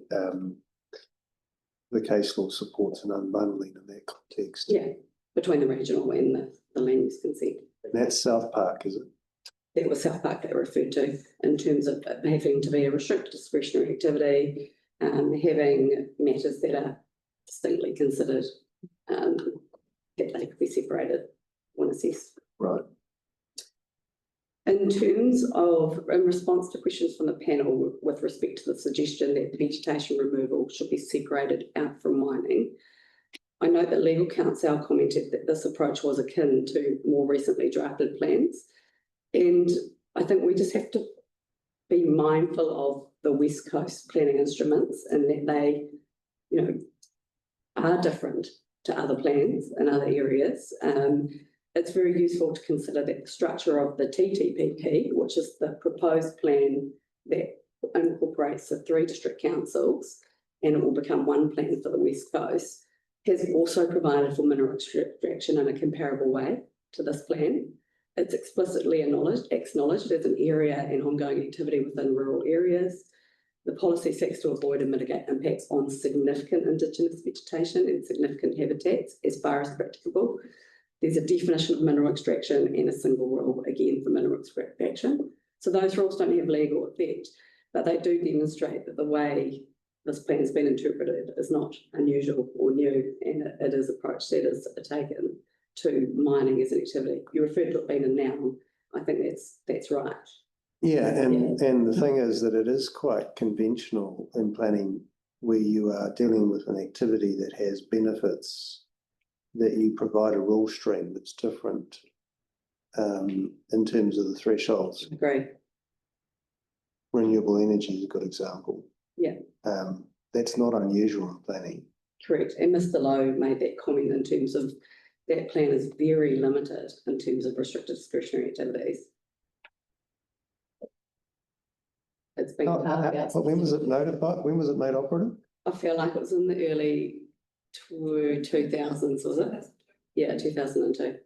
[SPEAKER 1] the case law supports an unbundling in that context.
[SPEAKER 3] Yeah, between the regional and the land use consent.
[SPEAKER 1] And that's South Park, is it?
[SPEAKER 3] That was South Park that referred to in terms of having to be a restricted discretionary activity, having matters that are distinctly considered that they could be separated when assessed.
[SPEAKER 1] Right.
[SPEAKER 3] In terms of, in response to questions from the panel with respect to the suggestion that vegetation removal should be separated out from mining, I note that legal counsel commented that this approach was akin to more recently drafted plans. And I think we just have to be mindful of the West Coast planning instruments and that they, are different to other plans in other areas. It's very useful to consider that the structure of the TTPP, which is the proposed plan that incorporates the 3 district councils, and it will become one plan for the West Coast, has also provided for mineral extraction in a comparable way to this plan. It's explicitly acknowledged as an area and ongoing activity within rural areas. The policy seeks to avoid and mitigate impacts on significant Indigenous vegetation and significant habitats as far as practicable. There's a definition of mineral extraction and a single rule, again, for mineral extraction. So those rules don't have legal effect, but they do demonstrate that the way this plan has been interpreted is not unusual or new, and it is approach that is taken to mining as an activity. You referred to it being a noun. I think that's right.
[SPEAKER 1] Yeah, and the thing is that it is quite conventional in planning where you are dealing with an activity that has benefits, that you provide a rule stream that's different in terms of the thresholds.
[SPEAKER 3] Agree.
[SPEAKER 1] Renewable energy is a good example.
[SPEAKER 3] Yeah.
[SPEAKER 1] That's not unusual in planning.
[SPEAKER 3] Correct. And Mr. Lowe made that comment in terms of that plan is very limited in terms of restricted discretionary activities. It's been
[SPEAKER 1] But when was it notified? When was it made operative?
[SPEAKER 3] I feel like it was in the early 2000s, was it? Yeah, 2002.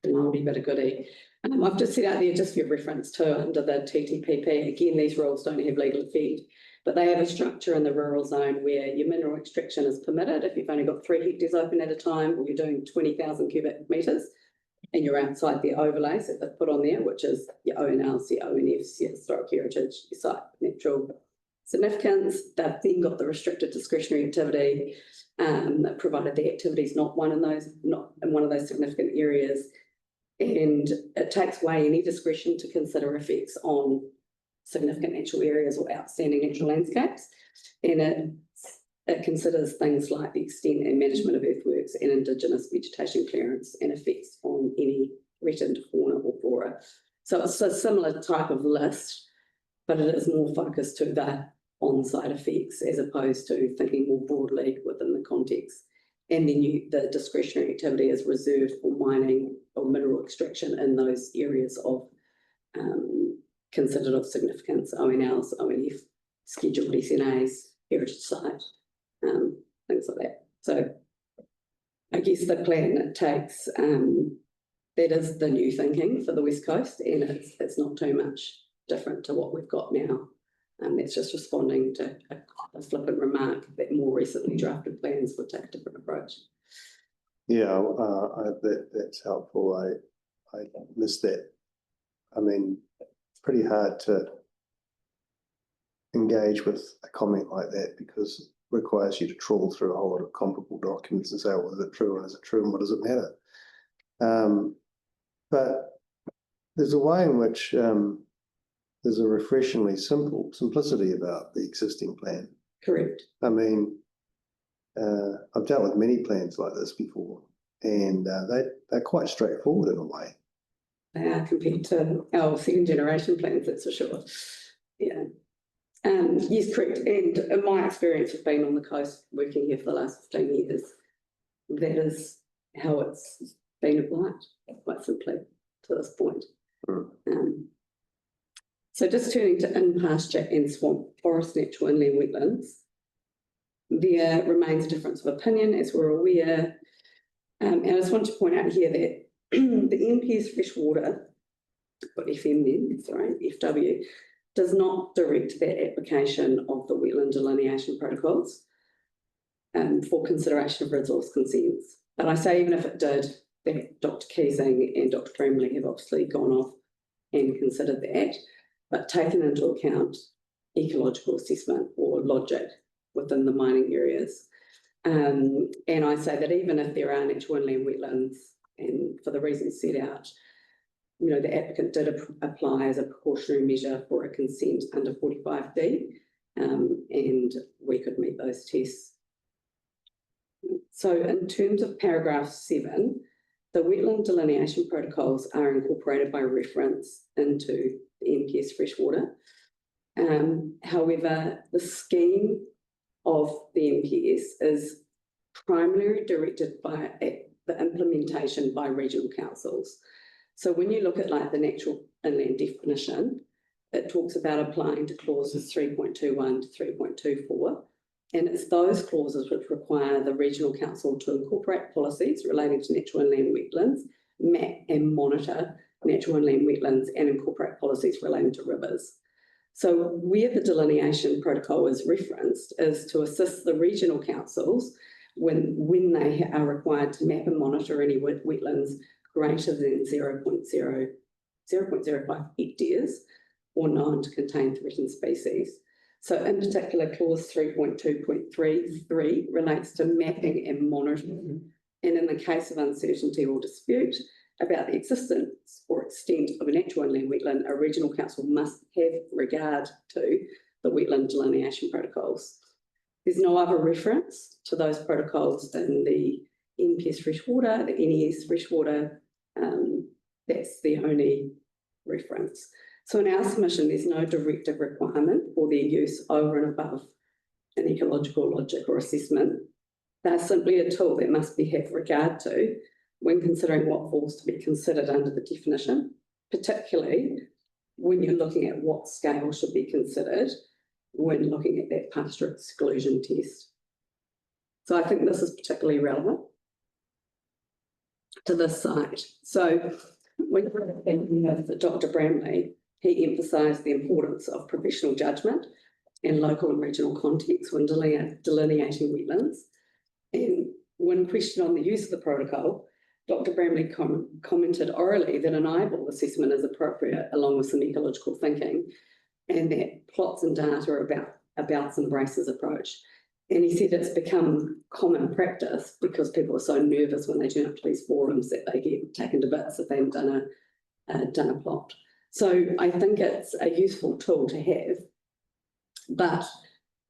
[SPEAKER 3] An oldie but a goodie. I've just set out there just for your reference too under the TTPP. Again, these rules don't have legal effect, but they have a structure in the rural zone where your mineral extraction is permitted if you've only got 3 hectares open at a time, or you're doing 20,000 cubic metres, and you're outside the overlays that they've put on there, which is your ONLs, your ONFs, your historic heritage, your site natural significance. They've then got the restricted discretionary activity, provided the activity is not in one of those significant areas. And it takes away any discretion to consider effects on significant natural areas or outstanding natural landscapes. And it considers things like the extent and management of earthworks and Indigenous vegetation clearance and effects on any threatened fauna or flora. So it's a similar type of list, but it is more focused to the on-site effects as opposed to thinking more broadly within the context. And then the discretionary activity is reserved for mining or mineral extraction in those areas of considered of significance, ONLs, ONF, scheduled SNAs, heritage site, things like that. So I guess the plan takes, that is the new thinking for the West Coast, and it's not too much different to what we've got now. It's just responding to a flippant remark that more recently drafted plans would take a different approach.
[SPEAKER 1] Yeah, that's helpful. I missed that. I mean, it's pretty hard to engage with a comment like that because it requires you to trawl through a whole lot of comparable documents and say, well, is it true and is it true and what does it matter? But there's a way in which there's a refreshingly simplicity about the existing plan.
[SPEAKER 3] Correct.
[SPEAKER 1] I mean, I've dealt with many plans like this before, and they're quite straightforward in a way.
[SPEAKER 3] They are compared to our second generation plans, that's for sure. Yeah. Yes, correct. And my experience of being on the coast, working here for the last 15 years, that is how it's been applied, quite simply, to this point. So just turning to in-pasture and swamp forest, natural inland wetlands, there remains a difference of opinion, as we're aware. And I just want to point out here that the NPS freshwater, or FM then, sorry, FW, does not direct that application of the wetland delineation protocols for consideration of resource consents. But I say even if it did, that Dr. Keesing and Dr. Bramley have obviously gone off and considered that, but taken into account ecological assessment or logic within the mining areas. And I say that even if there are natural inland wetlands, and for the reasons set out, you know, the applicant did apply as a precautionary measure for a consent under 45D, and we could meet those tests. So in terms of paragraph 7, the wetland delineation protocols are incorporated by reference into the NPS freshwater. However, the scheme of the NPS is primarily directed by the implementation by regional councils. So when you look at like the natural inland definition, it talks about applying to clauses 3.21 to 3.24. And it's those clauses which require the regional council to incorporate policies relating to natural inland wetlands, map and monitor natural inland wetlands, and incorporate policies relating to rivers. So where the delineation protocol is referenced is to assist the regional councils when they are required to map and monitor any wetlands greater than 0.05 hectares or known to contain threatened species. So in particular, clause 3.2.33 relates to mapping and monitoring. And in the case of uncertainty or dispute about the existence or extent of a natural inland wetland, a regional council must have regard to the wetland delineation protocols. There's no other reference to those protocols in the NPS freshwater, the NES freshwater. That's the only reference. So in our submission, there's no directive requirement for their use over and above an ecological logic or assessment. They're simply a tool that must be had regard to when considering what falls to be considered under the definition, particularly when you're looking at what scale should be considered when looking at that pasture exclusion test. So I think this is particularly relevant to this site. So when we have Dr. Bramley, he emphasised the importance of professional judgment and local and regional context when delineating wetlands. And when questioned on the use of the protocol, Dr. Bramley commented orally that an eyeball assessment is appropriate along with some ecological thinking, and that plots and data are about a belts and braces approach. And he said it's become common practice because people are so nervous when they turn up to these forums that they get taken to bits if they haven't done a plot. So I think it's a useful tool to have, but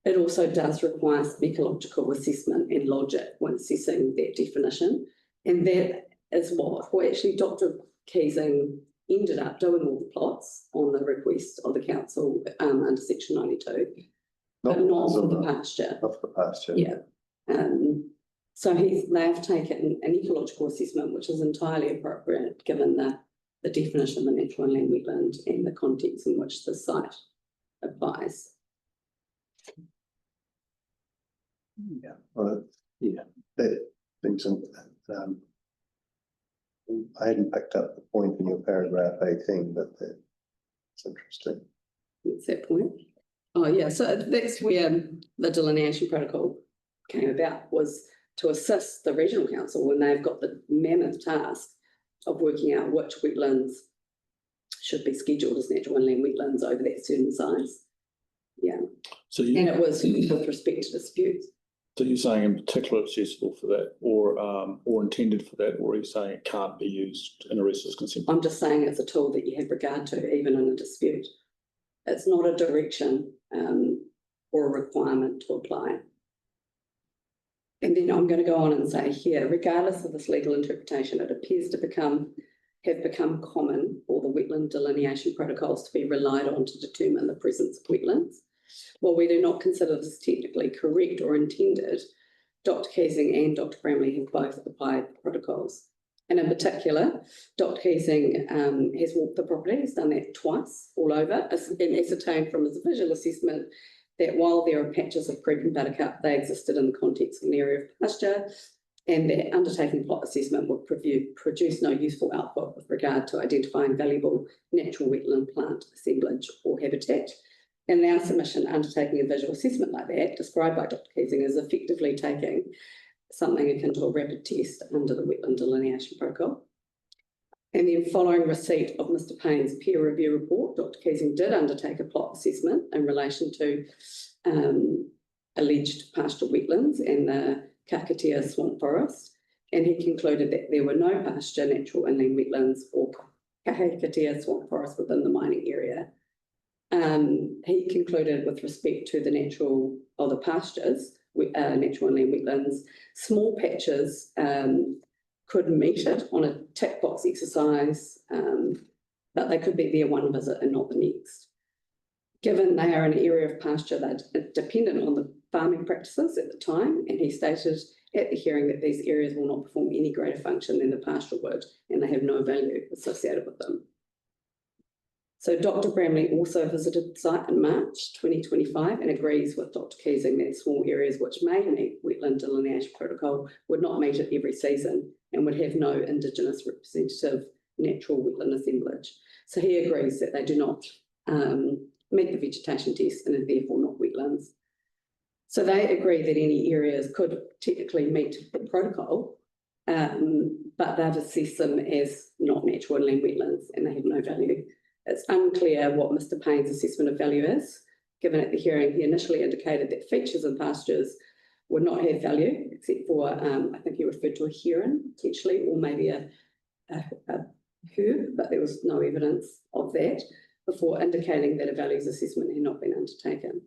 [SPEAKER 3] it also does require some ecological assessment and logic when assessing that definition. And that is what actually Dr. Keesing ended up doing all the plots on the request of the council under section 92. But not for the pasture.
[SPEAKER 1] Not for the pasture.
[SPEAKER 3] Yeah. So they've taken an ecological assessment, which is entirely appropriate given the definition of the natural inland wetland and the context in which the site applies.
[SPEAKER 1] Yeah. Well, yeah. That brings in. I hadn't picked up the point in your paragraph 18, but that's interesting.
[SPEAKER 3] What's that point? Oh yeah, so that's where the delineation protocol came about, was to assist the regional council when they've got the mammoth task of working out which wetlands should be scheduled as natural inland wetlands over that certain size. Yeah,
[SPEAKER 4] So
[SPEAKER 3] and it was with respect to disputes.
[SPEAKER 4] so you're saying in particular it's useful for that, or intended for that, or are you saying it can't be used in a resource consent?
[SPEAKER 3] I'm just saying it's a tool that you have regard to even in a dispute. It's not a direction or a requirement to apply. And then I'm going to go on and say here, regardless of this legal interpretation, it appears to have become common for the wetland delineation protocols to be relied on to determine the presence of wetlands. While we do not consider this technically correct or intended, Dr. Keesing and Dr. Bramley have both applied the protocols. And in particular, Dr. Keesing has walked the property, he's done that twice all over, and ascertained from his visual assessment that while there are patches of creep and buttercup, they existed in the context of an area of pasture, and that undertaking plot assessment would produce no useful output with regard to identifying valuable natural wetland plant assemblage or habitat. And our submission undertaking a visual assessment like that, described by Dr. Keesing, is effectively taking something akin to a rapid test under the Wetland Delineation Protocol. And then following receipt of Mr. Payne's peer review report, Dr. Keesing did undertake a plot assessment in relation to alleged pastoral wetlands and the Kakatea swamp forest, and he concluded that there were no pasture, natural inland wetlands or Kakatea swamp forest within the mining area. He concluded with respect to the the pastures, natural inland wetlands, small patches could meet it on a tick box exercise, but they could be there one visit and not the next. Given they are an area of pasture, they're dependent on the farming practices at the time, and he stated at the hearing that these areas will not perform any greater function than the pastoral would, and they have no value associated with them. So Dr. Bramley also visited the site in March 2025 and agrees with Dr. Keesing that small areas which may meet Wetland Delineation Protocol would not meet it every season and would have no Indigenous representative natural wetland assemblage. So he agrees that they do not meet the vegetation test and are therefore not wetlands. So they agree that any areas could technically meet the protocol, but they've assessed them as not natural inland wetlands and they have no value. It's unclear what Mr. Payne's assessment of value is. Given at the hearing, he initially indicated that features and pastures would not have value, except for, I think he referred to a heron, potentially, or maybe a herb, but there was no evidence of that, before indicating that a values assessment had not been undertaken.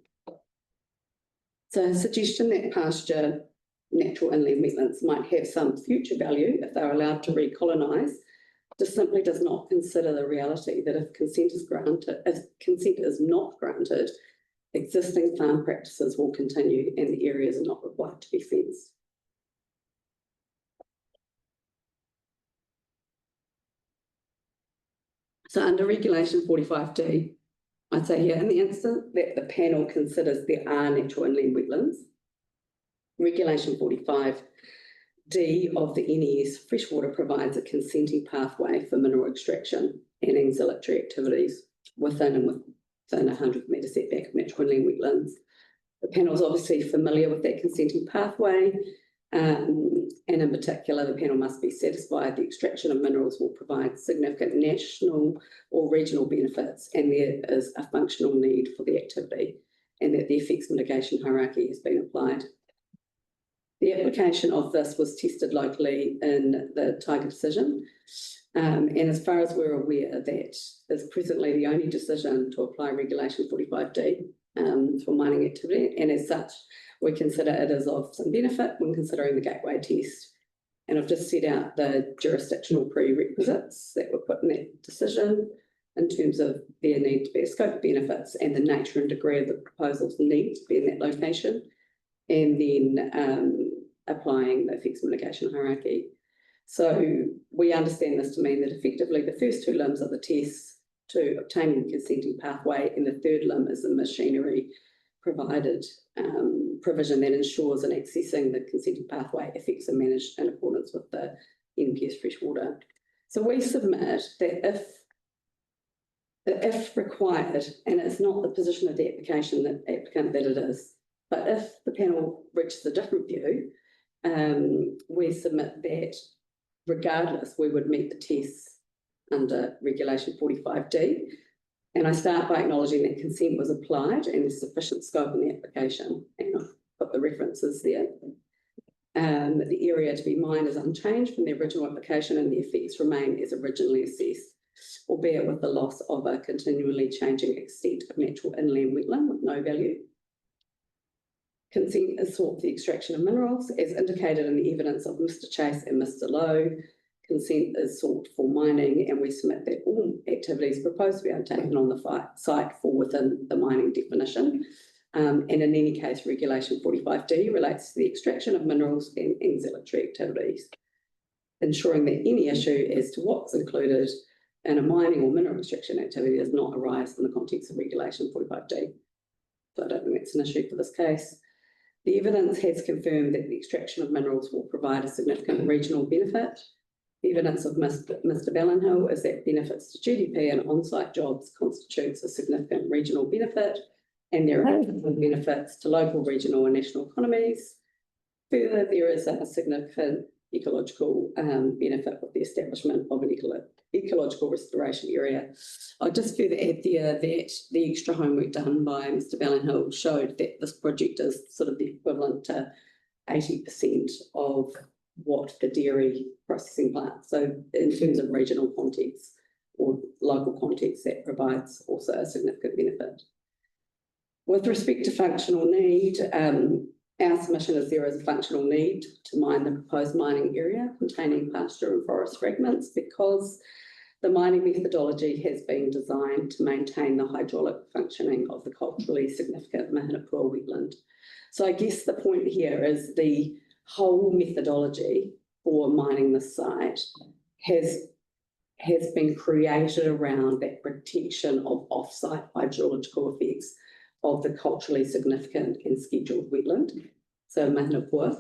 [SPEAKER 3] So a suggestion that pasture, natural inland wetlands might have some future value if they're allowed to recolonise just simply does not consider the reality that if consent is not granted, existing farm practices will continue and the areas are not required to be fenced. So under Regulation 45D, I'd say here in the instant that the panel considers there are natural inland wetlands, Regulation 45D of the NES freshwater provides a consenting pathway for mineral extraction and auxiliary activities within 100 metre setback of natural inland wetlands. The panel is obviously familiar with that consenting pathway, and in particular, the panel must be satisfied the extraction of minerals will provide significant national or regional benefits, and there is a functional need for the activity, and that the effects mitigation hierarchy has been applied. The application of this was tested locally in the Tiger decision, and as far as we're aware, that is presently the only decision to apply Regulation 45D for mining activity, and as such, we consider it as of some benefit when considering the gateway test. And I've just set out the jurisdictional prerequisites that were put in that decision in terms of there need to be a scope of benefits and the nature and degree of the proposals need to be in that location, and then applying the effects mitigation hierarchy. So we understand this to mean that effectively the first two limbs are the tests to obtaining the consenting pathway, and the third limb is the machinery provided provision that ensures in accessing the consenting pathway effects are managed in accordance with the NPS freshwater. So we submit that if required, and it's not the position of the applicant that it is, but if the panel reaches a different view we submit that regardless, we would meet the tests under regulation 45D. And I start by acknowledging that consent was applied and there's sufficient scope in the application, and I've put the references there. The area to be mined is unchanged from the original application and the effects remain as originally assessed, albeit with the loss of a continually changing extent of natural inland wetland with no value. Consent is sought for the extraction of minerals as indicated in the evidence of Mr. Chase and Mr. Lowe. Consent is sought for mining, and we submit that all activities proposed to be undertaken on the site fall within the mining definition. And in any case, regulation 45D relates to the extraction of minerals and auxiliary activities, ensuring that any issue as to what's included in a mining or mineral extraction activity does not arise in the context of regulation 45D. So I don't think that's an issue for this case. The evidence has confirmed that the extraction of minerals will provide a significant regional benefit. The evidence of Mr. Ballinhill is that benefits to GDP and on-site jobs constitutes a significant regional benefit, and there are benefits to local, regional and national economies. Further, there is a significant ecological benefit of the establishment of an ecological restoration area. I'll just further add there that the extra homework done by Mr. Ballinhill showed that this project is sort of the equivalent to 80% of what the dairy processing plant. So in terms of regional context or local context, that provides also a significant benefit. With respect to functional need, our submission is there is a functional need to mine the proposed mining area containing pasture and forest fragments because the mining methodology has been designed to maintain the hydraulic functioning of the culturally significant Mananui wetland. So I guess the point here is the whole methodology for mining the site has been created around that protection of off-site hydrological effects of the culturally significant and scheduled wetland, so Mananui.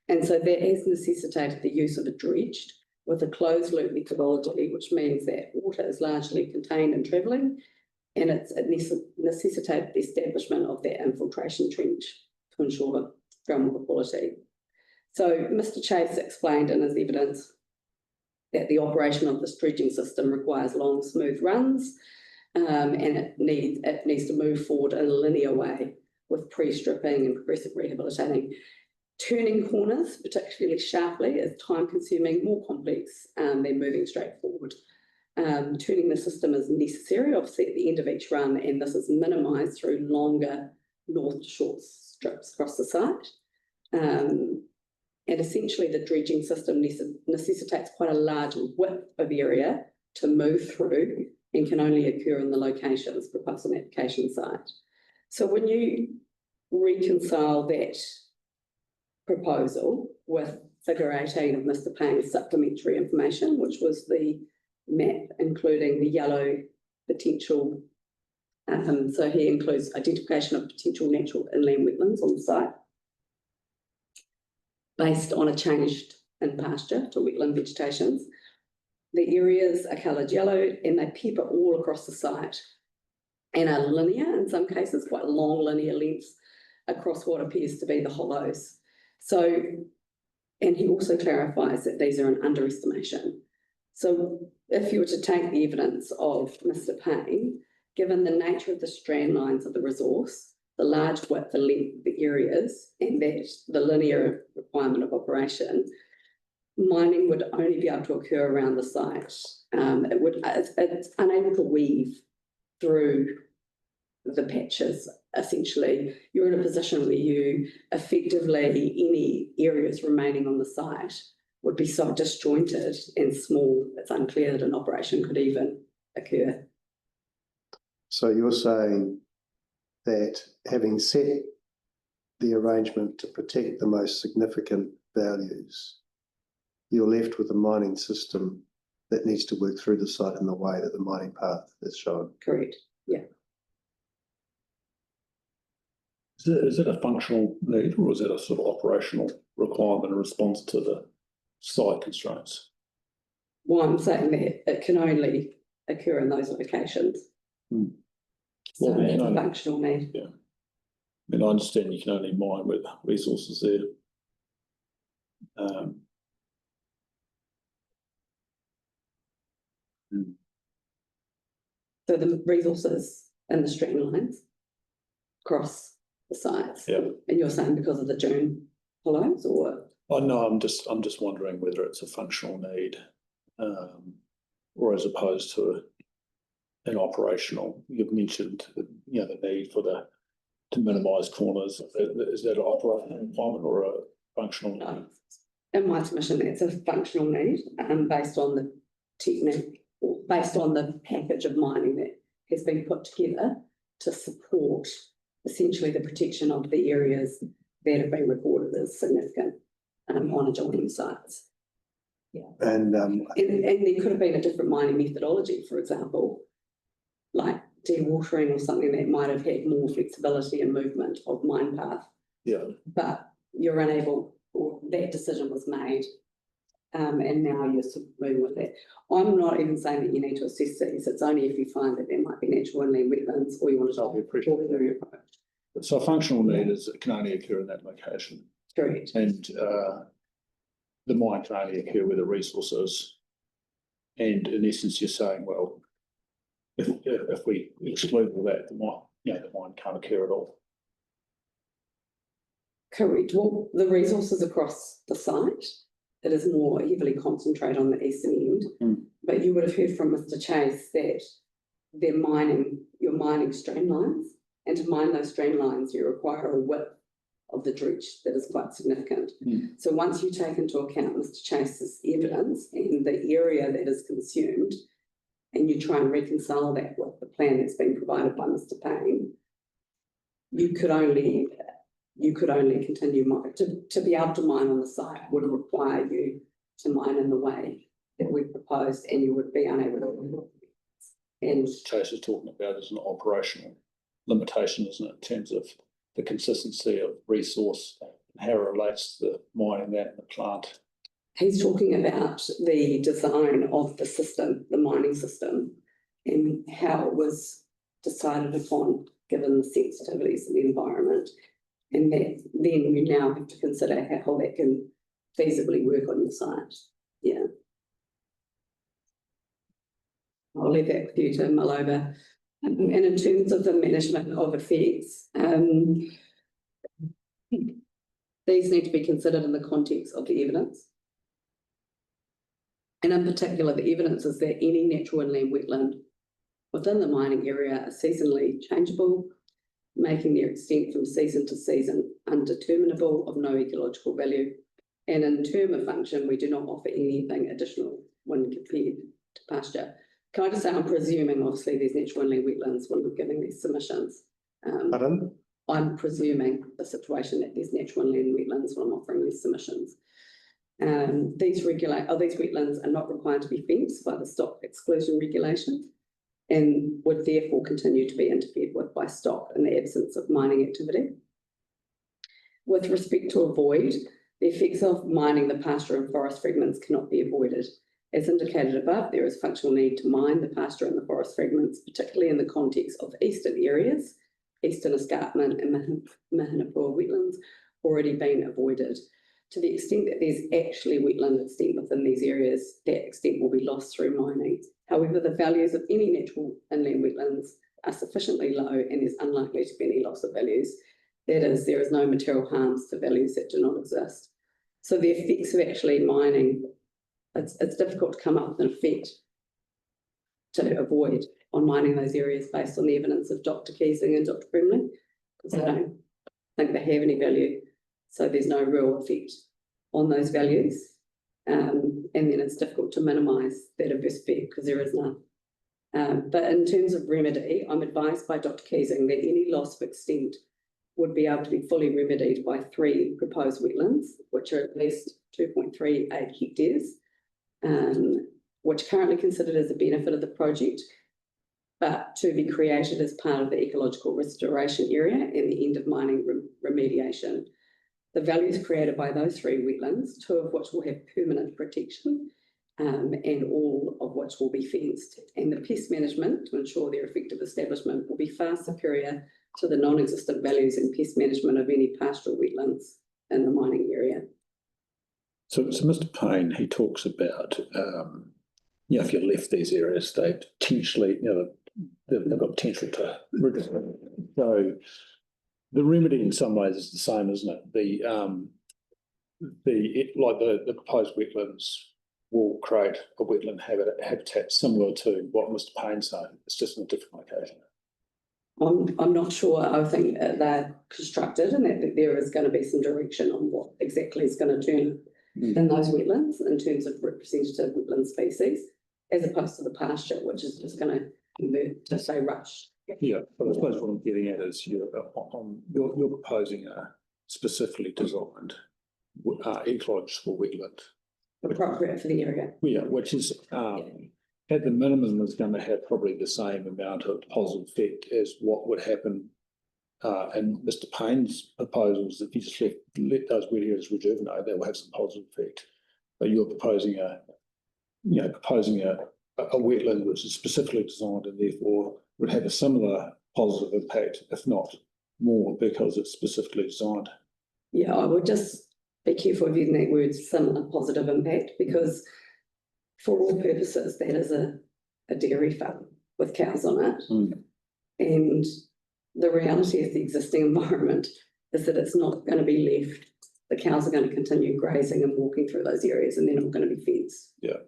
[SPEAKER 3] And so that has necessitated the use of a dredged with a closed loop methodology, which means that water is largely contained and travelling, and it necessitated the establishment of that infiltration trench to ensure groundwater quality. So Mr. Chase explained in his evidence that the operation of this dredging system requires long, smooth runs, and it needs to move forward in a linear way with pre-stripping and progressive rehabilitating. Turning corners, particularly sharply, is time-consuming, more complex than moving straight forward. Turning the system is necessary, obviously, at the end of each run, and this is minimised through longer north short strips across the site. And essentially, the dredging system necessitates quite a large width of area to move through and can only occur in the locations proposed on the application site. So when you reconcile that proposal with figure 18 of Mr. Payne's supplementary information, which was the map including the yellow potential, so he includes identification of potential natural inland wetlands on the site based on a change in pasture to wetland vegetations. The areas are coloured yellow and they pepper all across the site and are linear, in some cases, quite long linear lengths across what appears to be the hollows. So, and he also clarifies that these are an underestimation. So if you were to take the evidence of Mr. Payne, given the nature of the strand lines of the resource, the large width and length of the areas, and that the linear requirement of operation, mining would only be able to occur around the site. It's unable to weave through the patches. Essentially, you're in a position where you effectively, any areas remaining on the site would be so disjointed and small, it's unclear that an operation could even occur.
[SPEAKER 1] So you're saying that having set the arrangement to protect the most significant values, you're left with a mining system that needs to work through the site in the way that the mining path is shown.
[SPEAKER 3] Correct, yeah.
[SPEAKER 4] Is it a functional need or is it a sort of operational requirement in response to the site constraints?
[SPEAKER 3] Well, I'm saying that it can only occur in those locations. So
[SPEAKER 4] Well,
[SPEAKER 3] it's a functional need.
[SPEAKER 4] Yeah. I mean, I understand you can only mine with resources there.
[SPEAKER 3] So the resources and the streamlines across the sites.
[SPEAKER 4] Yeah.
[SPEAKER 3] And you're saying because of the dune hollows, or?
[SPEAKER 4] Oh, no, I'm just wondering whether it's a functional need, or as opposed to an operational. You've mentioned, the need for to minimise corners. Is that an operational requirement or a functional need?
[SPEAKER 3] In my submission, it's a functional need, based on the technique, or based on the package of mining that has been put together to support essentially the protection of the areas that have been recorded as significant on adjoining sites. Yeah.
[SPEAKER 1] And
[SPEAKER 3] And there could have been a different mining methodology, for example, like dewatering or something that might have had more flexibility and movement of mine path.
[SPEAKER 4] Yeah.
[SPEAKER 3] But you're unable, or that decision was made, and now you're sort of moving with that. I'm not even saying that you need to assess these. It's only if you find that there might be natural inland wetlands, or you want to talk through your approach.
[SPEAKER 4] So a functional need can only occur in that location.
[SPEAKER 3] Correct.
[SPEAKER 4] And the mine can only occur where the resource is. And in essence, you're saying, well, if we exclude all that, the mine can't occur at all.
[SPEAKER 3] Correct. Well, the resources across the site, it is more heavily concentrated on the eastern end. But you would have heard from Mr. Chase that you're mining streamlines, and to mine those streamlines, you require a width of the dredge that is quite significant. So once you take into account Mr. Chase's evidence and the area that is consumed, and you try and reconcile that with the plan that's been provided by Mr. Payne, you could only continue to be able to mine on the site would require you to mine in the way that we proposed, and you would be unable to. And
[SPEAKER 4] Chase is talking about as an operational limitation, isn't it, in terms of the consistency of resource and how it relates to the mining that in the plant.
[SPEAKER 3] he's talking about the design of the system, the mining system, and how it was decided upon given the sensitivities of the environment. And that then you now have to consider how that can feasibly work on your site. Yeah. I'll leave that with you to mull over. And in terms of the management of effects, these need to be considered in the context of the evidence. And in particular, the evidence is that any natural inland wetland within the mining area are seasonally changeable, making their extent from season to season undeterminable, of no ecological value. And in term of function, we do not offer anything additional when compared to pasture. Can I just say, I'm presuming obviously there's natural inland wetlands when we're giving these submissions.
[SPEAKER 1] Pardon?
[SPEAKER 3] I'm presuming the situation that there's natural inland wetlands when I'm offering these submissions. These wetlands are not required to be fenced by the stock exclusion regulation, and would therefore continue to be interfered with by stock in the absence of mining activity. With respect to avoid, the effects of mining the pasture and forest fragments cannot be avoided. As indicated above, there is functional need to mine the pasture and the forest fragments, particularly in the context of eastern areas, eastern escarpment and Mananui wetlands already been avoided. To the extent that there's actually wetland extent within these areas, that extent will be lost through mining. However, the values of any natural inland wetlands are sufficiently low and there's unlikely to be any loss of values. That is, there is no material harms to values that do not exist. So the effects of actually mining, it's difficult to come up with an effect to avoid on mining those areas based on the evidence of Dr. Keesing and Dr. Brimley, because I don't think they have any value. So there's no real effect on those values. And then it's difficult to minimise that adverse effect because there is none. But in terms of remedy, I'm advised by Dr. Keesing that any loss of extent would be able to be fully remedied by 3 proposed wetlands, which are at least 2.38 hectares, which are currently considered as a benefit of the project, but to be created as part of the ecological restoration area and the end of mining remediation. The values created by those 3 wetlands, 2 of which will have permanent protection, and all of which will be fenced. And the pest management to ensure their effective establishment will be far superior to the non-existent values and pest management of any pastoral wetlands in the mining area.
[SPEAKER 4] So Mr. Payne, he talks about, if you left these areas, they potentially, they've got potential to. So the remedy in some ways is the same, isn't it? The proposed wetlands will create a wetland habitat similar to what Mr. Payne's saying. It's just in a different location.
[SPEAKER 3] I'm not sure. I think they're constructed and that there is going to be some direction on what exactly is going to turn in those wetlands in terms of representative wetland species, as opposed to the pasture, which is just going to convert to say rush.
[SPEAKER 4] Yeah, but I suppose what I'm getting at is you're proposing a specifically designed ecological wetland.
[SPEAKER 3] Appropriate for the area.
[SPEAKER 4] Yeah, which is at the minimum is going to have probably the same amount of positive effect as what would happen in Mr. Payne's proposals. If you just let those wet areas rejuvenate, they will have some positive effect. But you're proposing a wetland which is specifically designed and therefore would have a similar positive impact, if not more, because it's specifically designed.
[SPEAKER 3] Yeah, I would just be careful of using that word similar positive impact, because for all purposes, that is a dairy farm with cows on it. And the reality of the existing environment is that it's not going to be left. The cows are going to continue grazing and walking through those areas, and they're not going to be fenced.
[SPEAKER 4] Yeah.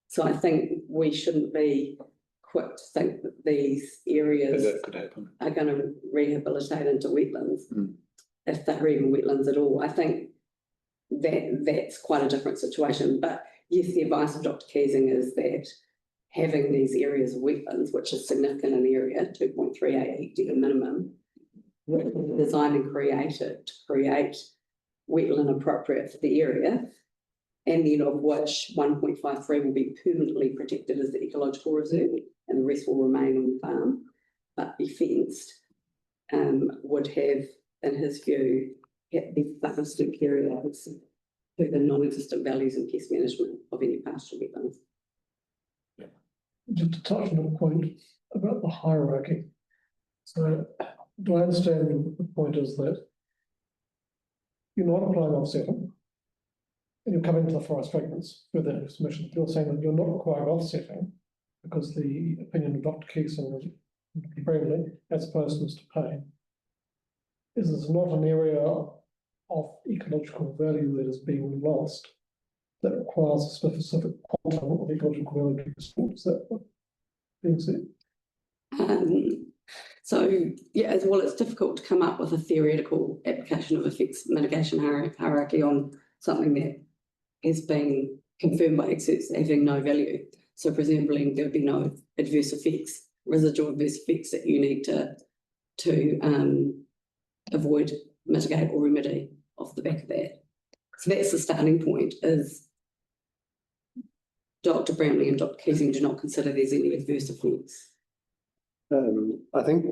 [SPEAKER 3] So I think we shouldn't be quick to think that these areas
[SPEAKER 4] that could happen.
[SPEAKER 3] Are going to rehabilitate into wetlands, if they're even wetlands at all. I think that's quite a different situation. But yes, the advice of Dr. Keesing is that having these areas of wetlands, which is significant in the area, 2.38 hectare minimum, designed and created to create wetland appropriate for the area, and then of which 1.53 will be permanently protected as the ecological reserve, and the rest will remain on the farm, but be fenced, would have, in his view, the farm superior to the non-existent values and pest management of any pasture wetlands.
[SPEAKER 7] Just to touch on a point about the hierarchy. So do I understand the point is that you're not applying offsetting and you're coming to the forest fragments with that submission? You're saying that you're not requiring offsetting because the opinion of Dr. Keesing is friendly, as opposed to Mr. Payne. Is this not an area of ecological value that is being lost that requires a specific quantum of ecological value to be restored? Is that what being said?
[SPEAKER 3] So yeah, as well, it's difficult to come up with a theoretical application of effects mitigation hierarchy on something that has been confirmed by experts having no value. So presumably there'll be no adverse effects, residual adverse effects that you need to avoid, mitigate or remedy off the back of that. So that's the starting point, is Dr. Brownlee and Dr. Keesing do not consider there's any adverse effects.
[SPEAKER 1] I think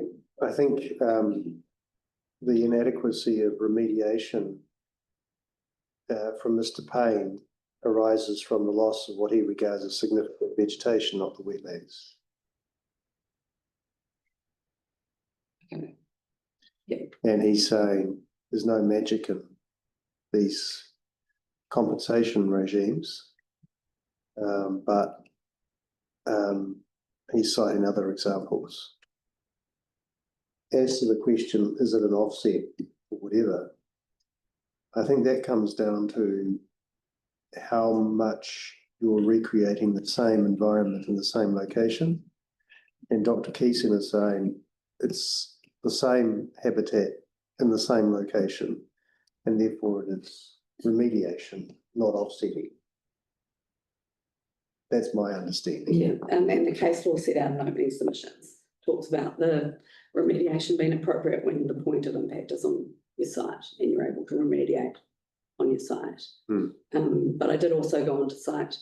[SPEAKER 1] the inadequacy of remediation from Mr. Payne arises from the loss of what he regards as significant vegetation, not the wetlands.
[SPEAKER 3] Okay. Yeah.
[SPEAKER 1] And he's saying there's no magic in these compensation regimes, but he's citing other examples. As to the question, is it an offset or whatever, I think that comes down to how much you're recreating the same environment in the same location. And Dr. Keesing is saying it's the same habitat in the same location, and therefore it is remediation, not offsetting. That's my understanding.
[SPEAKER 3] Yeah, and the case law set out in opening submissions talks about the remediation being appropriate when the point of impact is on your site and you're able to remediate on your site. But I did also go on to cite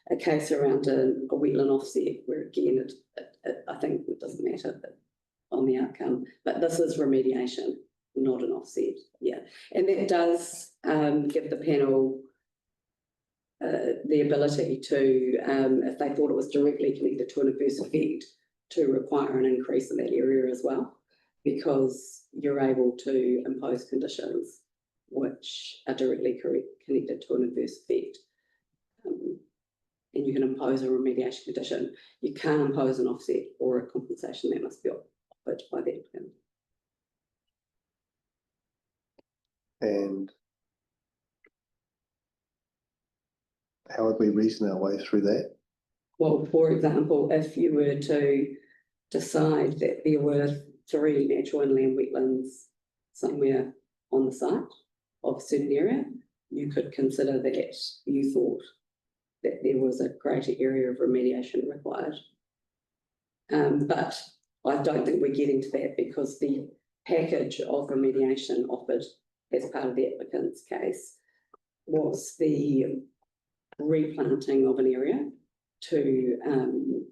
[SPEAKER 3] a case around a wetland offset where again, I think it doesn't matter on the outcome, but this is remediation, not an offset. Yeah, and that does give the panel the ability to, if they thought it was directly connected to an adverse effect, to require an increase in that area as well, because you're able to impose conditions which are directly connected to an adverse effect. you can impose a remediation condition. You can't impose an offset or a compensation that must be offered by the applicant.
[SPEAKER 1] And how would we reason our way through that?
[SPEAKER 3] Well, for example, if you were to decide that there were 3 natural inland wetlands somewhere on the site of a certain area, you could consider that you thought that there was a greater area of remediation required. But I don't think we're getting to that, because the package of remediation offered as part of the applicant's case was the replanting of an area to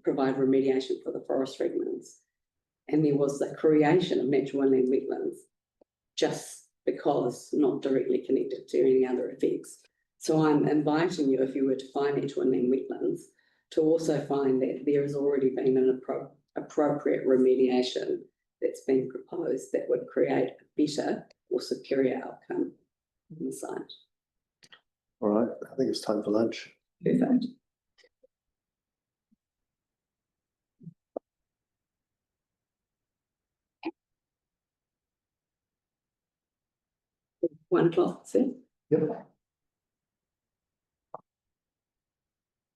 [SPEAKER 3] provide remediation for the forest fragments. And there was the creation of natural inland wetlands, just because not directly connected to any other effects. So I'm inviting you, if you were to find natural inland wetlands, to also find that there has already been an appropriate remediation that's been proposed that would create a better or superior outcome on the site.
[SPEAKER 1] All right, I think it's time for lunch.
[SPEAKER 3] Perfect. $1 o'clock, sir.
[SPEAKER 1] Yep.